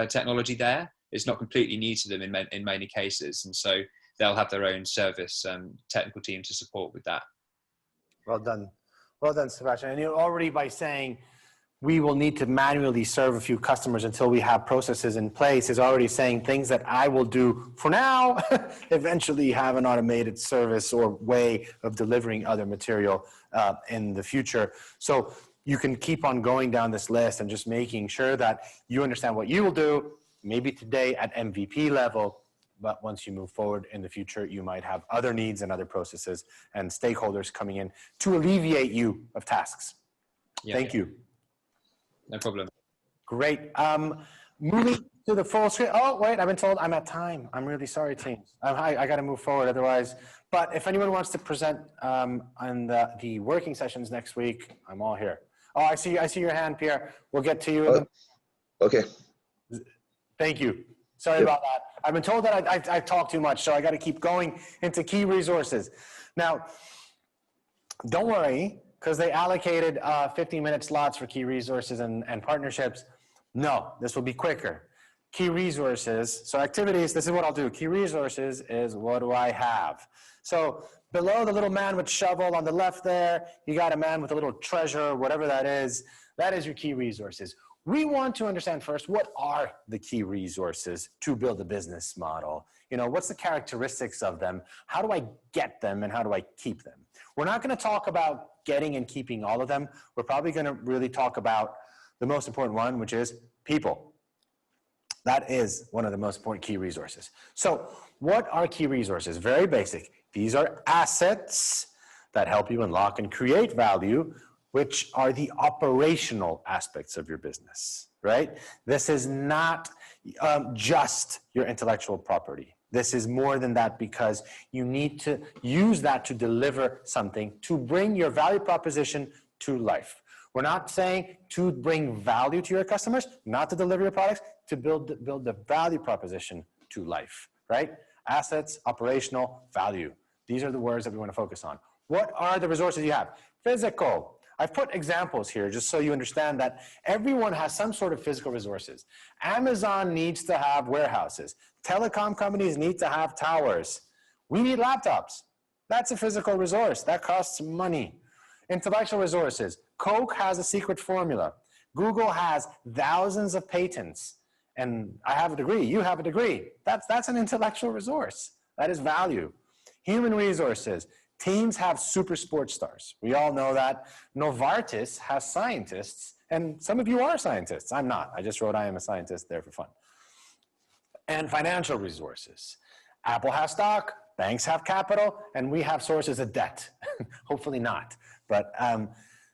technology there. It's not completely new to them in many cases. And so they'll have their own service technical team to support with that. Well done. Well done, Sebastian. And you're already by saying we will need to manually serve a few customers until we have processes in place is already saying things that I will do for now, eventually have an automated service or way of delivering other material in the future. So you can keep on going down this list and just making sure that you understand what you will do, maybe today at MVP level, but once you move forward in the future, you might have other needs and other processes and stakeholders coming in to alleviate you of tasks. Yeah. Thank you. No problem. Great. Moving to the full screen. Oh, wait, I've been told I'm at time. I'm really sorry, teams. I got to move forward otherwise. But if anyone wants to present on the working sessions next week, I'm all here. Oh, I see your hand, Pierre. We'll get to you. Okay. Thank you. Sorry about that. I've been told that I talk too much, so I got to keep going into key resources. Now, don't worry, because they allocated 15-minute slots for key resources and partnerships. No, this will be quicker. Key resources, so activities, this is what I'll do. Key resources is what do I have? So below the little man with shovel on the left there, you got a man with a little treasure, whatever that is your key resources. We want to understand first, what are the key resources to build a business model? You know, what's the characteristics of them? How do I get them and how do I keep them? We're not going to talk about getting and keeping all of them. We're probably going to really talk about the most important one, which is people. That is one of the most important key resources. So what are key resources? Very basic. These are assets that help you unlock and create value, which are the operational aspects of your business, right? This is not just your intellectual property. This is more than that because you need to use that to deliver something, to bring your value proposition to life. We're not saying to bring value to your customers, not to deliver your products, to build the value proposition to life, right? Assets, operational, value. These are the words that we want to focus on. What are the resources you have? Physical. I've put examples here just so you understand that everyone has some sort of physical resources. Amazon needs to have warehouses. Telecom companies need to have towers. We need laptops. That's a physical resource. That costs money. Intellectual resources. Coke has a secret formula. Google has thousands of patents. And I have a degree. You have a degree. That's an intellectual resource. That is value. Human resources. Teams have super sports stars. We all know that. Novartis has scientists, and some of you are scientists. I'm not. I just wrote I am a scientist there for fun. And financial resources. Apple has stock, banks have capital, and we have sources of debt. Hopefully not. But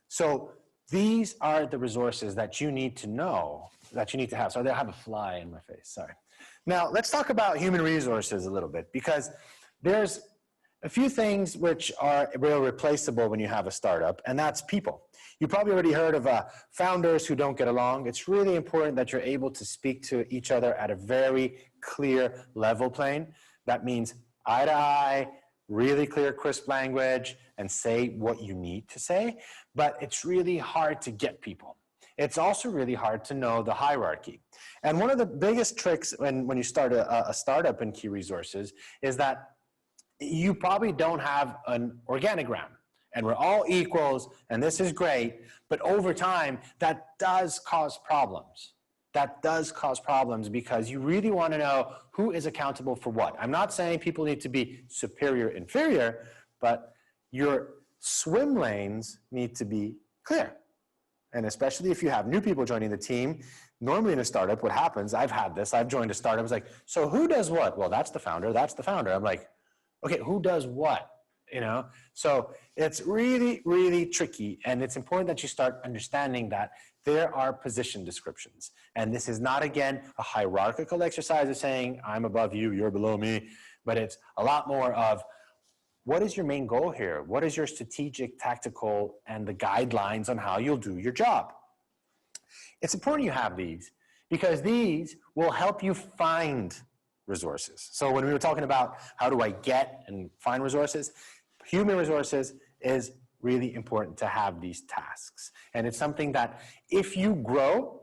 so these are the resources that you need to know, that you need to have. So I have a fly in my face, sorry. Now, let's talk about human resources a little bit, because there's a few things which are irreplaceable when you have a startup, and that's people. You probably already heard of founders who don't get along. It's really important that you're able to speak to each other at a very clear level plane. That means eye to eye, really clear, crisp language, and say what you need to say. But it's really hard to get people. It's also really hard to know the hierarchy. And one of the biggest tricks when you start a startup in key resources is that you probably don't have an organogram and we're all equals and this is great, but over time that does cause problems. That does cause problems because you really want to know who is accountable for what. I'm not saying people need to be superior, inferior, but your swim lanes need to be clear. and especially if you have new people joining the team, normally in a startup, what happens, I've had this, I've joined a startup, it's like, so who does what? Well, that's the founder, that's the founder. I'm like, okay, who does what? You know, so it's really, really tricky. And it's important that you start understanding that there are position descriptions. And this is not, again, a hierarchical exercise of saying, I'm above you, you're below me, but it's a lot more of, what is your main goal here? What is your strategic, tactical, and the guidelines on how you'll do your job? It's important you have these because these will help you find resources. So when we were talking about how do I get and find resources, human resources is really important to have these tasks. And it's something that if you grow,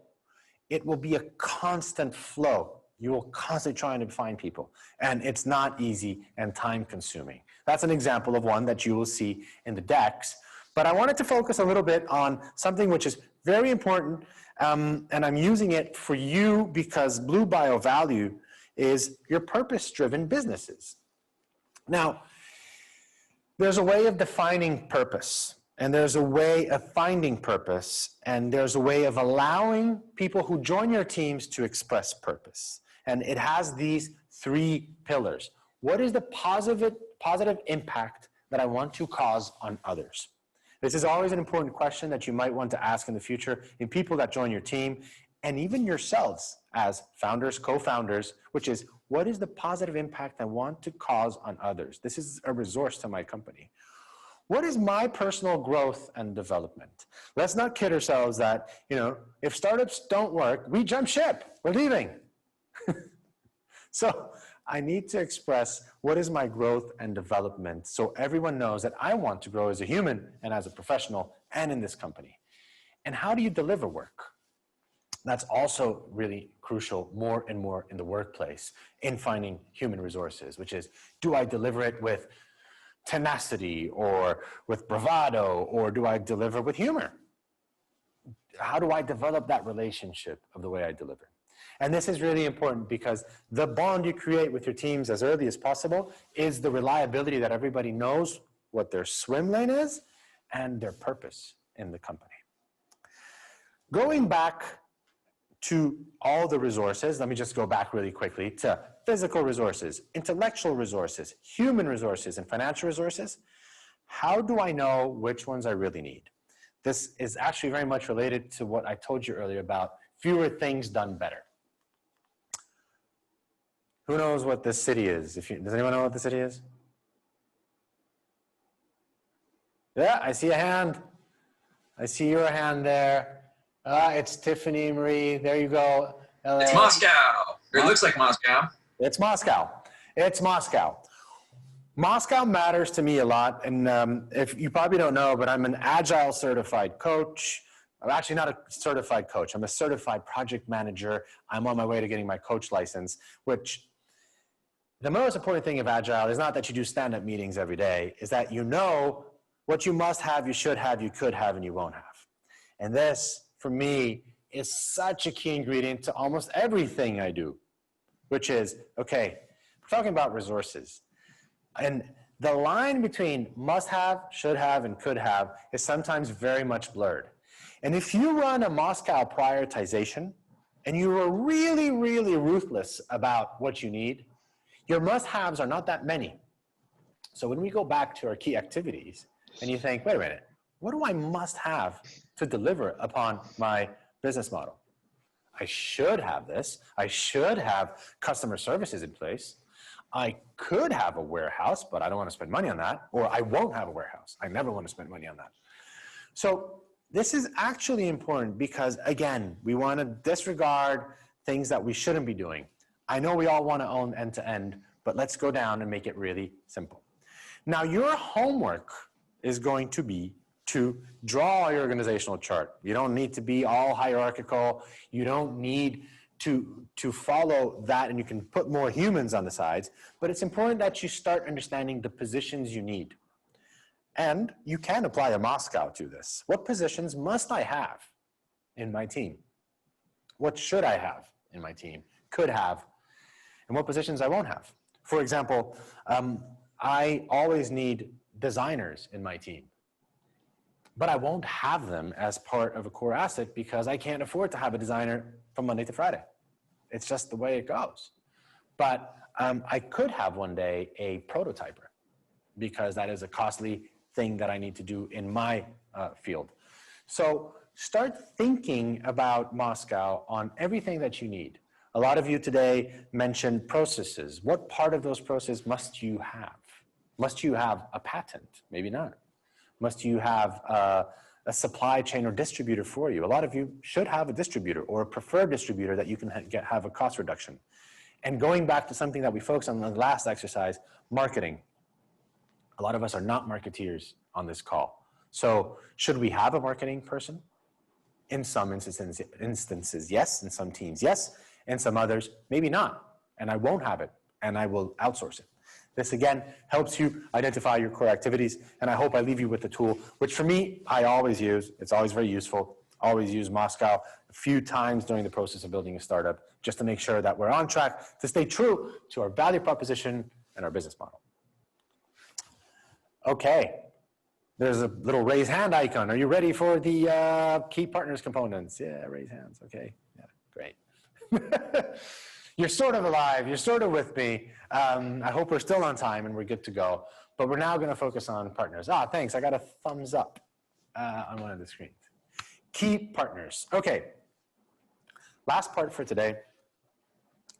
it will be a constant flow. You will constantly trying to find people. And it's not easy and time consuming. That's an example of one that you will see in the decks. But I wanted to focus a little bit on something which is very important. And I'm using it for you because Blue Bio Value is your purpose-driven businesses. Now, there's a way of defining purpose, and there's a way of finding purpose, and there's a way of allowing people who join your teams to express purpose. And it has these three pillars. What is the positive impact that I want to cause on others? This is always an important question that you might want to ask in the future in people that join your team, and even yourselves as founders, co-founders, which is, what is the positive impact I want to cause on others? This is a resource to my company. What is my personal growth and development? Let's not kid ourselves that, if startups don't work, we jump ship, we're leaving. So I need to express what is my growth and development so everyone knows that I want to grow as a human and as a professional and in this company. And how do you deliver work? That's also really crucial more and more in the workplace in finding human resources, which is, do I deliver it with tenacity or with bravado, or do I deliver with humor? How do I develop that relationship of the way I deliver? And this is really important because the bond you create with your teams as early as possible is the reliability that everybody knows what their swim lane is and their purpose in the company. Going back to all the resources, let me just go back really quickly to physical resources, intellectual resources, human resources, and financial resources. How do I know which ones I really need? This is actually very much related to what I told you earlier about fewer things done better. Who knows what this city is? Does anyone know what the city is? Yeah, I see a hand. I see your hand there. It's Tiffany Marie. There you go. LA. It's Moscow. Or it looks like Moscow. It's Moscow. It's Moscow. Moscow matters to me a lot. And if you probably don't know, but I'm an Agile certified coach. I'm actually not a certified coach. I'm a certified project manager. I'm on my way to getting my coach license, which the most important thing of Agile is not that you do stand-up meetings every day, is that you know what you must have, you should have, you could have, and you won't have. And this, for me, is such a key ingredient to almost everything I do, which is, okay, we're talking about resources. And the line between must have, should have, and could have is sometimes very much blurred. And if you run a Moscow prioritization and you are really, really ruthless about what you need, your must-haves are not that many. So when we go back to our key activities and you think, wait a minute, what do I must have to deliver upon my business model? I should have this. I should have customer services in place. I could have a warehouse, but I don't want to spend money on that. Or I won't have a warehouse. I never want to spend money on that. So this is actually important because, again, we want to disregard things that we shouldn't be doing. I know we all want to own end-to-end, but let's go down and make it really simple. Now, your homework is going to be to draw your organizational chart. You don't need to be all hierarchical. You don't need to follow that, and you can put more humans on the sides, but it's important that you start understanding the positions you need. And you can apply a Moscow to this. What positions must I have in my team? What should I have in my team? Could have. And what positions I won't have. For example, I always need designers in my team. but I won't have them as part of a core asset because I can't afford to have a designer from Monday to Friday. It's just the way it goes. But I could have one day a prototyper because that is a costly thing that I need to do in my field. So start thinking about Moscow on everything that you need. A lot of you today mentioned processes. What part of those processes must you have? Must you have a patent? Maybe not. Must you have a supply chain or distributor for you? A lot of you should have a distributor or a preferred distributor that you can have a cost reduction. And going back to something that we focused on in the last exercise, marketing. A lot of us are not marketeers on this call. So should we have a marketing person? In some instances, yes. In some teams, yes. In some others, maybe not. And I won't have it, and I will outsource it. This, again, helps you identify your core activities, and I hope I leave you with the tool, which for me, I always use. It's always very useful. Always use Moscow a few times during the process of building a startup, just to make sure that we're on track to stay true to our value proposition and our business model. Okay, there's a little raise hand icon. Are you ready for the key partners components? Yeah, raise hands, okay, yeah, great. You're sort of alive, you're sort of with me. I hope we're still on time and we're good to go, but we're now gonna focus on partners. Ah, thanks, I got a thumbs up on one of the screens. Key partners, okay. Last part for today.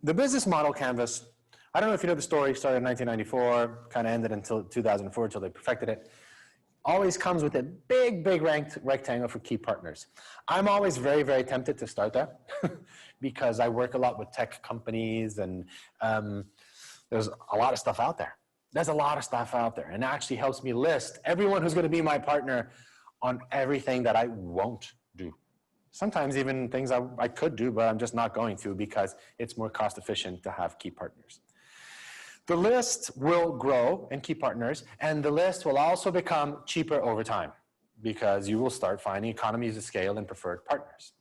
The business model canvas, I don't know if you know the story, started in 1994, kind of ended until 2004 until they perfected it. Always comes with a big, big rectangle for key partners. I'm always very, very tempted to start there because I work a lot with tech companies and there's a lot of stuff out there. There's a lot of stuff out there, and it actually helps me list everyone who's going to be my partner on everything that I won't do. Sometimes even things I could do, but I'm just not going to because it's more cost efficient to have key partners. The list will grow in key partners, and the list will also become cheaper over time because you will start finding economies of scale and preferred partners.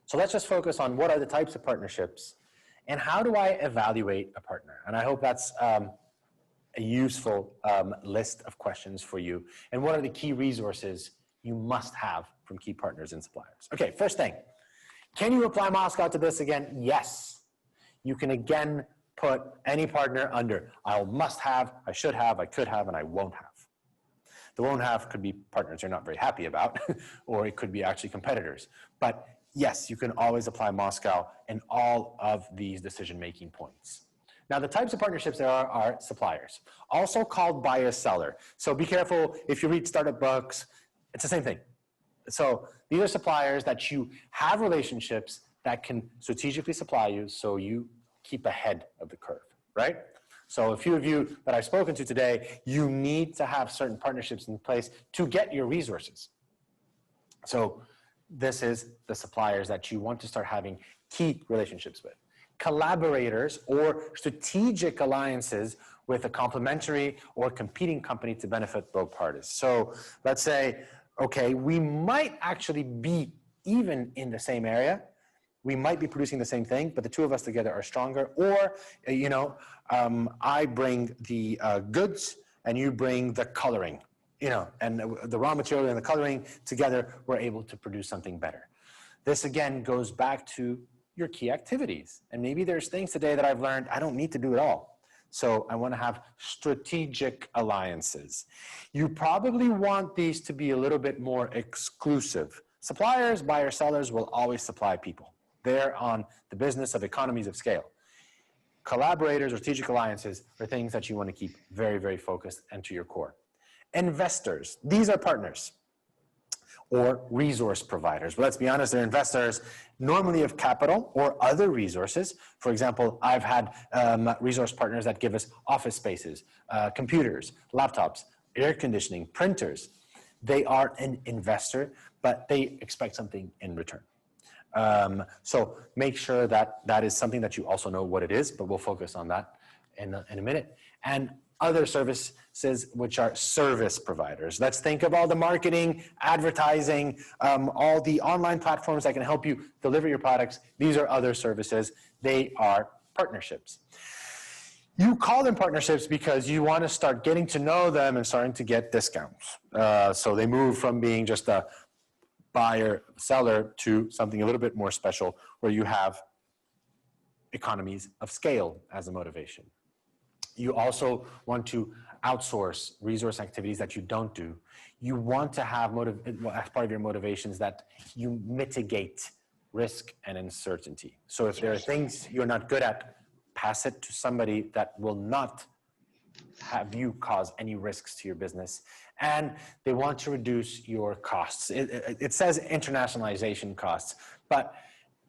So let's just focus on what are the types of partnerships and how do I evaluate a partner? And I hope that's a useful list of questions for you. And what are the key resources you must have from key partners and suppliers? Okay, first thing, can you apply Moscow to this again? Yes. You can again put any partner under I must have, I should have, I could have, and I won't have. The won't have could be partners you're not very happy about, or it could be actually competitors. But yes, you can always apply Moscow in all of these decision-making points. Now, the types of partnerships there are suppliers, also called buyer-seller. So be careful if you read startup books, it's the same thing. So these are suppliers that you have relationships that can strategically supply you so you keep ahead of the curve, right? So a few of you that I've spoken to today, you need to have certain partnerships in place to get your resources. So this is the suppliers that you want to start having key relationships with. Collaborators or strategic alliances with a complementary or competing company to benefit both parties. So let's say, okay, we might actually be even in the same area. We might be producing the same thing, but the two of us together are stronger. Or, you know, I bring the goods and you bring the coloring, you know, and the raw material and the coloring together, we're able to produce something better. This again goes back to your key activities. And maybe there's things today that I've learned I don't need to do it all. So I want to have strategic alliances. You probably want these to be a little bit more exclusive. Suppliers, buyers, sellers will always supply people. They're on the business of economies of scale. Collaborators or strategic alliances are things that you want to keep very, very focused and to your core. Investors, these are partners or resource providers. But let's be honest, they're investors normally of capital or other resources. For example, I've had resource partners that give us office spaces, computers, laptops, air conditioning, printers. They are an investor, but they expect something in return. So make sure that that is something that you also know what it is, but we'll focus on that in a minute. And other services, which are service providers. Let's think of all the marketing, advertising, all the online platforms that can help you deliver your products. These are other services. They are partnerships. You call them partnerships because you want to start getting to know them and starting to get discounts. So they move from being just a buyer, seller to something a little bit more special where you have economies of scale as a motivation. You also want to outsource resource activities that you don't do. You want to have, as part of your motivations, that you mitigate risk and uncertainty. So if there are things you're not good at, pass it to somebody that will not have you cause any risks to your business. And they want to reduce your costs. It says internationalization costs, but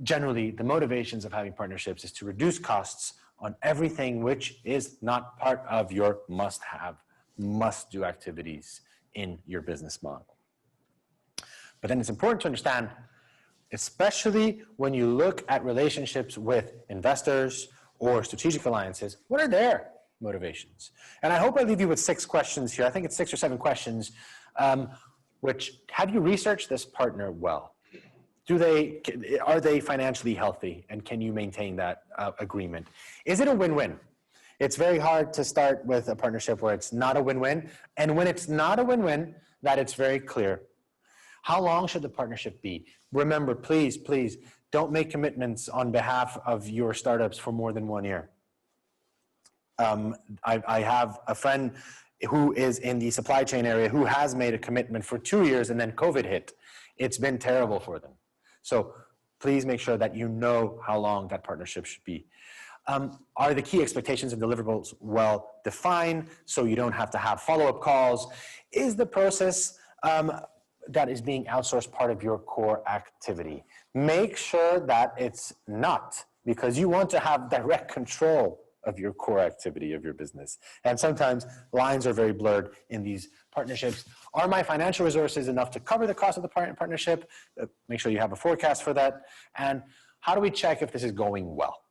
generally the motivations of having partnerships is to reduce costs on everything which is not part of your must-have, must-do activities in your business model. But then it's important to understand, especially when you look at relationships with investors or strategic alliances, what are their motivations? And I hope I leave you with 6 questions here. I think it's 6 or 7 questions, which, have you researched this partner well? Are they financially healthy, and can you maintain that agreement? Is it a win-win? It's very hard to start with a partnership where it's not a win-win, and when it's not a win-win, that it's very clear. How long should the partnership be? Remember, please, please, don't make commitments on behalf of your startups for more than 1 year. I have a friend who is in the supply chain area who has made a commitment for 2 years, and then COVID hit. It's been terrible for them. So please make sure that you know how long that partnership should be. Are the key expectations and deliverables well defined so you don't have to have follow-up calls? Is the process that is being outsourced part of your core activity? Make sure that it's not, because you want to have direct control of your core activity of your business. And sometimes lines are very blurred in these partnerships. Are my financial resources enough to cover the cost of the partnership? Make sure you have a forecast for that. And how do we check if this is going well?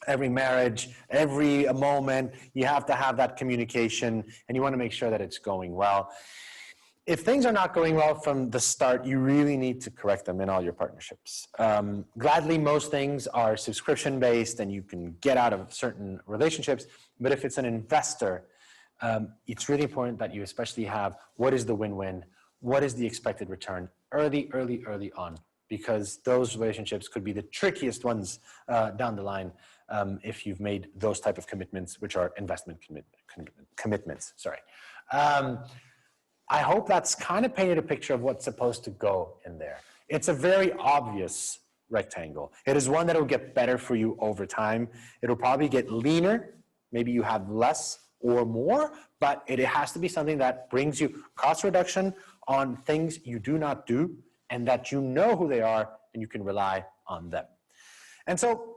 Every marriage, every moment, you have to have that communication, and you want to make sure that it's going well. If things are not going well from the start, you really need to correct them in all your partnerships. Gladly, most things are subscription-based and you can get out of certain relationships, but if it's an investor, it's really important that you especially have what is the win-win, what is the expected return early on, because those relationships could be the trickiest ones down the line if you've made those type of commitments, which are investment commitments. Sorry. I hope that's kind of painted a picture of what's supposed to go in there. It's a very obvious rectangle. It is one that will get better for you over time. It'll probably get leaner. Maybe you have less or more, but it has to be something that brings you cost reduction on things you do not do and that you know who they are and you can rely on them. And so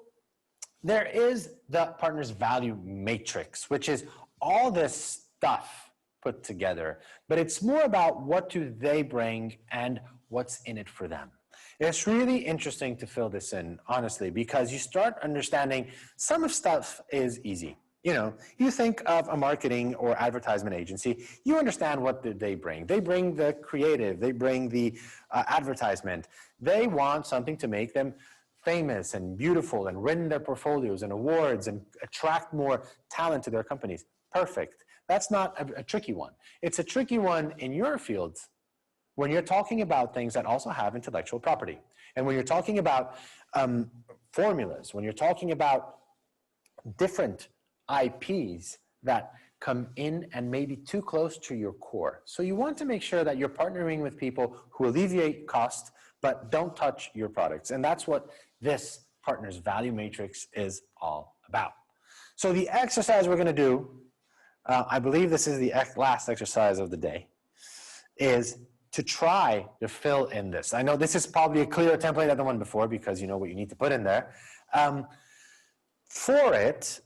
there is the partner's value matrix, which is all this stuff put together, but it's more about what do they bring and what's in it for them. It's really interesting to fill this in, honestly, because you start understanding some of stuff is easy. You know, you think of a marketing or advertisement agency, you understand what they bring. They bring the creative, they bring the advertisement. They want something to make them famous and beautiful and win their portfolios and awards and attract more talent to their companies. Perfect. That's not a tricky one. It's a tricky one in your fields when you're talking about things that also have intellectual property. And when you're talking about formulas, when you're talking about different IPs that come in and maybe too close to your core. So you want to make sure that you're partnering with people who alleviate cost, but don't touch your products. And that's what this partner's value matrix is all about. So the exercise we're going to do, I believe this is the last exercise of the day, is to try to fill in this. I know this is probably a clearer template than the one before because you know what you need to put in there. For it,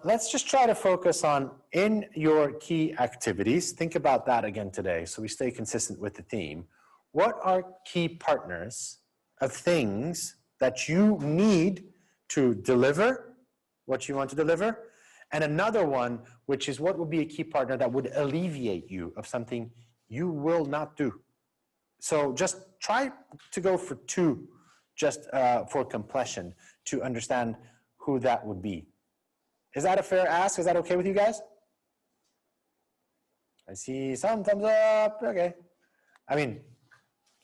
let's just try to focus on in your key activities. Think about that again today so we stay consistent with the theme. What are key partners of things that you need to deliver what you want to deliver? And another one, which is what would be a key partner that would alleviate you of something you will not do. So just try to go for 2, just for completion, to understand who that would be. Is that a fair ask? Is that okay with you guys? I see some thumbs up. Okay. I mean,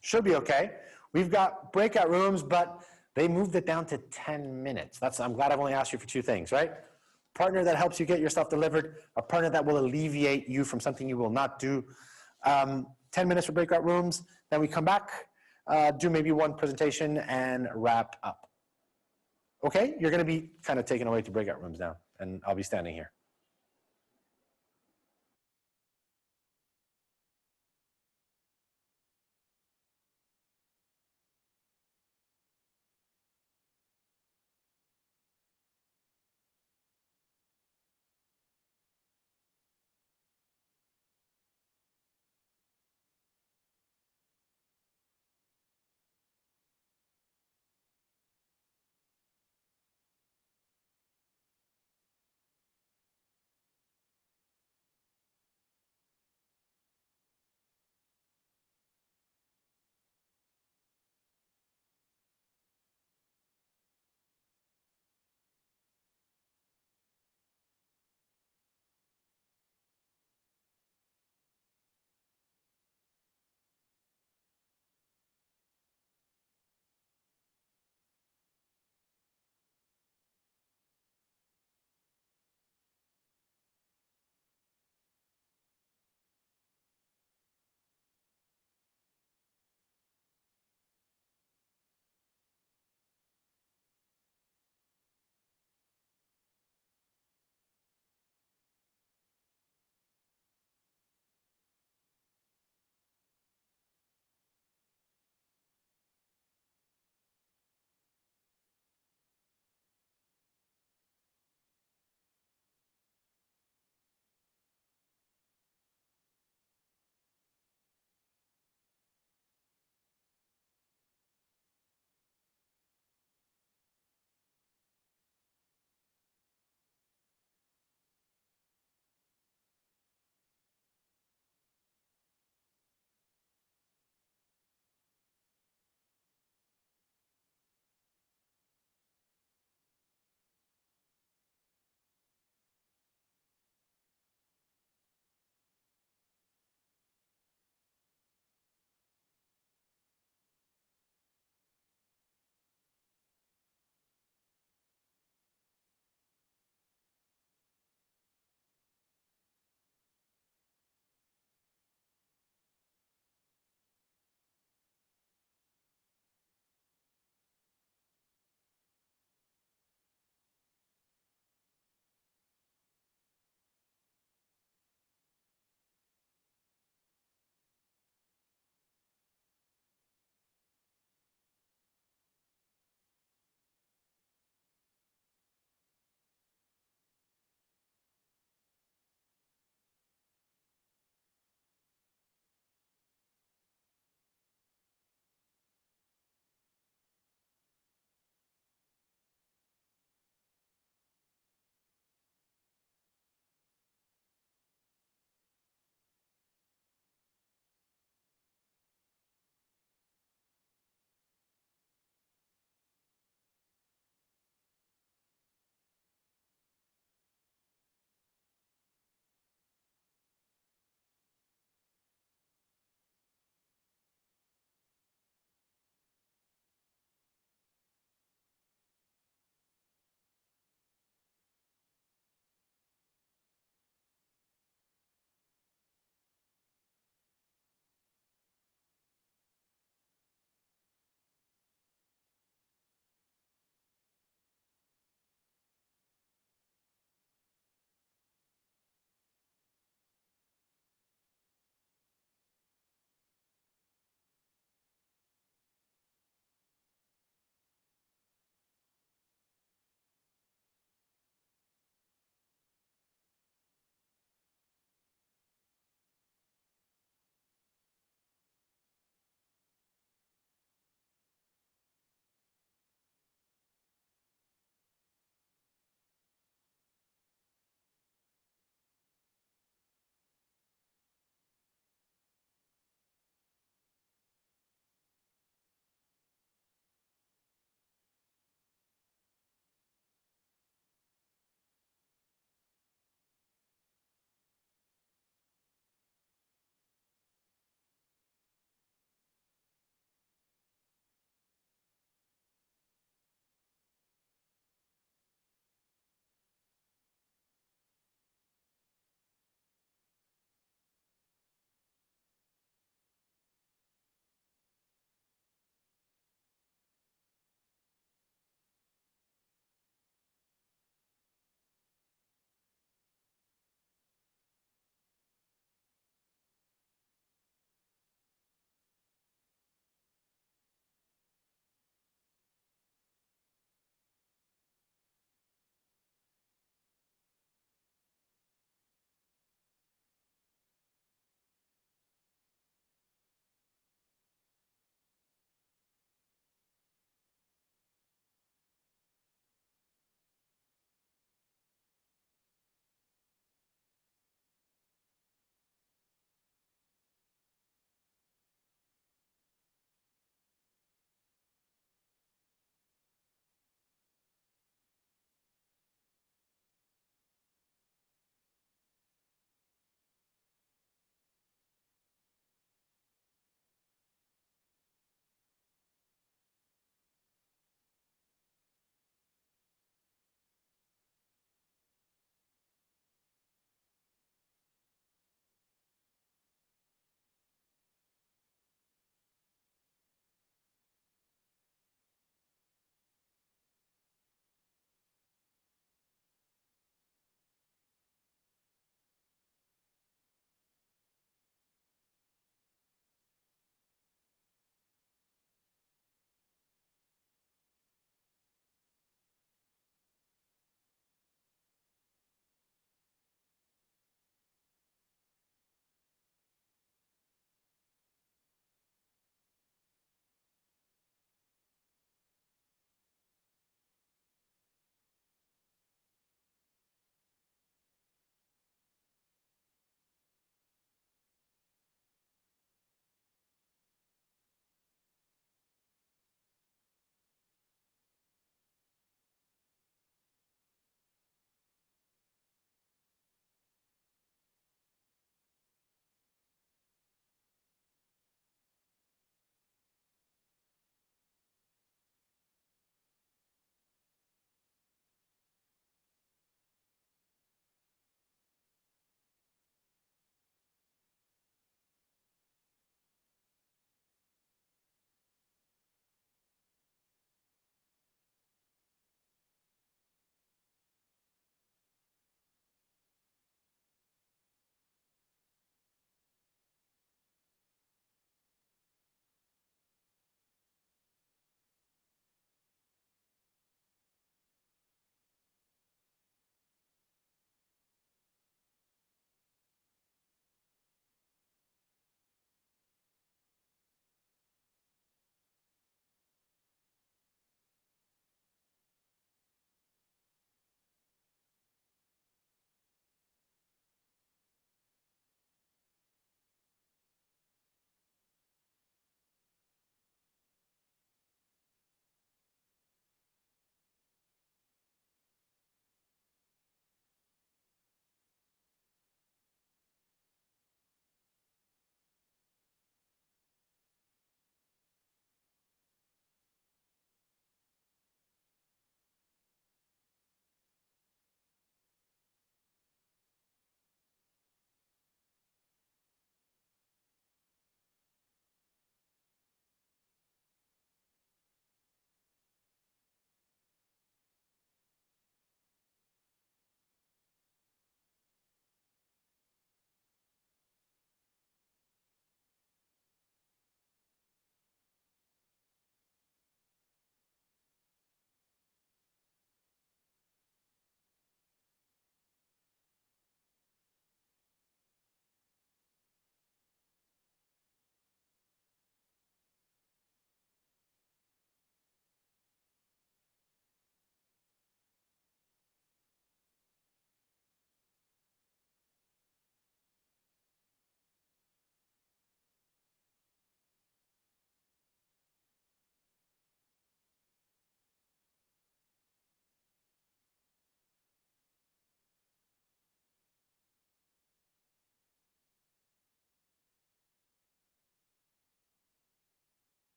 should be okay. We've got breakout rooms, but they moved it down to 10 minutes. I'm glad I've only asked you for 2 things, right? Partner that helps you get your stuff delivered, a partner that will alleviate you from something you will not do. 10 minutes for breakout rooms, then we come back, do maybe 1 presentation and wrap up. Okay, you're gonna be kind of taken away to breakout rooms now, and I'll be standing here.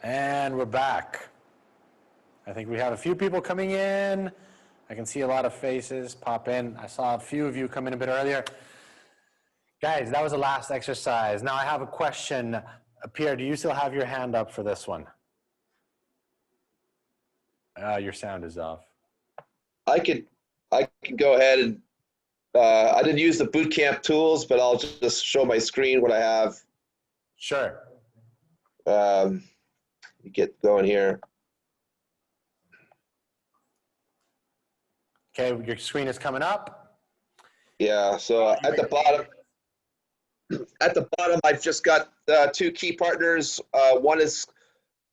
And we're back. I think we have a few people coming in. I can see a lot of faces pop in. I saw a few of you come in a bit earlier. Guys, that was the last exercise. Now I have a question. Pierre, do you still have your hand up for this one? Your sound is off. I can go ahead and I didn't use the Bootcamp tools, but I'll just show my screen what I have. Sure. Get going here. Okay, your screen is coming up. Yeah, so at the bottom, I've just got two key partners. One is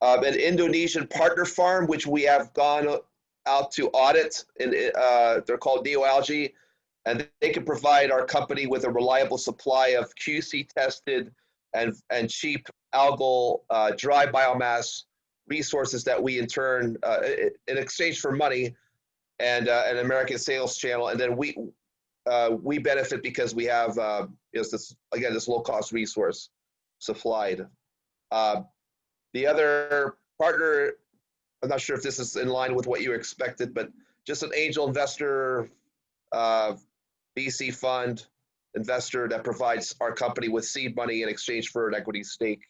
an Indonesian partner farm, which we have gone out to audit, and they're called Neoalgae, and they can provide our company with a reliable supply of QC tested and cheap algal dry biomass resources that we in turn, in exchange for money and an American sales channel, and then we benefit because we have this low cost resource supplied. The other partner, I'm not sure if this is in line with what you expected, but just an angel investor, VC fund investor that provides our company with seed money in exchange for an equity stake.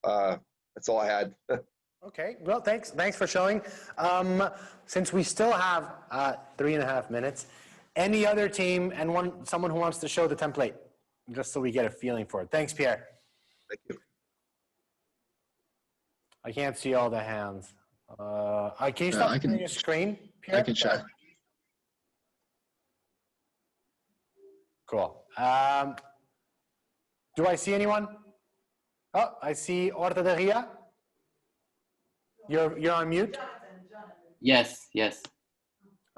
That's all I had. Okay, well, thanks for showing. Since we still have 3.5 minutes, any other team and someone who wants to show the template, just so we get a feeling for it. Thanks, Pierre. Thank you. I can't see all the hands. Can you stop sharing your screen, Pierre? I can share. Cool. Do I see anyone? Oh, I see Horta de Ria. You're on mute? Yes, yes.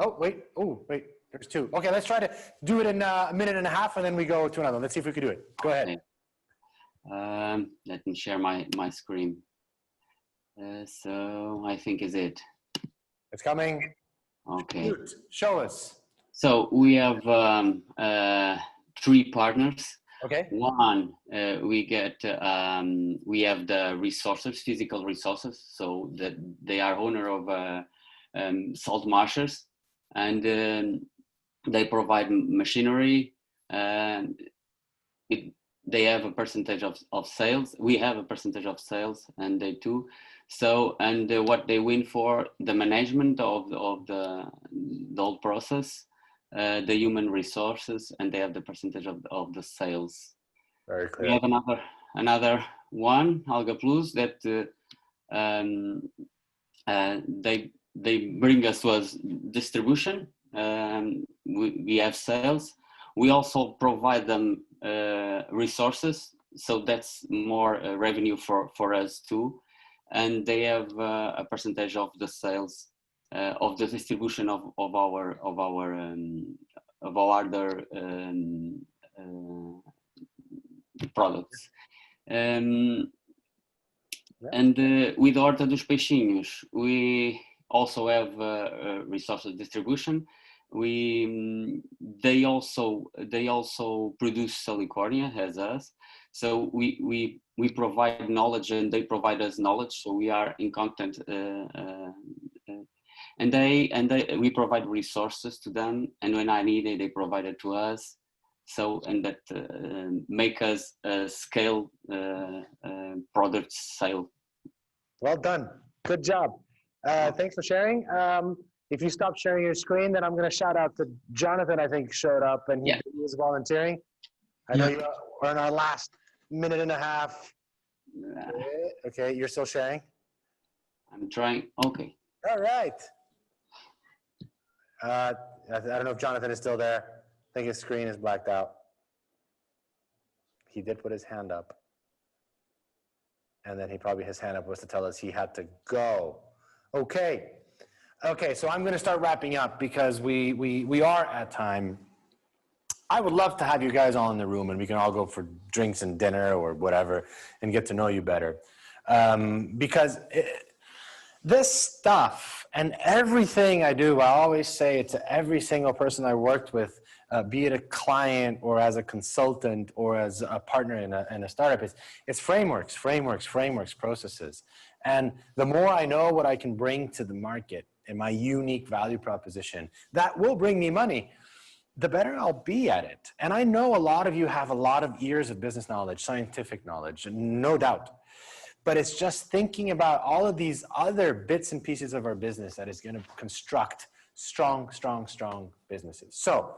Oh, wait. Oh, wait. There's two. Okay, let's try to do it in a minute and a half, and then we go to another. Let's see if we can do it. Go ahead. Okay. Let me share my screen. So I think is it. It's coming. Okay. Shoot. Show us. So we have 3 partners. Okay. One, we have the resources, physical resources, so that they are owner of salt marshes, and they provide machinery. They have a percentage of sales. We have a percentage of sales, and they too. So, and what they win for the management of the whole process, the human resources, and they have the percentage of the sales. Very clear. We have another one, Alga Plus, that they bring us was distribution. We have sales. We also provide them resources, so that's more revenue for us too. And they have a percentage of the sales of the distribution of our other products. And with Horta dos Peixinhos, we also have resources distribution. They also produce salicornia as us, so we provide knowledge and they provide us knowledge, so we are in contact, and we provide resources to them, and when I need it, they provide it to us. So, and that make us scale product sale. Well done. Good job. Thanks for sharing. If you stop sharing your screen, then I'm going to shout out to Jonathan, I think showed up, and he was volunteering. I know you are in our last minute and a half. Okay, you're still sharing? I'm trying. Okay. All right. I don't know if Jonathan is still there. I think his screen is blacked out. He did put his hand up. And then his hand up was to tell us he had to go. Okay. Okay, so I'm going to start wrapping up because we are at time. I would love to have you guys all in the room and we can all go for drinks and dinner or whatever and get to know you better. Because this stuff and everything I do, I always say it to every single person I worked with be it a client or as a consultant or as a partner in a startup. It's frameworks, processes. And the more I know what I can bring to the market and my unique value proposition, that will bring me money, the better I'll be at it. And I know a lot of you have a lot of years of business knowledge, scientific knowledge, no doubt. But it's just thinking about all of these other bits and pieces of our business that is going to construct strong businesses. So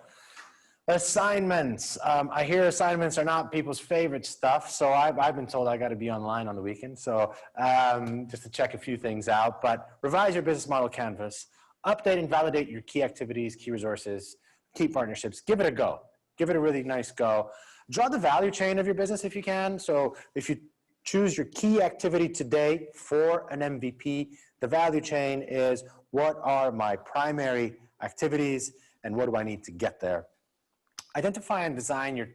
assignments. I hear assignments are not people's favorite stuff. So I've been told I got to be online on the weekend. So just to check a few things out, but revise your business model canvas, update and validate your key activities, key resources, key partnerships. Give it a go. Give it a really nice go. Draw the value chain of your business if you can. So if you choose your key activity today for an MVP, the value chain is what are my primary activities and what do I need to get there? Identify and design your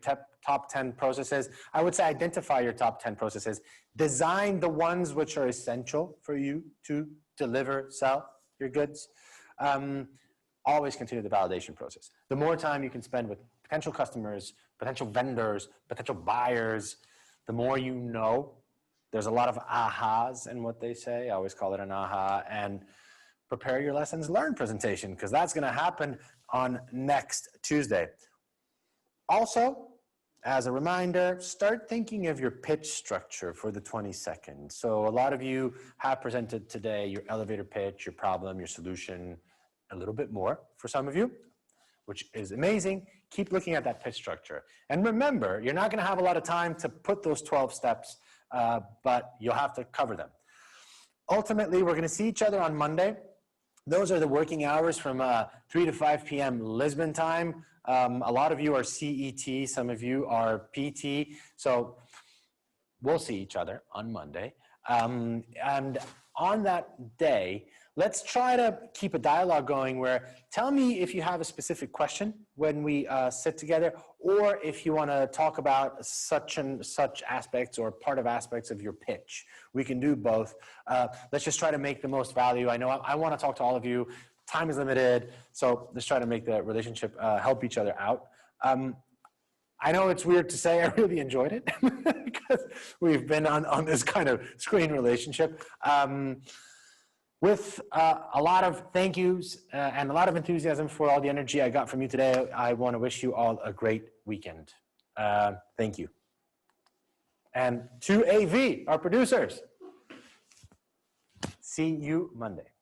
top 10 processes. I would say identify your top 10 processes. Design the ones which are essential for you to deliver, sell your goods. Always continue the validation process. The more time you can spend with potential customers, potential vendors, potential buyers, the more you know. There's a lot of ahas in what they say. I always call it an aha. And prepare your lessons learned presentation, because that's going to happen on next Tuesday. Also, as a reminder, start thinking of your pitch structure for the 22nd. So a lot of you have presented today your elevator pitch, your problem, your solution, a little bit more for some of you, which is amazing. Keep looking at that pitch structure. And remember, you're not going to have a lot of time to put those 12 steps, but you'll have to cover them. Ultimately, we're going to see each other on Monday. Those are the working hours from 3 to 5 p.m. Lisbon time. A lot of you are CET, some of you are PT. So we'll see each other on Monday. And on that day, let's try to keep a dialogue going where tell me if you have a specific question when we sit together, or if you want to talk about such and such aspects or part of aspects of your pitch. We can do both. Let's just try to make the most value. I know I want to talk to all of you. Time is limited, so let's try to make the relationship help each other out. I know it's weird to say I really enjoyed it because we've been on this kind of screen relationship. With a lot of thank yous and a lot of enthusiasm for all the energy I got from you today, I want to wish you all a great weekend. Thank you. And to AV, our producers, see you Monday.